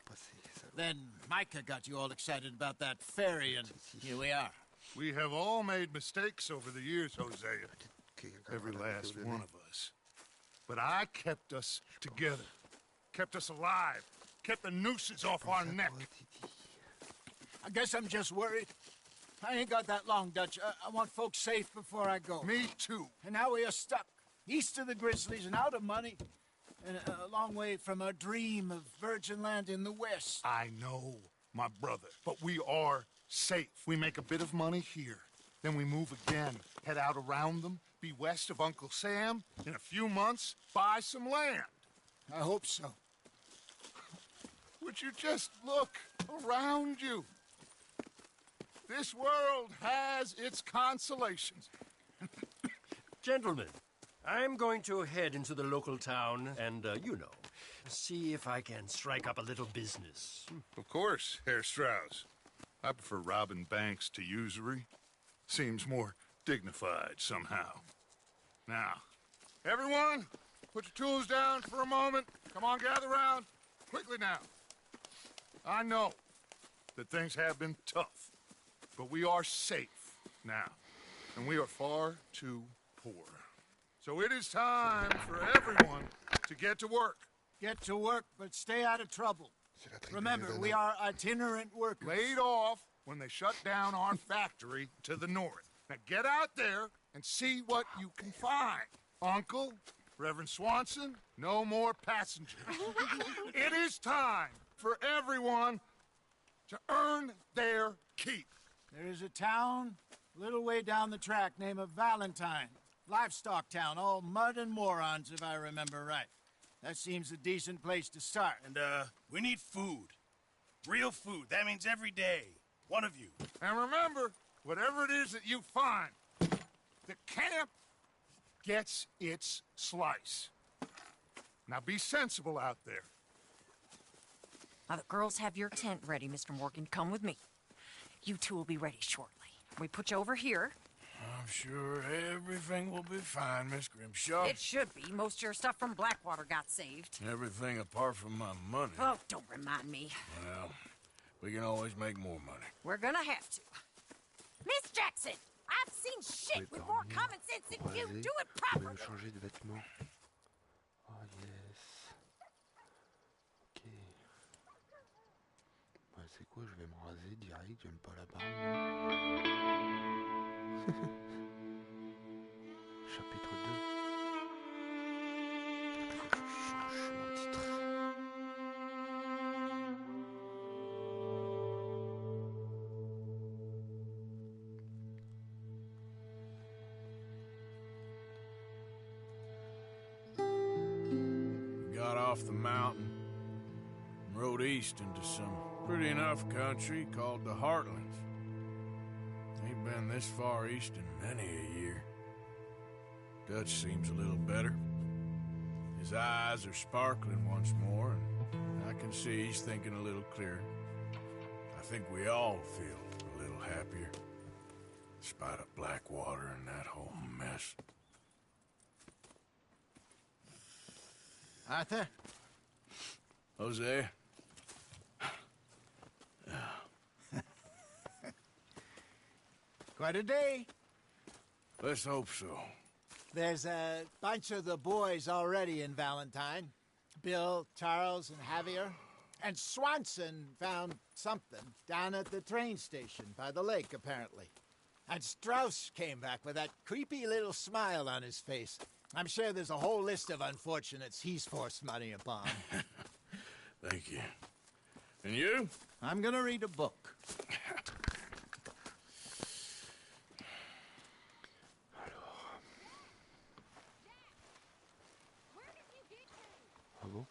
Then Micah got you all excited about that ferry, and here we are. We have all made mistakes over the years, Hosea. Every last one of us. But I kept us together. Kept us alive. Kept the nooses off our neck. I guess I'm just worried. I ain't got that long, Dutch. I want folks safe before I go. Me too. And now we are stuck, east of the Grizzlies and out of money, and a long way from our dream of virgin land in the west. I know, my brother, but we are safe. We make a bit of money here, then we move again, head out around them, be west of Uncle Sam, in a few months, buy some land. I hope so. Would you just look around you? This world has its consolations. Gentlemen, I'm going to head into the local town and, you know, see if I can strike up a little business. Of course, Herr Strauss. I prefer robbing banks to usury. Seems more dignified somehow. Now, everyone, put your tools down for a moment. Come on, gather round. Quickly now. I know that things have been tough. But we are safe now, and we are far too poor. So it is time for everyone to get to work. Get to work, but stay out of trouble. Remember, we are itinerant workers. Laid off when they shut down our factory to the north. Now get out there and see what you can find. Uncle, Reverend Swanson, no more passengers. It is time for everyone to earn their keep. There is a town a little way down the track named Valentine. Livestock town, all mud and morons, if I remember right. That seems a decent place to start. And, we need food. Real food. That means every day. One of you. And remember, whatever it is that you find, the camp gets its slice. Now be sensible out there. Now the girls have your tent ready, Mr. Morgan. Come with me. You two will be ready shortly. We put you over here. I'm sure everything will be fine, Miss Grimshaw. It should be. Most of your stuff from Blackwater got saved. Everything apart from my money. Oh, don't remind me. Well, we can always make more money. We're gonna have to. Miss Jackson, I've seen shit with more common sense than you. Do it properly. Changer de vêtements. Oh yes. Ok. Bah c'est quoi, je vais me raser direct, j'aime pas la barbe. Chapitre 2. Change mon titre. Got off the mountain and rode east into some pretty enough country called the Heartlands. Ain't been this far east in many a year. Dutch seems a little better. His eyes are sparkling once more, and I can see he's thinking a little clearer. I think we all feel a little happier, in spite of Blackwater and that whole mess. Arthur? Jose? Quite a day. Let's hope so. There's a bunch of the boys already in Valentine. Bill, Charles, and Javier. And Swanson found something down at the train station by the lake, apparently. And Strauss came back with that creepy little smile on his face. I'm sure there's a whole list of unfortunates he's forced money upon. Thank you. And you? I'm gonna read a book. Ah bon?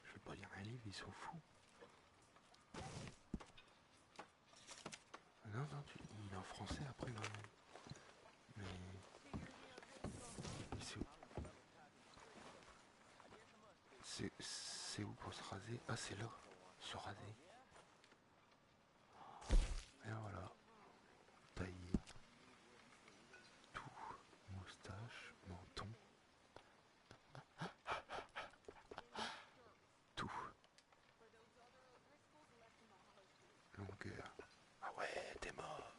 Je vais pas lire un livre, ils sont fous. Non, non, il est en français après, non. Mais... C'est où? C'est où pour se raser? Ah, c'est là. Se raser. Et voilà. Tailler. Tout. Moustache. Menton. Tout. Longueur. Ah ouais, t'es mort.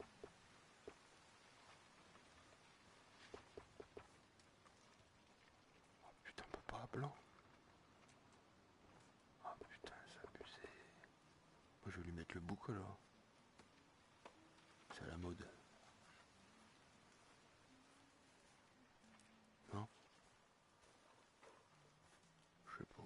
Oh putain, on peut pas à blanc. Oh putain, c'est abusé. Moi je vais lui mettre le bouc alors. C'est à la mode. Non? Je sais pas.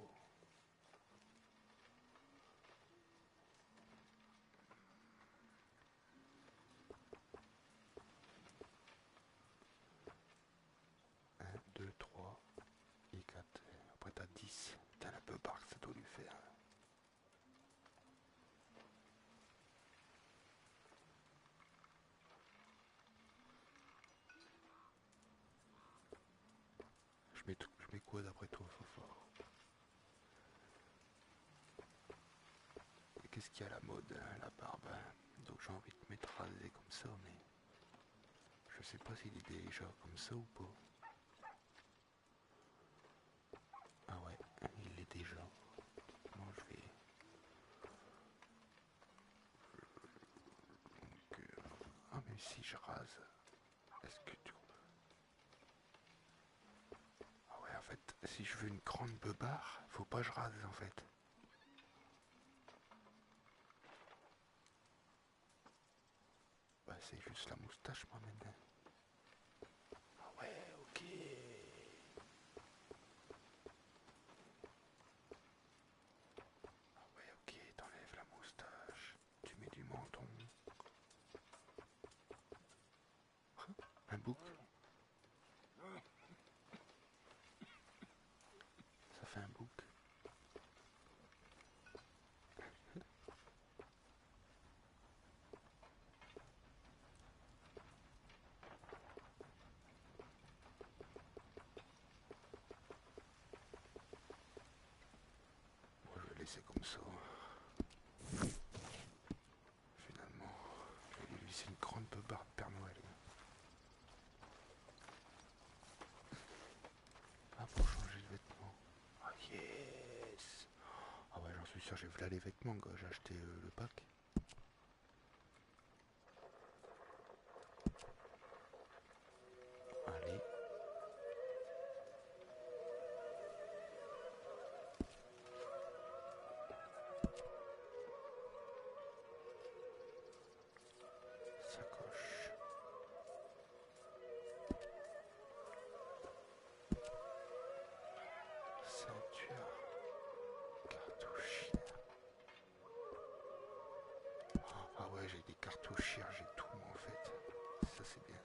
Un, 2, 3 et 4. Après t'as 10. T'as un peu barre que ça doit lui faire. Je mets quoi d'après toi, Fofo? Et qu'est-ce qu'il y a à la mode, hein, la barbe? Donc j'ai envie de mettre rasé comme ça, mais je sais pas s'il est déjà comme ça ou pas. Ah ouais, il l'est déjà. Bon, je vais... Donc, ah mais si je rase, est-ce que tu... Ah ouais, en fait, si je veux une grande beubare, faut pas que je rase en fait. Bah c'est juste la moustache moi maintenant. Ah ouais, ok. Ah ouais, ok, t'enlèves la moustache, tu mets du menton. Un bouc. Ça fait un bouc. Moi je vais laisser comme ça. Finalement, je vais lui laisser une grande beubare de Père Noël. Ah, pour changer de vêtements. Ah yes. Ah ouais, j'en suis sûr, j'ai vu les vêtements, quoi. J'ai acheté le pack. Allez. Sacoche. Ceinture. Cartouchière. Ah ouais, j'ai des cartouchières, j'ai tout moi en fait. Ça c'est bien.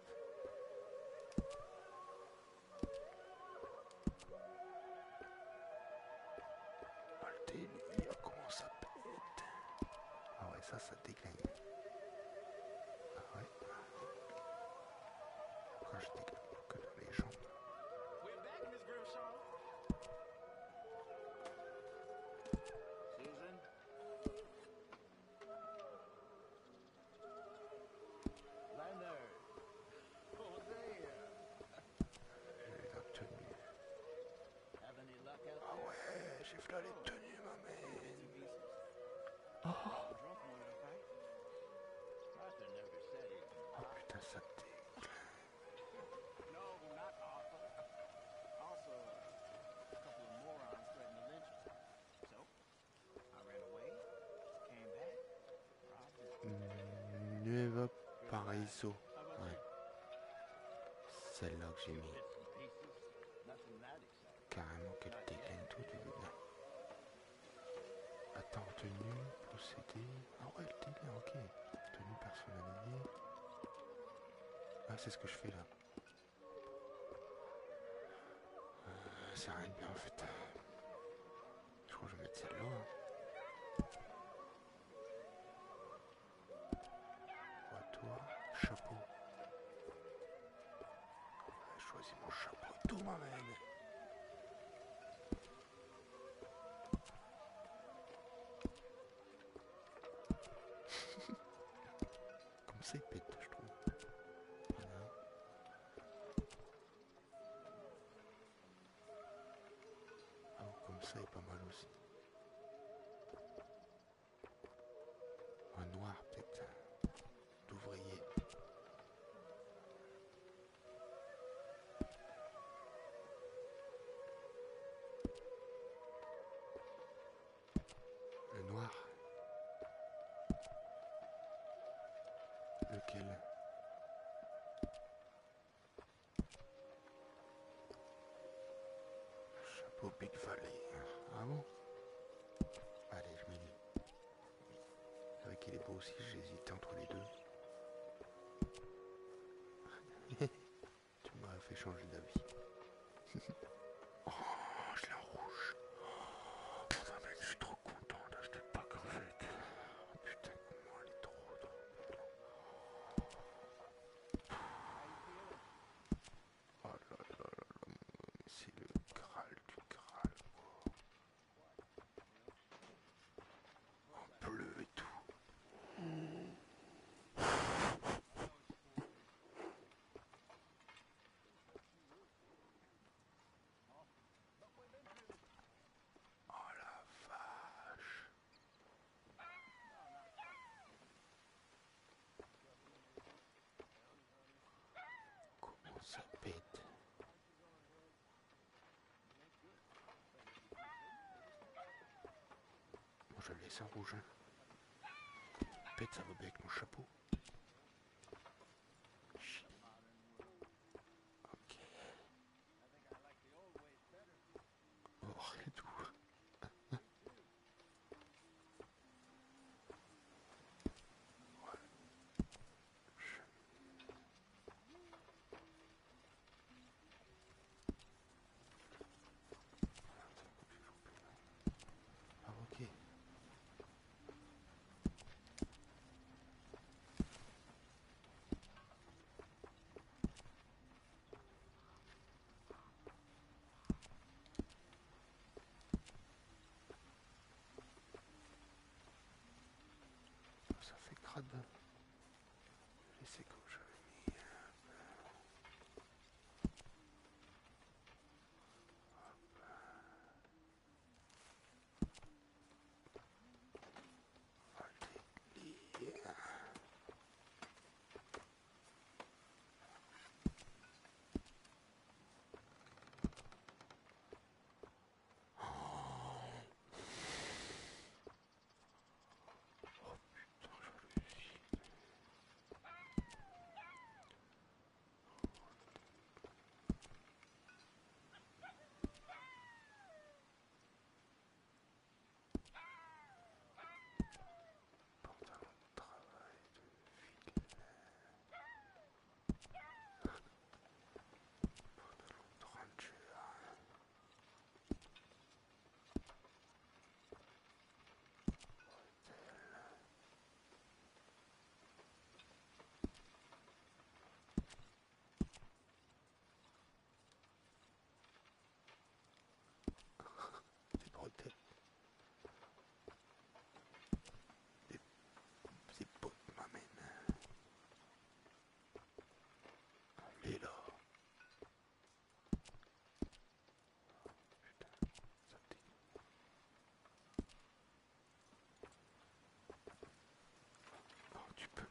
Ah le délire, comment ça pète. Ah ouais, ça déglingue. Ah ouais. Pourquoi je déglingue que dans les jambes? We're back, Miss Grimshaw. Susan? ISO. Ouais. Celle-là que j'ai mis. Carrément qu'elle dégaine tout du bout. Attends, tenue, procédé. Ah ouais, le délire, ok. Tenue personnalisée. Ah, c'est ce que je fais là. C'est rien de bien en fait. Je crois que je vais mettre celle-là. Toi, chapeau. Je choisis mon chapeau et tout, ma reine. Comme ça, il pète, je trouve. Voilà. Ah, comme ça, il est pas mal aussi. Un noir, peut-être. D'ouvrier. Le noir. Lequel? Chapeau Big Valley. Ah bon? Allez, je mets lui. Avec qu'il est beau aussi, j'hésitais entre les deux. Tu m'as fait changer d'avis. Oh, je l'ai en rouge. Oh, putain, mec, je suis trop content d'acheter le pack en fait. Oh, putain, comment elle est trop belle. Oh là là là là, c'est le Graal du Graal, quoi. En bleu et tout. Oh la vache. Comment ça pète. Moi je le laisse en rouge. Hein. Pète, ça va bien avec mon chapeau. Ok. Oh, et tout. Ah, ok. Ça fait crade. Laissez comme j'avais mis.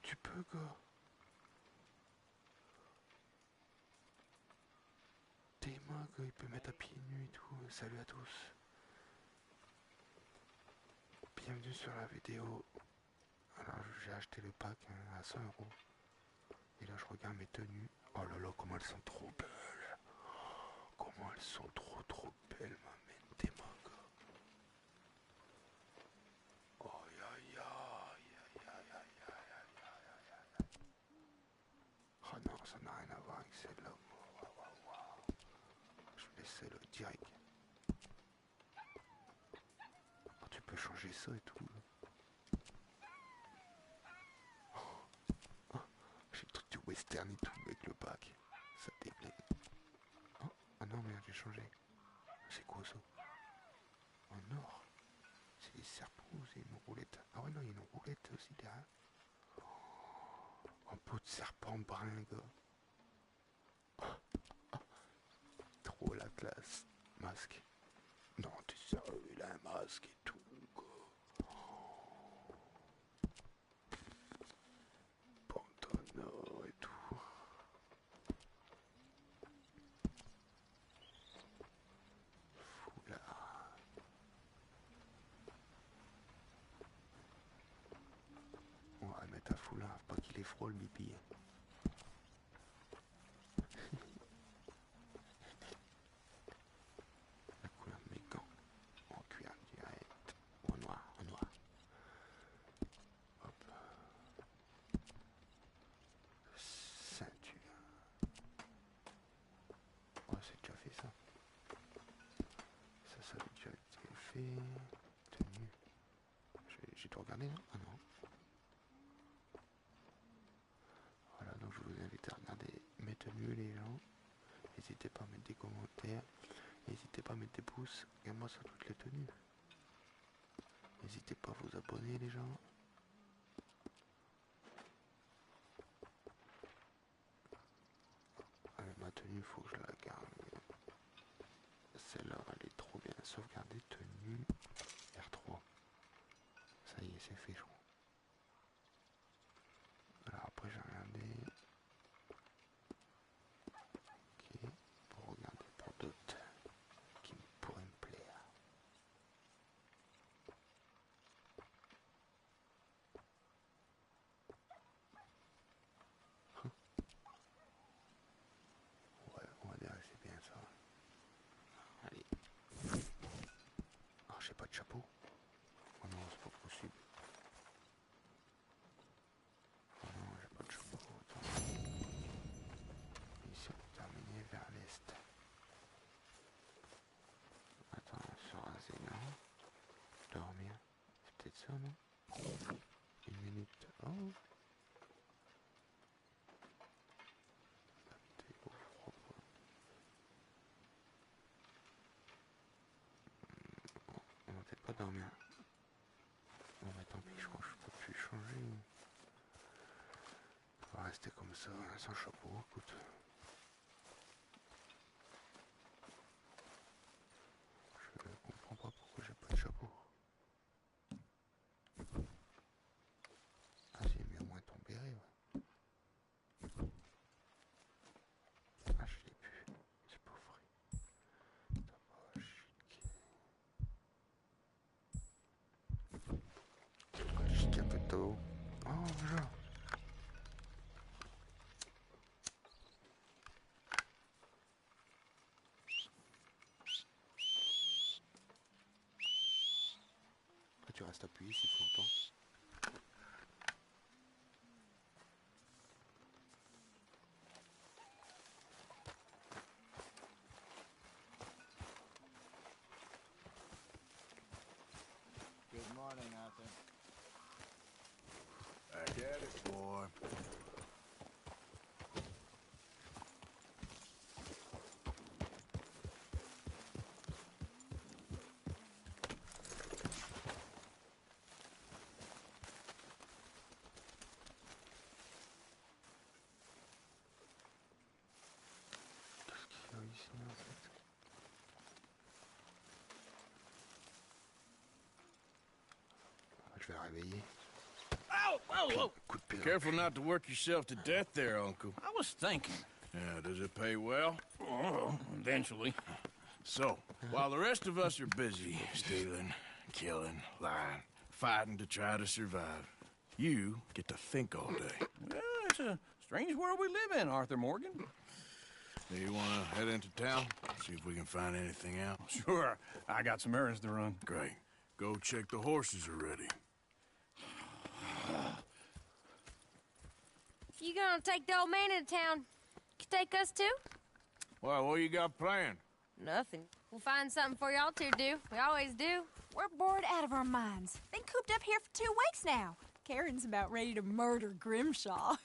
Tu peux, gars. T'es mains, gars, il peut mettre à pieds nus et tout. Salut à tous. Bienvenue sur la vidéo. Alors, j'ai acheté le pack à 100 €. Et là, je regarde mes tenues. Oh là là, comment elles sont trop belles. Comment elles sont trop belles, ma mente, ma gars. Oh, aïe, aïe, aïe, aïe, aïe, aïe, aïe, aïe. Oh non, ça n'a rien à voir avec celle-là. Wow. Je vais laisser le direct. Oh, tu peux changer ça et tout. J'ai le truc du western et tout avec le pack. Ça déglingue. Oh, ah non, merde, j'ai changé. C'est quoi ça? En or. C'est des serpents ou c'est une roulette? Ah ouais, non, il y a une roulette aussi derrière. En peau de serpent brun, gars. Trop la classe. Masque. Non, t'es sérieux, il a un masque et tout, gars. Pantalon et tout. Foulard. On va mettre un foulard, pas qu'il est froid le bibi. La couleur de mes gants. En cuir direct. En noir, Hop. Ceinture. Oh, c'est déjà fait ça. Ça a déjà été fait. Tenue. J'ai tout regardé, non? Ah non. Voilà, donc je vous invite à regarder mes tenues, les gens. N'hésitez pas à mettre des commentaires. N'hésitez pas à mettre des pouces. Regardez-moi sur toutes les tenues. N'hésitez pas à vous abonner, les gens. Ma tenue, faut que je la garde. Celle-là, elle est trop bien sauvegardée. Tenue R3. Ça y est, c'est fait, je crois. Alors après, j'ai regardé. Ok, pour regarder pour d'autres qui pourraient me plaire. Ouais, on va dire que c'est bien ça. Allez. Ah, j'ai pas de chapeau. Oh non, c'est pas possible. Oh non, j'ai pas de chapeau. Attends. Mission terminée vers l'est. Attends, se raser, non? Dormir. C'est peut-être ça, non? Une minute. Oh. T'es au propre. On va peut-être pas dormir. Bon bah tant pis, je crois que je peux plus changer. On va rester comme ça, sans chapeau, écoute. Je comprends pas pourquoi j'ai pas de chapeau. Ah j'ai mis au moins ton béret, ouais. Ah je l'ai plus, c'est pas vrai. Chic un peu tôt. Oh bonjour. Après tu restes appuyé s'il faut longtemps. Good morning, Arthur. Back at it, boy. Qu'est-ce qu'il y a ici en fait? Je vais le réveiller. Whoa! Coup de pied. Careful not to work yourself to death there, Uncle. I was thinking. Yeah, does it pay well? Oh, eventually. So, while the rest of us are busy stealing, killing, lying, fighting to try to survive, you get to think all day. Well, it's a Strange world we live in, Arthur Morgan. Do you want to head into town? See if we can find anything out? Sure. I got some errands to run. Great. Go check the horses are ready. You gonna take the old man into town? You take us too? Well, what you got planned? Nothing. We'll find something for y'all to do. We always do. We're bored out of our minds. Been cooped up here for 2 weeks now. Karen's about ready to murder Grimshaw.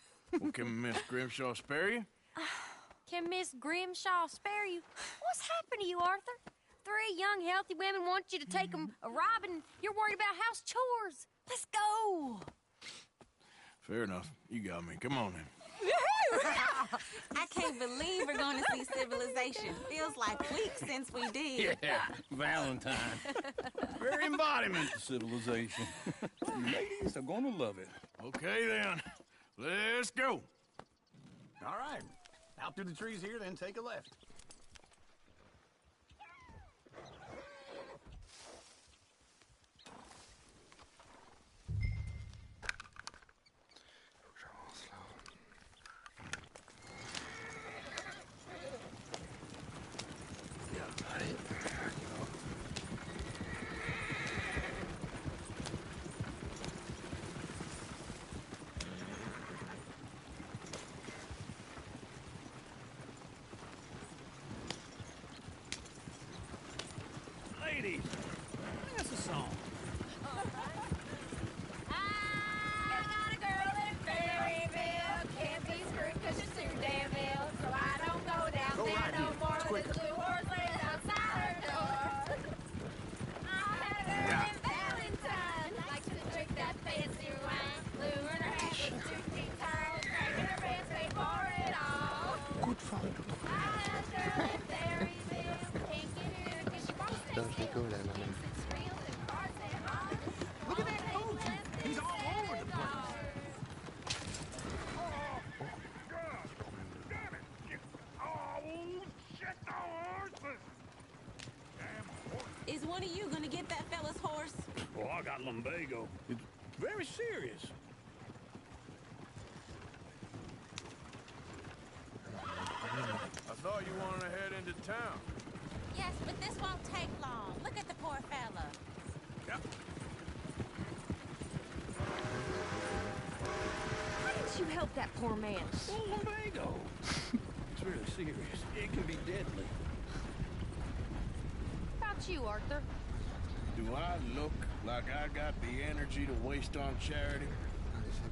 Well, can Miss Grimshaw spare you? Can Miss Grimshaw spare you? What's happened to you, Arthur? 3 young, healthy women want you to take them a robbing. You're worried about house chores. Let's go. Fair enough. You got me. Come on then. I can't believe we're going to see civilization. Feels like weeks since we did. Yeah, Valentine. Very embodiment of civilization. You ladies are gonna love it. Okay then. Let's go. All right. Out through the trees here, then take a left. Ladies, sing us a song. I got a girl in Berryville. Can't be screwed 'cause she's too damn ill. So I don't go down there no more. There's a blue horse laid outside her door. I had a girl in Valentine. Likes to drink that fancy wine. Blue in her hair with 2 tea towels. Cracking her pants, paid for it all. Good fun. I had a girl in Berryville. Can't get her 'cause she won't stay Je rigole, là, maman. Look at that coach. He's all over the place. Is one of you going to get that fella's horse? Oh, I got lumbago. It's very serious. I thought you wanted to head into town. Yes, but this won't take long. Look at the poor fella. Yep. Why didn't you help that poor man? Oh, lumbago. It's really serious. It can be deadly. How about you, Arthur? Do I look like I got the energy to waste on charity?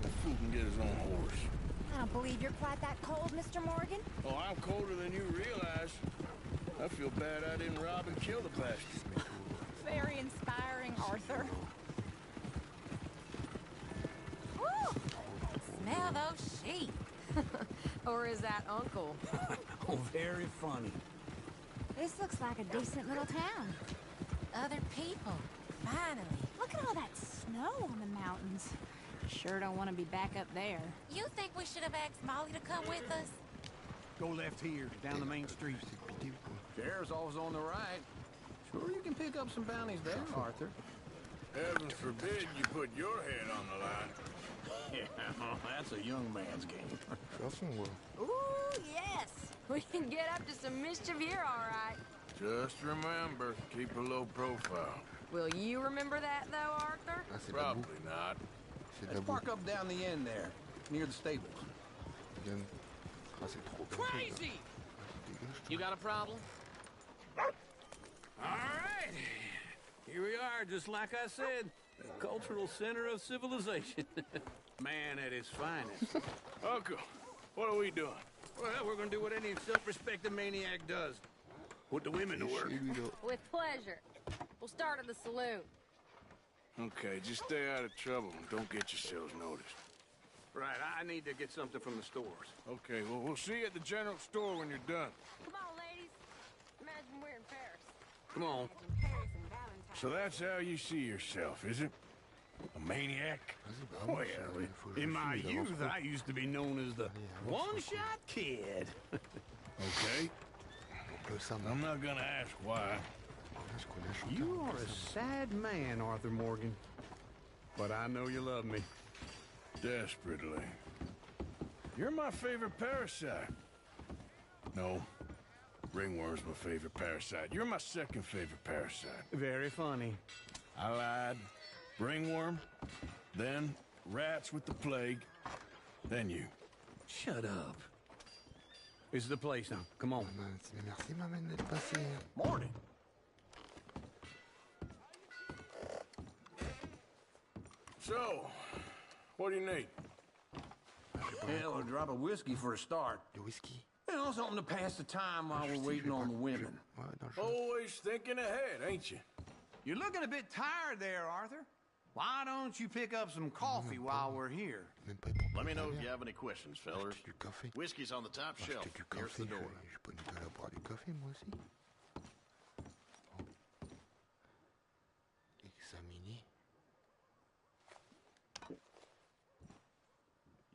The fool can get his own horse. I don't believe you're quite that cold, Mr. Morgan. Oh, I'm colder than you realize. I feel bad I didn't rob and kill the bastard. Very inspiring, Arthur. Woo! Smell those sheep. Or is that Uncle? Oh, very funny. This looks like a decent little town. Other people. Finally. Look at all that snow on the mountains. Sure don't want to be back up there. You think we should have asked Molly to come with us? Go left here, down the main street. Sheriff's always on the right. Sure, you can pick up some bounties there, Arthur. Heaven forbid you put your head on the line. Yeah, that's a young man's game. Ooh, yes. We can get up to some mischief here, all right. Just remember, keep a low profile. Will you remember that, though, Arthur? Probably not. Let's park up down the end there, near the stables. Crazy! You got a problem? All right. Here we are, just like I said. The cultural center of civilization. Man at his finest. Uncle, what are we doing? Well, we're gonna do what any self-respecting maniac does. Put the women to work. With pleasure. We'll start at the saloon. Okay, just stay out of trouble and don't get yourselves noticed. Right, I need to get something from the stores. Okay, well, we'll see you at the general store when you're done. Come on, ladies. Imagine we're in Paris. Come on. So that's how you see yourself, is it? A maniac? Well, in my youth, I used to be known as the one-shot kid. Okay. I'm not gonna ask why. You are a sad man, Arthur Morgan. But I know you love me. Desperately. You're my favorite parasite. No, ringworm's my favorite parasite. You're my second favorite parasite. Very funny. I lied. Ringworm, then rats with the plague, then you. Shut up. This is the place now. Come on. Merci, maman, d'être passé. Morning. So, what do you need? Hell, a drop of whiskey for a start. Du whisky. You know, something to pass the time while we're waiting on the women. Always thinking ahead, ain't you? You're looking a bit tired there, Arthur. Why don't you pick up some coffee while we're here? Let me know if you have any questions, fellers. Whiskey's on the top shelf. Here's the door. Je peux Nicolas boire du café, moi aussi. Examiner.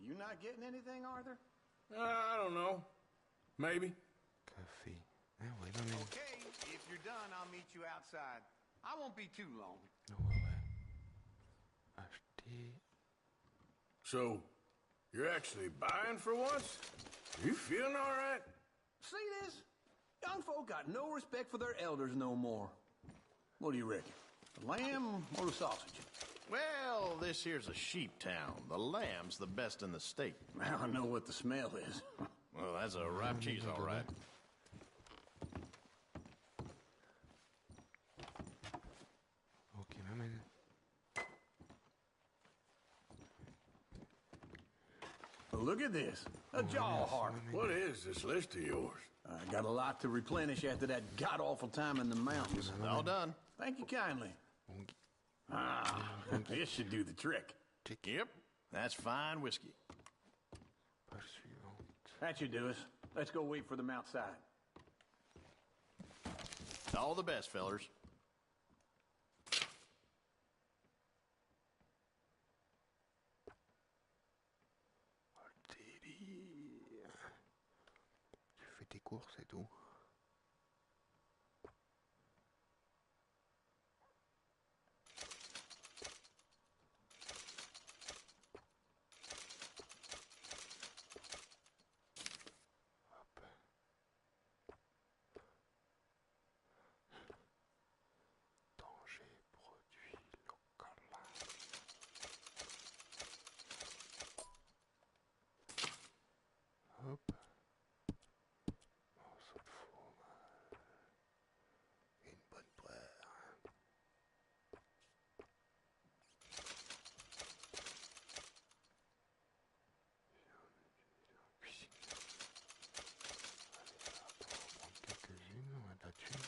You not getting anything, Arthur? I don't know. Maybe. Café. Ah ouais, non mais... Okay, if you're done, I'll meet you outside. I won't be too long. Acheter. So, you're actually buying for once? You feeling all right? See this? Young folk got no respect for their elders no more. What do you reckon? The lamb or the sausage? Well, this here's a sheep town. The lamb's the best in the state. I know what the smell is. Well, that's a ripe cheese, all right. Ok, maman. Look at this. A jaw heart. What is this list of yours? I got a lot to replenish after that god-awful time in the mountains. All done. Thank you kindly. This should do the trick. Yep, that's fine whiskey. That should do us. Let's go wait for them outside. All the best, fellers. Tu fais tes courses et tout. Hop. Morceau de fromage. Et une bonne poire. Cuisine. Allez, on va prendre quelques-unes, on a de la thune.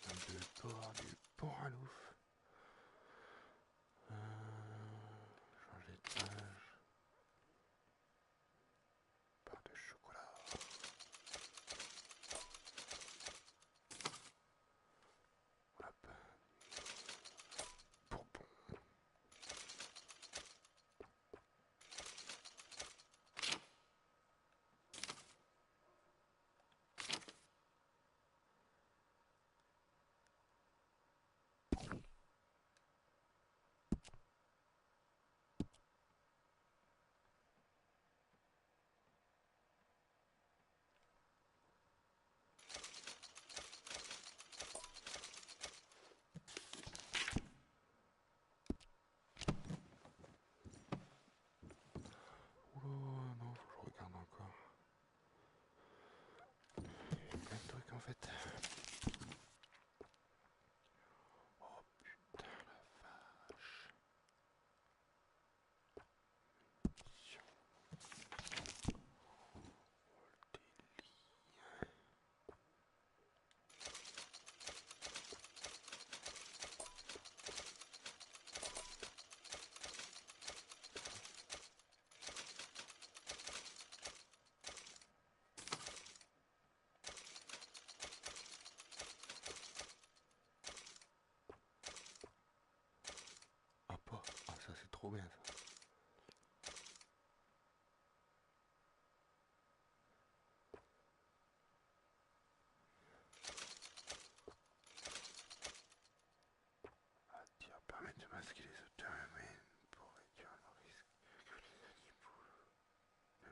Un peu de porc, du porc à l'ouf. Changer de page. En fait. Oh putain la vache. Trop bien ça. Attire permet de masquer les auteurs humains pour réduire le risque que les animaux ne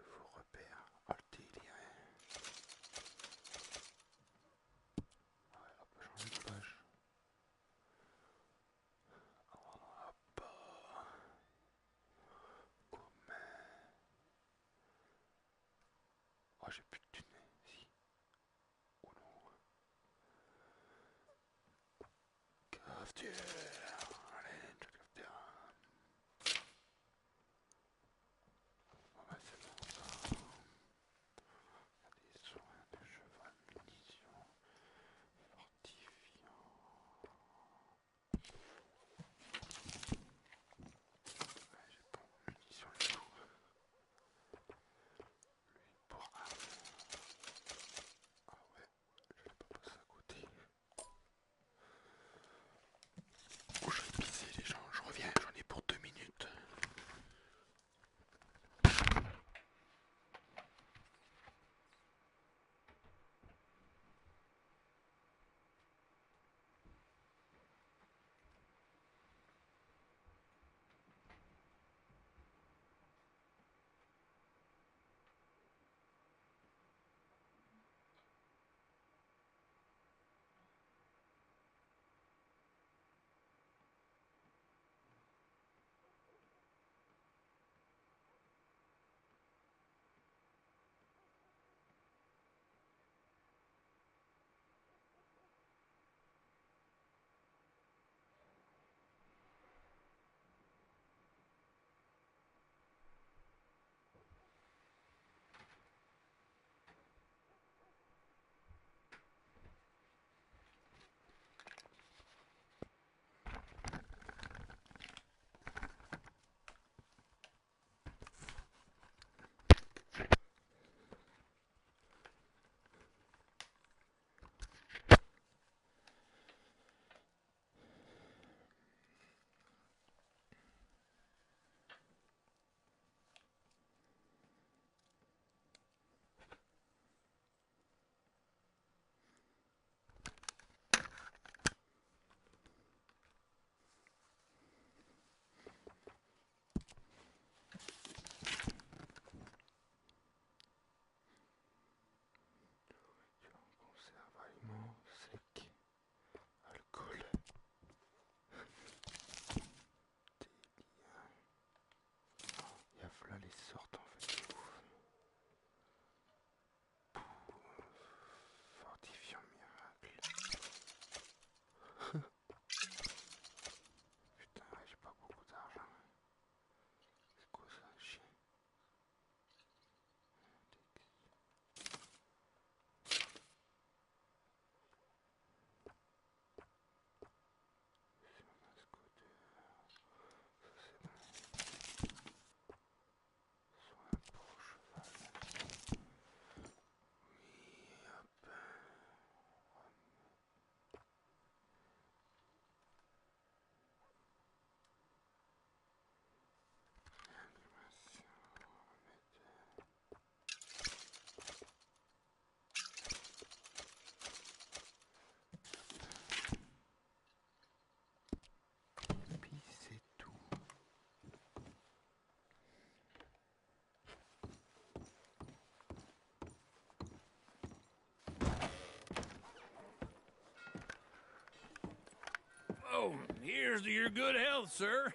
Oh, here's to your good health, sir.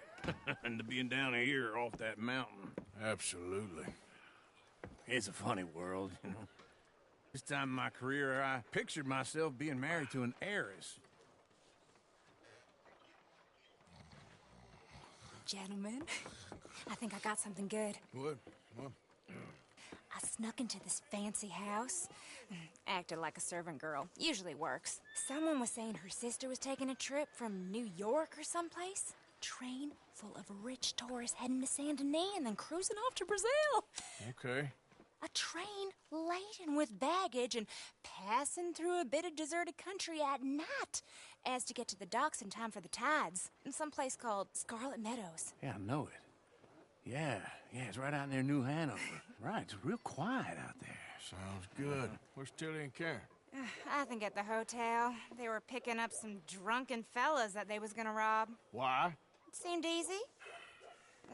And to being down here off that mountain. Absolutely. It's a funny world, you know. This time in my career, I pictured myself being married to an heiress. Gentlemen, I think I got something good. What? I snuck into this fancy house. Acted like a servant girl. Usually works. Someone was saying her sister was taking a trip from New York or someplace. Train full of rich tourists heading to Saint Denis and then cruising off to Brazil. Okay. A train laden with baggage and passing through a bit of deserted country at night as to get to the docks in time for the tides in some place called Scarlet Meadows. Yeah, I know it. Yeah, it's right out near New Hanover. Right, it's real quiet out there. Sounds good. Where's Tilly and Karen? I think at the hotel. They were picking up some drunken fellas that they was gonna rob. Why? It seemed easy.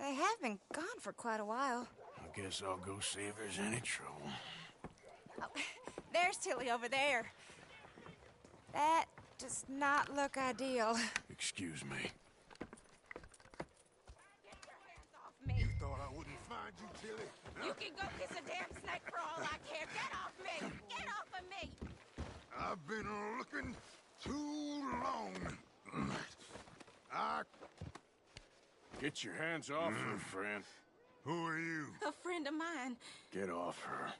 They have been gone for quite a while. I guess I'll go see if there's any trouble. Oh, there's Tilly over there. That does not look ideal. Excuse me. You thought I wouldn't find you, Tilly? You can go kiss a damn snake for all I care. Get off me! Get off of me! I've been looking too long. Get your hands off her, friend. Who are you? A friend of mine. Get off her.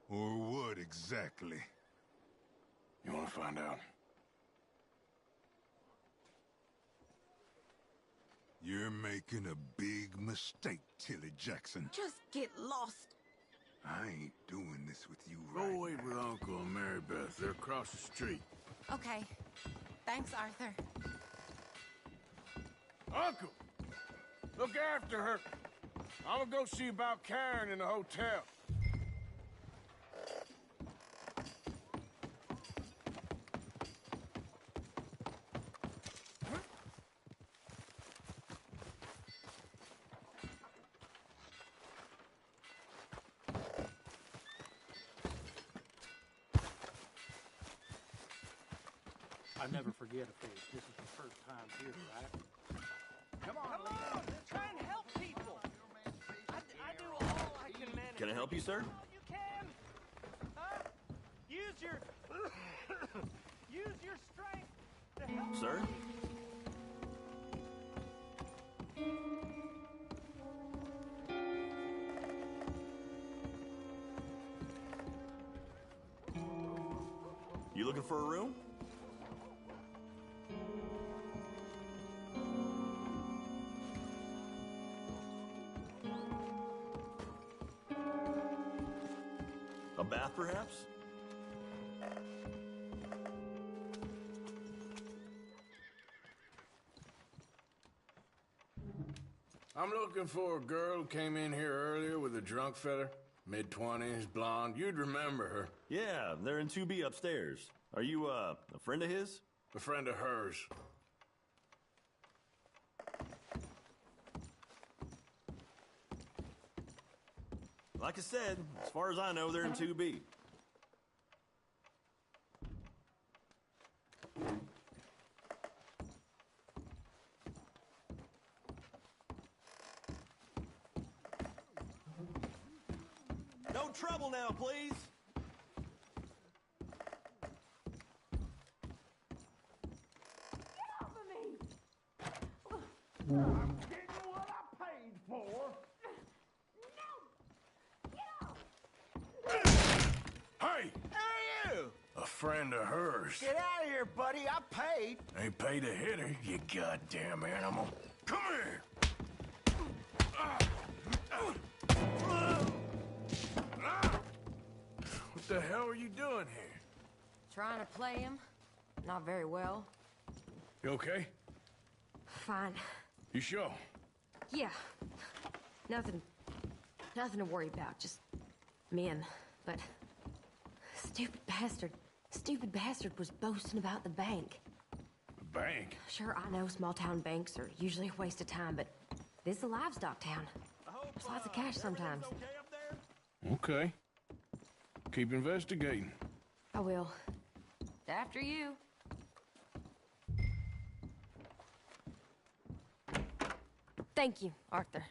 Or what exactly? You want to find out? You're making a big mistake, Tilly Jackson. Just get lost. I ain't doing this with you Go right wait with Uncle and Mary Beth. They're across the street. Okay. Thanks, Arthur. Uncle! Look after her. I'm gonna go see about Karen in the hotel. I never forget a face. This is the first time here, right? Come on, they're trying to help people. I do all I can manage. Can I help you, sir? You can. Use your strength to help. Sir? You looking for a room? A bath, perhaps? I'm looking for a girl who came in here earlier with a drunk fella. Mid-20s, blonde. You'd remember her. Yeah, they're in 2B upstairs. Are you, a friend of his? A friend of hers. Like I said, as far as I know, they're in 2B. No trouble now, please. I'm getting what I paid for. Hey! Hey, you! A friend of hers. Get out of here, buddy. I paid. Ain't paid to hit her, you goddamn animal. Come here! What the hell are you doing here? Trying to play him. Not very well. You okay? Fine. You sure? Yeah. Nothing to worry about. Just men. But stupid bastard was boasting about the bank. The bank? Sure, I know small town banks are usually a waste of time, but this is a livestock town. There's lots of cash sometimes. Okay. Keep investigating. I will. After you. Thank you, Arthur.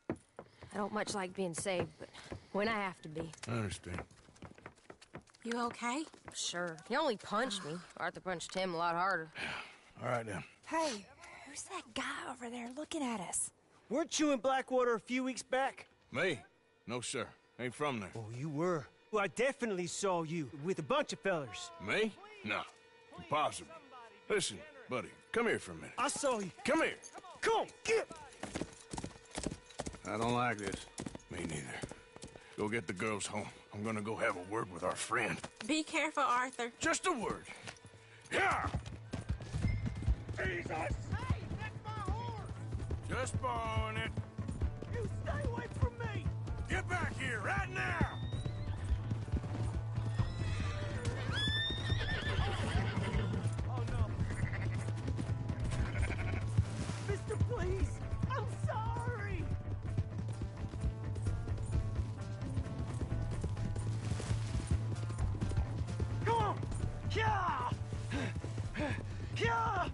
I don't much like being saved, but when I have to be. I understand. You okay? Sure. He only punched me. Arthur punched him a lot harder. All right, then. Hey, who's that guy over there looking at us? Weren't you in Blackwater a few weeks back? Me? No, sir. Ain't from there. Oh, you were. Well, I definitely saw you with a bunch of fellers. Me? No. Impossible. Listen, buddy, come here for a minute. I saw you. Come here. Come on, get! I don't like this. Me neither. Go get the girls home. I'm gonna go have a word with our friend. Be careful, Arthur. Just a word. Yeah! Jesus! Hey, that's my horse! Just borrowing it. You stay away from me! Get back here, right now! Oh, no. Mister, please! I'm sorry! Come on! Yeah! Yeah!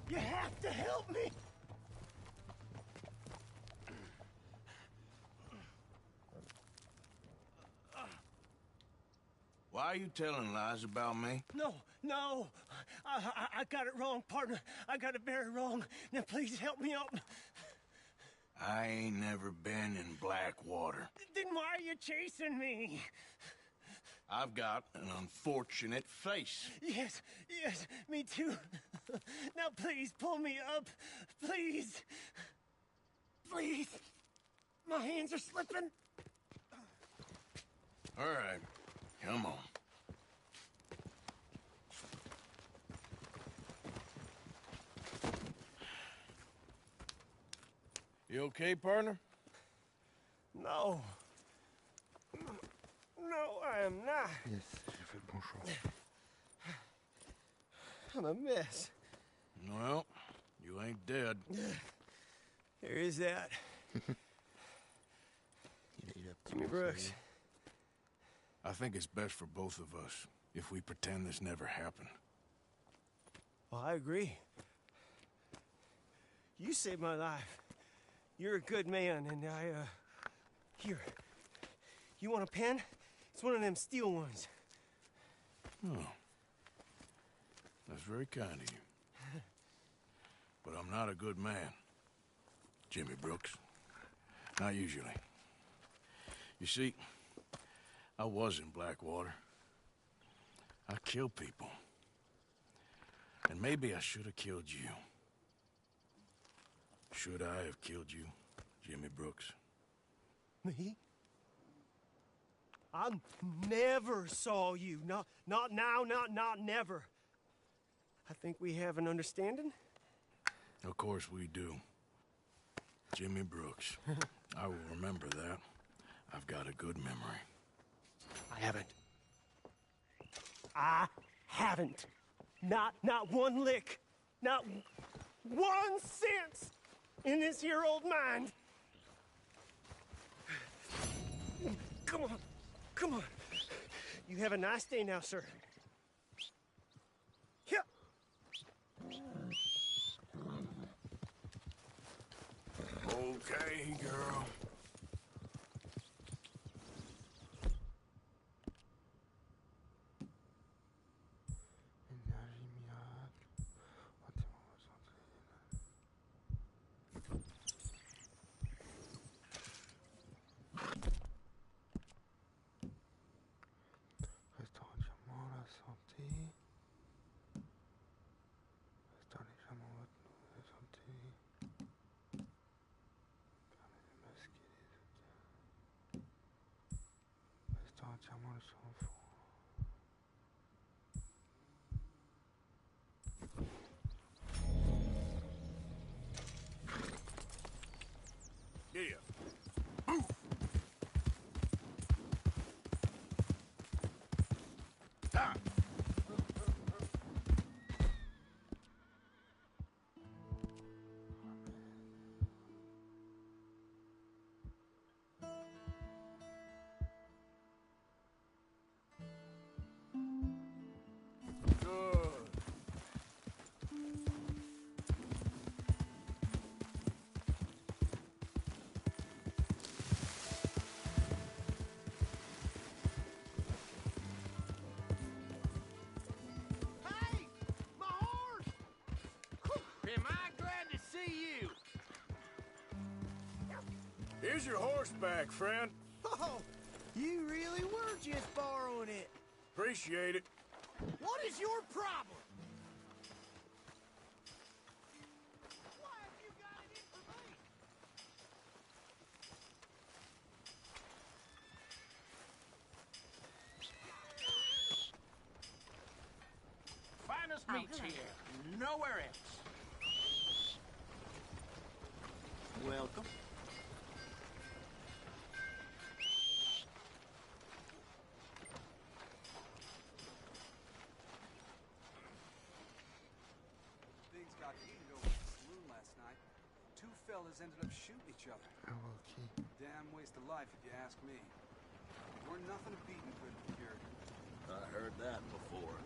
You have to help me! Why are you telling lies about me? No. I got it wrong, partner. I got it very wrong. Now, please help me out. I ain't never been in Blackwater. Then why are you chasing me? I've got an unfortunate face. Yes, me too. Now, please, pull me up. Please. Please. My hands are slipping. All right, come on. You okay, partner? No. No, I am not. Yes, j'ai fait le bon choix. I'm a mess. Well, you ain't dead. There is that. Jimmy Brooks. I think it's best for both of us if we pretend this never happened. Well, I agree. You saved my life. You're a good man, and here. You want a pen? It's one of them steel ones. Oh. That's very kind of you. But I'm not a good man, Jimmy Brooks. Not usually. You see, I was in Blackwater. I killed people. And maybe I should have killed you. Should I have killed you, Jimmy Brooks? Me? I never saw you. Not now, not never. I think we have an understanding. Of course we do. Jimmy Brooks. I will remember that. I've got a good memory. I haven't. Not one lick. Not 1 cent in this here old mind. Come on. You have a nice day now, sir. Yeah. Okay, girl. Yeah. Here's your horseback, friend. Oh, you really were just borrowing it. Appreciate it. What is your problem? Why have you got it in for me? Finest meats here. Nowhere else. Welcome. Things got heated over at the saloon last night. Two fellas ended up shooting each other. Oh, okay. Damn waste of life, if you ask me. We're nothing to beating good Puritan. I heard that before.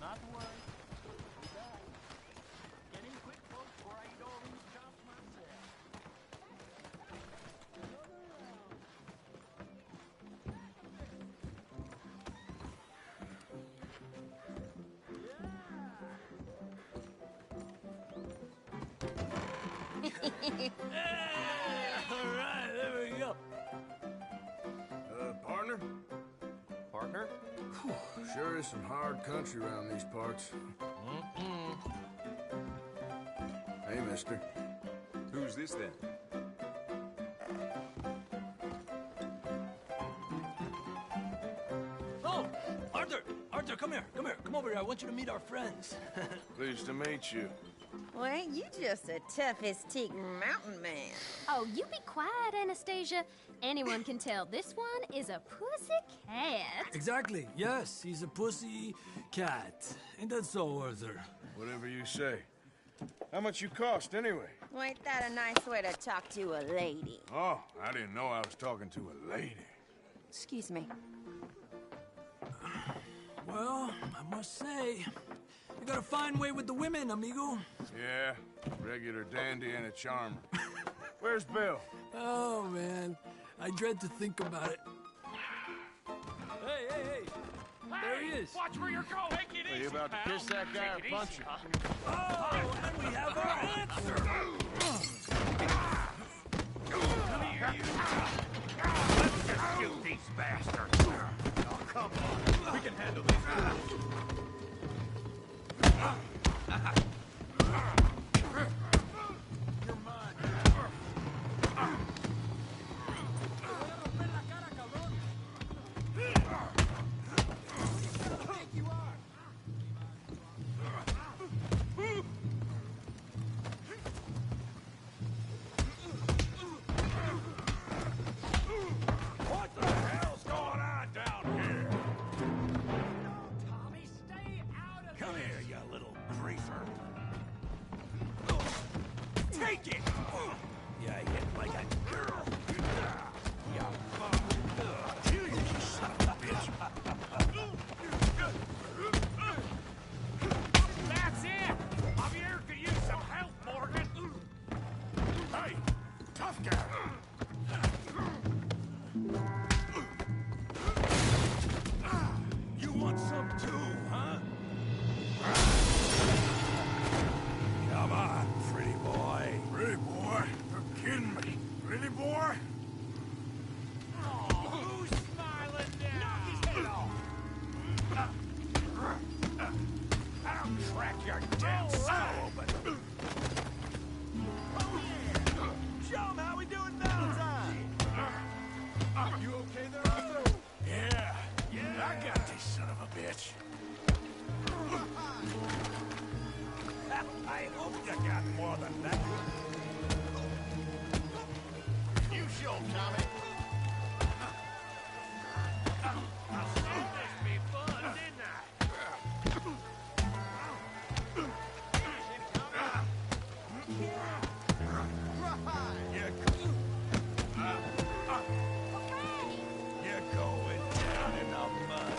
Not to worry. Be back. Get in quick, folks, before I eat all these chops myself. All right, there we go. Partner? Partner? Sure is some hard country around these parts. Hey, mister. Who's this then? Oh, Arthur! Arthur, come here. Come here. Come over here. I want you to meet our friends. Pleased to meet you. Well, ain't you just a toughest-teak mountain man? Oh, you be quiet, Anastasia. Anyone can tell this one is a pussy cat. Exactly. Yes, he's a pussy cat. Ain't that so, Arthur? Whatever you say. How much you cost, anyway? Well, ain't that a nice way to talk to a lady? Oh, I didn't know I was talking to a lady. Excuse me. Well, I must say, you got a fine way with the women, amigo. Yeah, regular dandy and a charmer. Where's Bill? Oh, man. I dread to think about it. Hey, hey, hey! There he is. Watch where you're going. Take it Are easy, you about to pal. kiss that guy Take or it punch easy, him? huh? Oh, and we have our answer. Come here, you. Let's just shoot these bastards. Oh, come on. We can handle these guys. You're mine. What the hell's going on down here? Tommy, stay out of Come here, you little griefer. Take it! Yeah, I hit like a girl. Yeah. You son of a bitch. That's it! Javier could use some help, Morgan. Hey, tough guy. You want some too, huh? Come on, pretty boy. Pretty boy? You're kidding me. Pretty boy? Oh, who's smiling now? Knock his head off! I'll crack your damn skull open! Oh, yeah! Show him how we do it Valentine! You okay there, Arthur? Yeah. I got this son of a bitch. I hope you got more than that. You show, Tommy. I said this be fun, didn't I? You're going down in the mud.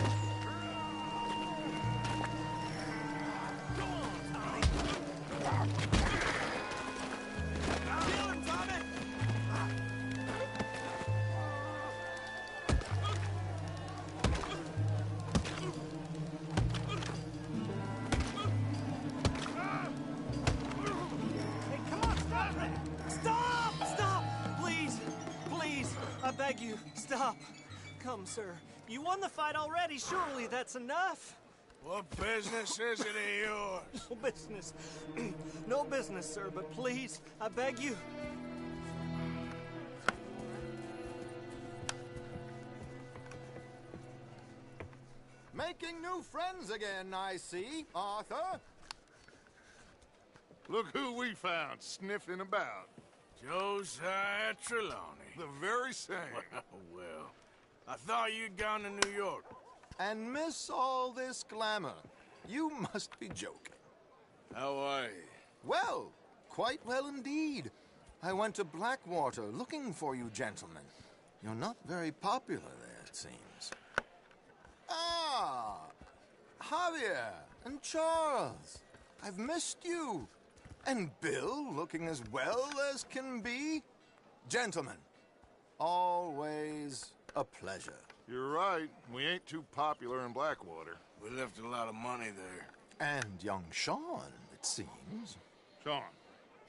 Go on, Tommy. Kill him, Tommy! Stop. Come, sir. You won the fight already. Surely that's enough. What business is it of yours? No business. No business, sir, but please, I beg you. Making new friends again, I see, Arthur. Look who we found sniffing about. Josiah Trelawney. The very same. Well, I thought you'd gone to New York. And miss all this glamour. You must be joking. How are you? Well, quite well indeed. I went to Blackwater looking for you gentlemen. You're not very popular there, it seems. Ah, Javier and Charles. I've missed you. And Bill looking as well as can be. Gentlemen, always a pleasure. You're right. We ain't too popular in Blackwater. We left a lot of money there. And young Sean, it seems. Sean,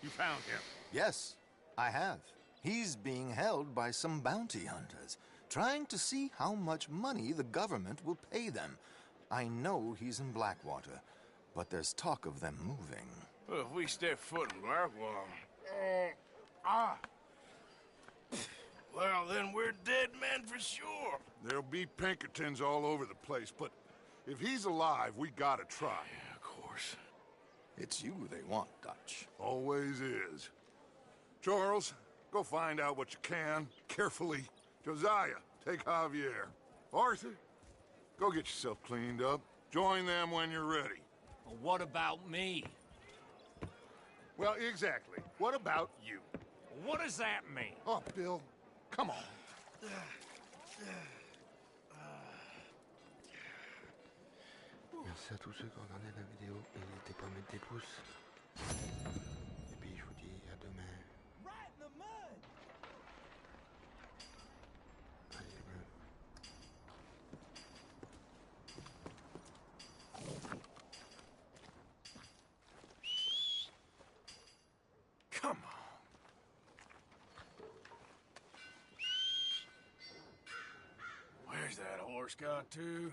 you found him? Yes, I have. He's being held by some bounty hunters, trying to see how much money the government will pay them. I know he's in Blackwater, but there's talk of them moving. Well, if we step foot in Blackwater... Well, then we're dead men for sure. There'll be Pinkertons all over the place, but if he's alive, we gotta try. Yeah, of course. It's you they want, Dutch. Always is. Charles, go find out what you can, carefully. Josiah, take Javier. Arthur, go get yourself cleaned up. Join them when you're ready. Well, what about me? Well, exactly. What about you? What does that mean? Oh, Bill, come on. Merci à tous ceux qui ont regardé la vidéo. N'hésitez pas à mettre des pouces. Et puis je vous dis à demain. Allez, demain. Come on. Where's that horse got to?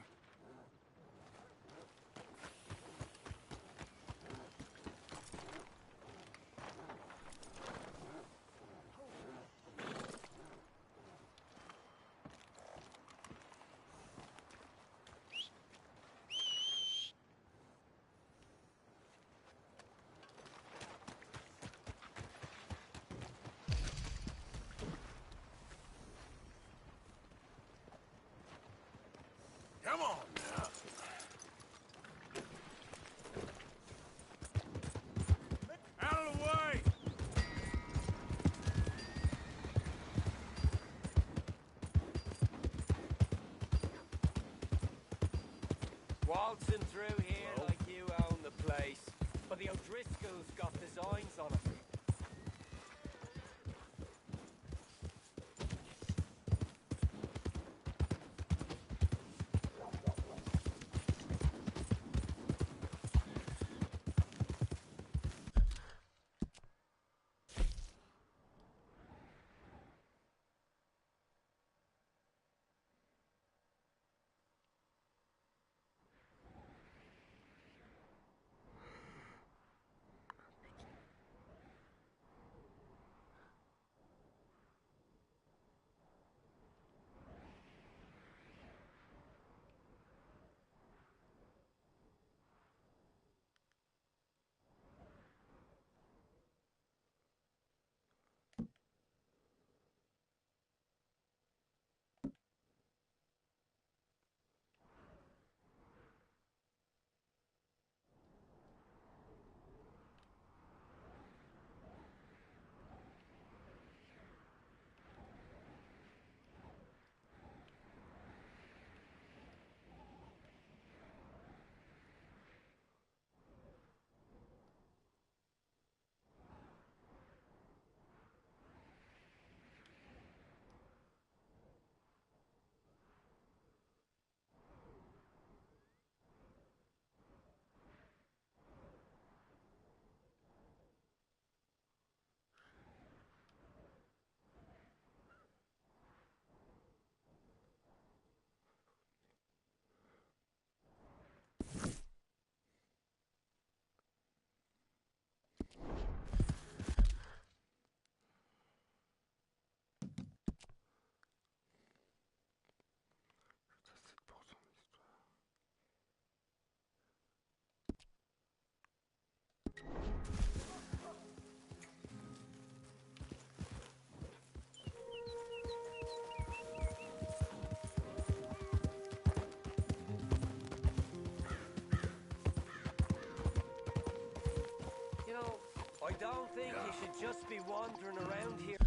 Come on now. Out of the way! Waltzing through here like you own the place. But the O'Driscolls got designs on it. I don't think you should just be wandering around here.